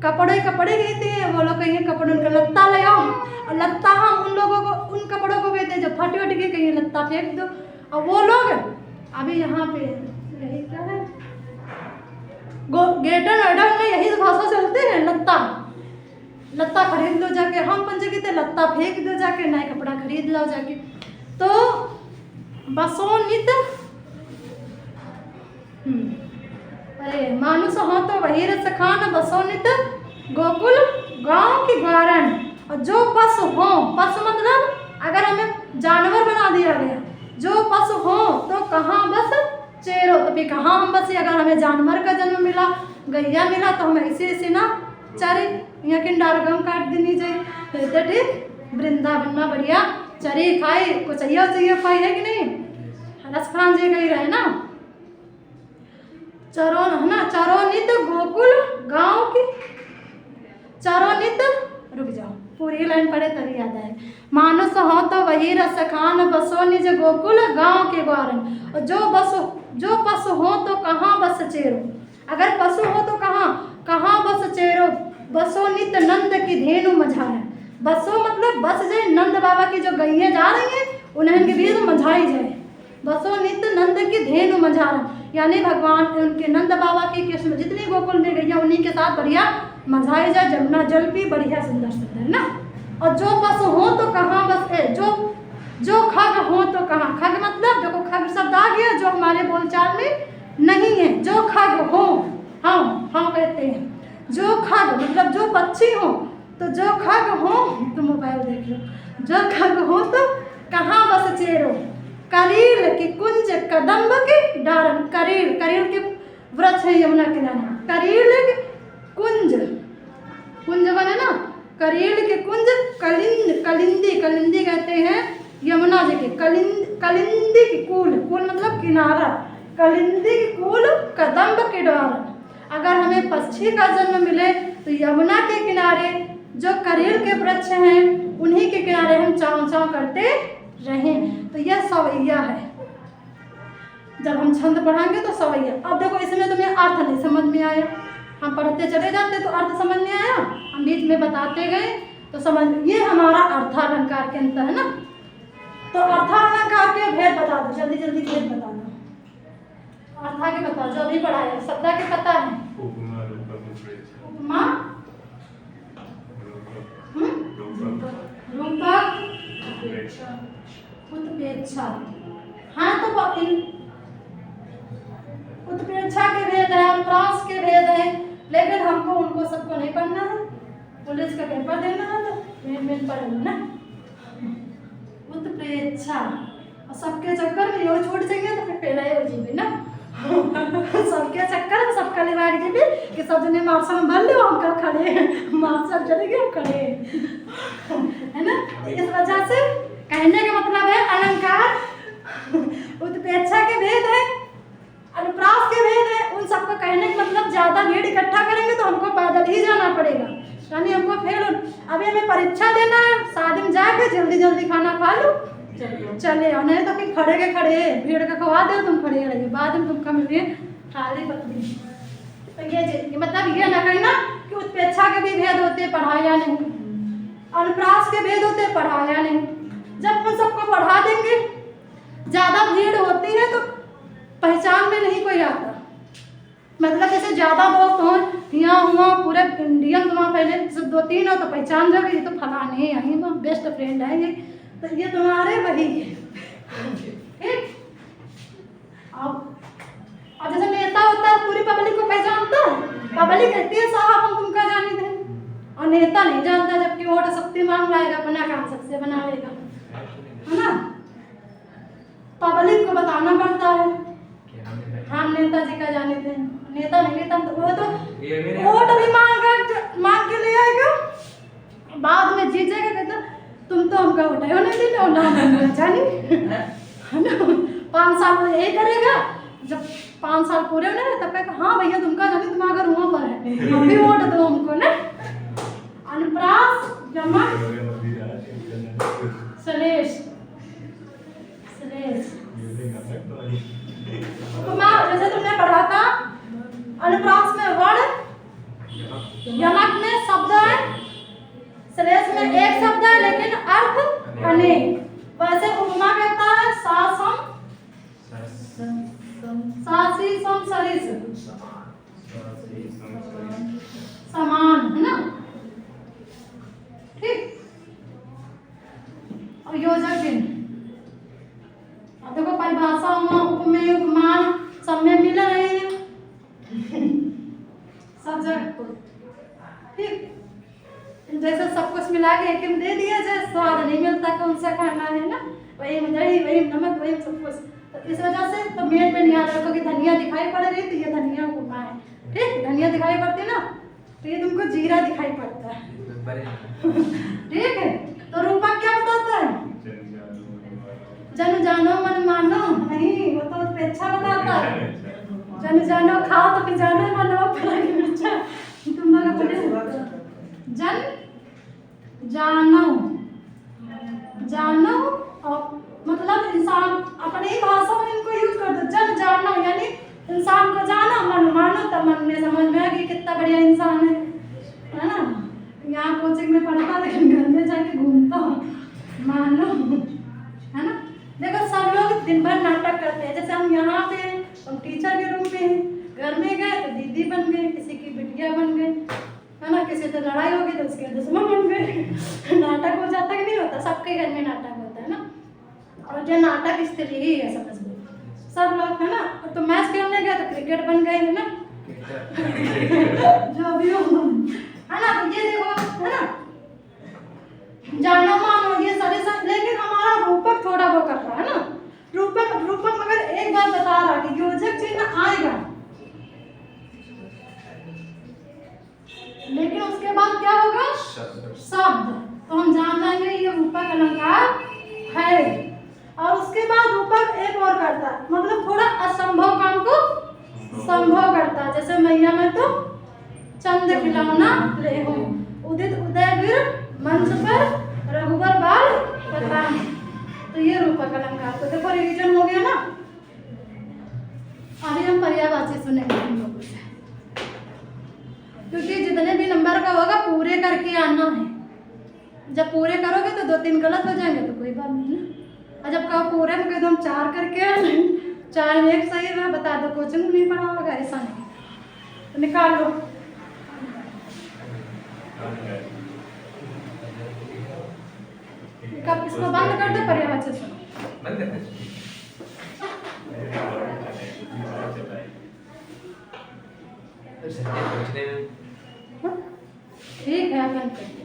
कपड़े कहते हैं, वो लोग कहेंगे कपड़े उनका लत्ता ले आओ, और लत्ता हम उन लोगों को उन कपड़ों को कहते हैं जो फटे वटे के, कहीं लत्ता फेंक दो। और वो लोग अभी यहाँ पे यही क्या है, गेटर नोएडा में यही भाषा चलते हैं, लत्ता लत्ता खरीद लो जाके, हम पंजे कहते लत्ता फेंक दो जाके, नए कपड़ा खरीद लो जाके। तो बसोनित अरे मानुष हो तो वही रस खान, बसोनित गोकुल गांव की ग्वारन। और जो पशु हो, पशु मतलब अगर हमें जानवर बना दिया गया, जो पशु हो तो कहाँ बस चेरो, तो फिर कहाँ हम बसे। अगर हमें जानवर का जन्म मिला, गैया मिला, तो हम ऐसे ना चरे, यहाँ के डारगम काट देनी चाहिए, ठीक वृंदावन में बढ़िया चरी खाई, कुछ चाहिए पाई है कि नहीं? रसखान जी कही रहे ना, चरो है ना, चरोनित गोकुल गांव की, चरोनित, रुक जाओ पूरी लाइन पढ़े तभी याद आए। मानुष हो तो वही रस खान, बसो निज गोकुल गांव के ग्वारन। और जो पशु हो तो कहाँ बस चेरो, अगर पशु हो तो कहाँ बस चेरो। बसो नित नंद की धेनु मझाए, बसो मतलब बस जाए नंद बाबा की जो गैया जा रही हैं उन्हें के लिए तो मझाई जाए। बसो नित नंद की धेनु मझारा, यानी भगवान उनके नंद बाबा की कृष्ण जितनी गोकुल में गैया उन्हीं के साथ बढ़िया मझाई जाए, जमुना जल भी बढ़िया सुंदर सुंदर है ना। और जो पशु हो तो कहाँ बस है, जो खग हो तो कहाँ, खग मतलब देखो खग शब्द आ गया जो हमारे बोलचाल में नहीं है। जो खग हो, हाँ कहते हैं, जो खग मतलब जो पक्षी हो, तो जो खग हो, तो मोबाइल देख लो, जो खग हो तो कहाँ बस चेरो। करील की कुंज कदम्ब की डारन, करील के वृक्ष है यमुना किनारे, करील कुंज बने ना, करील के कुंज, कलिंदी कहते हैं यमुना जी के, कलिंदी की कूल मतलब किनारा, कलिंदी की कूल कदम्ब के डारन। अगर हमें पक्षी का जन्म मिले तो यमुना के किनारे जो करील के वृक्ष हैं उन्हीं के किनारे हम चाव करते रहें। तो यह सवैया है, जब हम छंद पढ़ाएंगे तो सवैया। अब देखो इसमें तुम्हें अर्थ नहीं समझ में आया, हम पढ़ते चले जाते तो अर्थ समझ में आया, हम बीच में बताते गए तो समझ। ये हमारा अर्थालंकार के अंतर है ना। तो अर्थालंकार के भेद बता दो, जल्दी भेद बता दो, अर्था के बता, जो अभी पढ़ाया शब्द के पता है। उपमा, रूपक, उत्प्रेक्षा, हाँ तो उत्प्रेक्षा के भेद है, अनुप्रास के भेद है, लेकिन हमको उनको सबको नहीं पढ़ना है, पुलिस का पेपर देना है तो मेन पढ़ेंगे ना। उत्प्रेक्षा और सबके चक्कर में यो छूट जाएंगे तो फिर पहला ही हो जाएगी ना। सबके चक्कर में सबका लिवा के भी कि सब जने मार्शल में भर लो, हम कल खड़े मार्शल चलेंगे हम खड़े है ना। इस वजह से कहने का मतलब है अलंकार उत्प्रेक्षा के भेद है, अनुप्रास के भेद है। उन सबको कहने का मतलब ज्यादा भीड़ इकट्ठा करेंगे तो हमको पैदल ही जाना पड़ेगा, यानी हमको फेल। अभी हमें परीक्षा देना है, शादी में जाके जल्दी खाना खा लो चले आओ, नहीं तो फिर खड़े के खड़े भीड़ का खवा दे तुम खड़े रहिए, बाद में तुमका मिलिए थाली पतली। तो ये मतलब ये ना कहना कि उत्प्रेक्षा के भी भेद होते पढ़ाया नहीं, अनुप्रास के भेद होते पढ़ाया नहीं। जब उन सबको पढ़ा देंगे, ज्यादा भीड़ होती है तो पहचान में नहीं कोई आता, मतलब जैसे ज्यादा दोस्त हो यहाँ हुआ पूरे इंडियन तुम्हारा पहले से 2-3 हो तो पहचान जाओगे ये तो फलाने यहीं तो बेस्ट फ्रेंड है ये, तो ये तुम्हारे वही है ठीक। अब जैसे नेता होता है पूरी पब्लिक को पहचानता है, पब्लिक कहती है साहब हम तुमका जाने थे, और नेता नहीं जानता, जबकि वोट शक्ति मांग लाएगा, अपना काम सबसे बना लेगा है ना। पब्लिक को बताना पड़ता है हम नेताजी का जाने थे, नेता नहीं लेता तो वो तो वोट भी मांग के ले आएगा, बाद में जीतेगा कहता तुम तो हमका उठाए हो नहीं थे और नाम जानी है ना। 5 साल में यही करेगा, जब 5 साल पूरे होने तब कहता हाँ भैया तुमका जानी, तुम अगर वहाँ पर है हम भी वोट दो हमको ना। अनुप्रास जमा सलेश उपमा, जैसे तुमने पढ़ा था अनुप्रास में वर्ण, यमक में शब्द है, सलेश में एक शब्द है लेकिन अर्थ अनेक। वैसे उपमा कहता है सासम सासी सम सरिस समान है ना ठीक। और योजक चिन्ह, अब देखो परिभाषा में उपमेय उपमान सब में मिल रहे हैं सब जगह ठीक। जैसे सब कुछ मिला के एक में दे दिया जाए, स्वाद नहीं मिलता कौन सा खाना है ना, वही में दही वही नमक वही सब कुछ। तो इस वजह से तो मेन में याद रखो कि धनिया दिखाई पड़ रही तो ये धनिया उपमा है ठीक। धनिया दिखाई पड़ती ना तो ये तुमको जीरा दिखाई पड़ता है ठीक है। तो रूपक क्या बताता है जन जानो मन मानो नहीं, वो तो उपेक्षा बताता है। जन जानो खाओ तो पिजानो मानो परागी मिर्चा, तुम लोग अपने जन जानो जानो और मतलब इंसान अपनी ही भाषा में इनको यूज कर दो। जन जानो यानी इंसान को जानो, मन मानो, तब मन में समझ में आएगी कितना बढ़िया इंसान है ना। यहाँ कोचिंग में पढ़ता लेकिन घर में जाके घूमता हूँ, मानो है ना। देखो सब लोग दिन भर नाटक करते हैं, जैसे हम यहाँ पे हम टीचर के रूप में हैं, घर में गए तो दीदी बन गए, किसी की बिटिया बन गए, है ना, किसी से लड़ाई होगी तो उसके दुश्मन बन गए। नाटक हो जाता कि नहीं होता, सबके घर में नाटक होता है ना। और जो नाटक स्त्री ही है समझ लो, सब लोग है ना। तो मैच खेलने गए तो क्रिकेट बन गए है ना, जो भी हो है ना। तो ये देखो है ना, जानो मानो ये सारे सब, लेकिन हमारा रूपक थोड़ा वो कर रहा है ना। रूपक मगर एक बात बता रहा कि योजक चिन्ह आएगा, लेकिन उसके बाद क्या होगा, शब्द। तो हम जान जाएंगे ये रूपक अलंकार है। और उसके बाद रूपक एक और करता है, मतलब थोड़ा असंभव काम को संभव करता है। जैसे मैया में तो चंद खिलौना ले हो, उदित उदय वीर मंच पर रघुबर बाल पता। तो ये रूपक अलंकार। तो देखो रिवीजन हो गया ना। अभी हम पर्यायवाची सुनेंगे हम लोगों से, क्योंकि जितने भी नंबर का होगा पूरे करके आना है। जब पूरे करोगे तो 2-3 गलत हो जाएंगे तो कोई बात नहीं ना। और जब कहो पूरे में कह दो हम 4 करके आए, 4 में 1 सही है, बता दो कोचिंग में नहीं पढ़ा होगा, ऐसा नहीं। तो निकाल लो। कब इसको बंद कर दो, पर्यायवाची सुनो। बंद कर दो। ठीक है, बंद कर।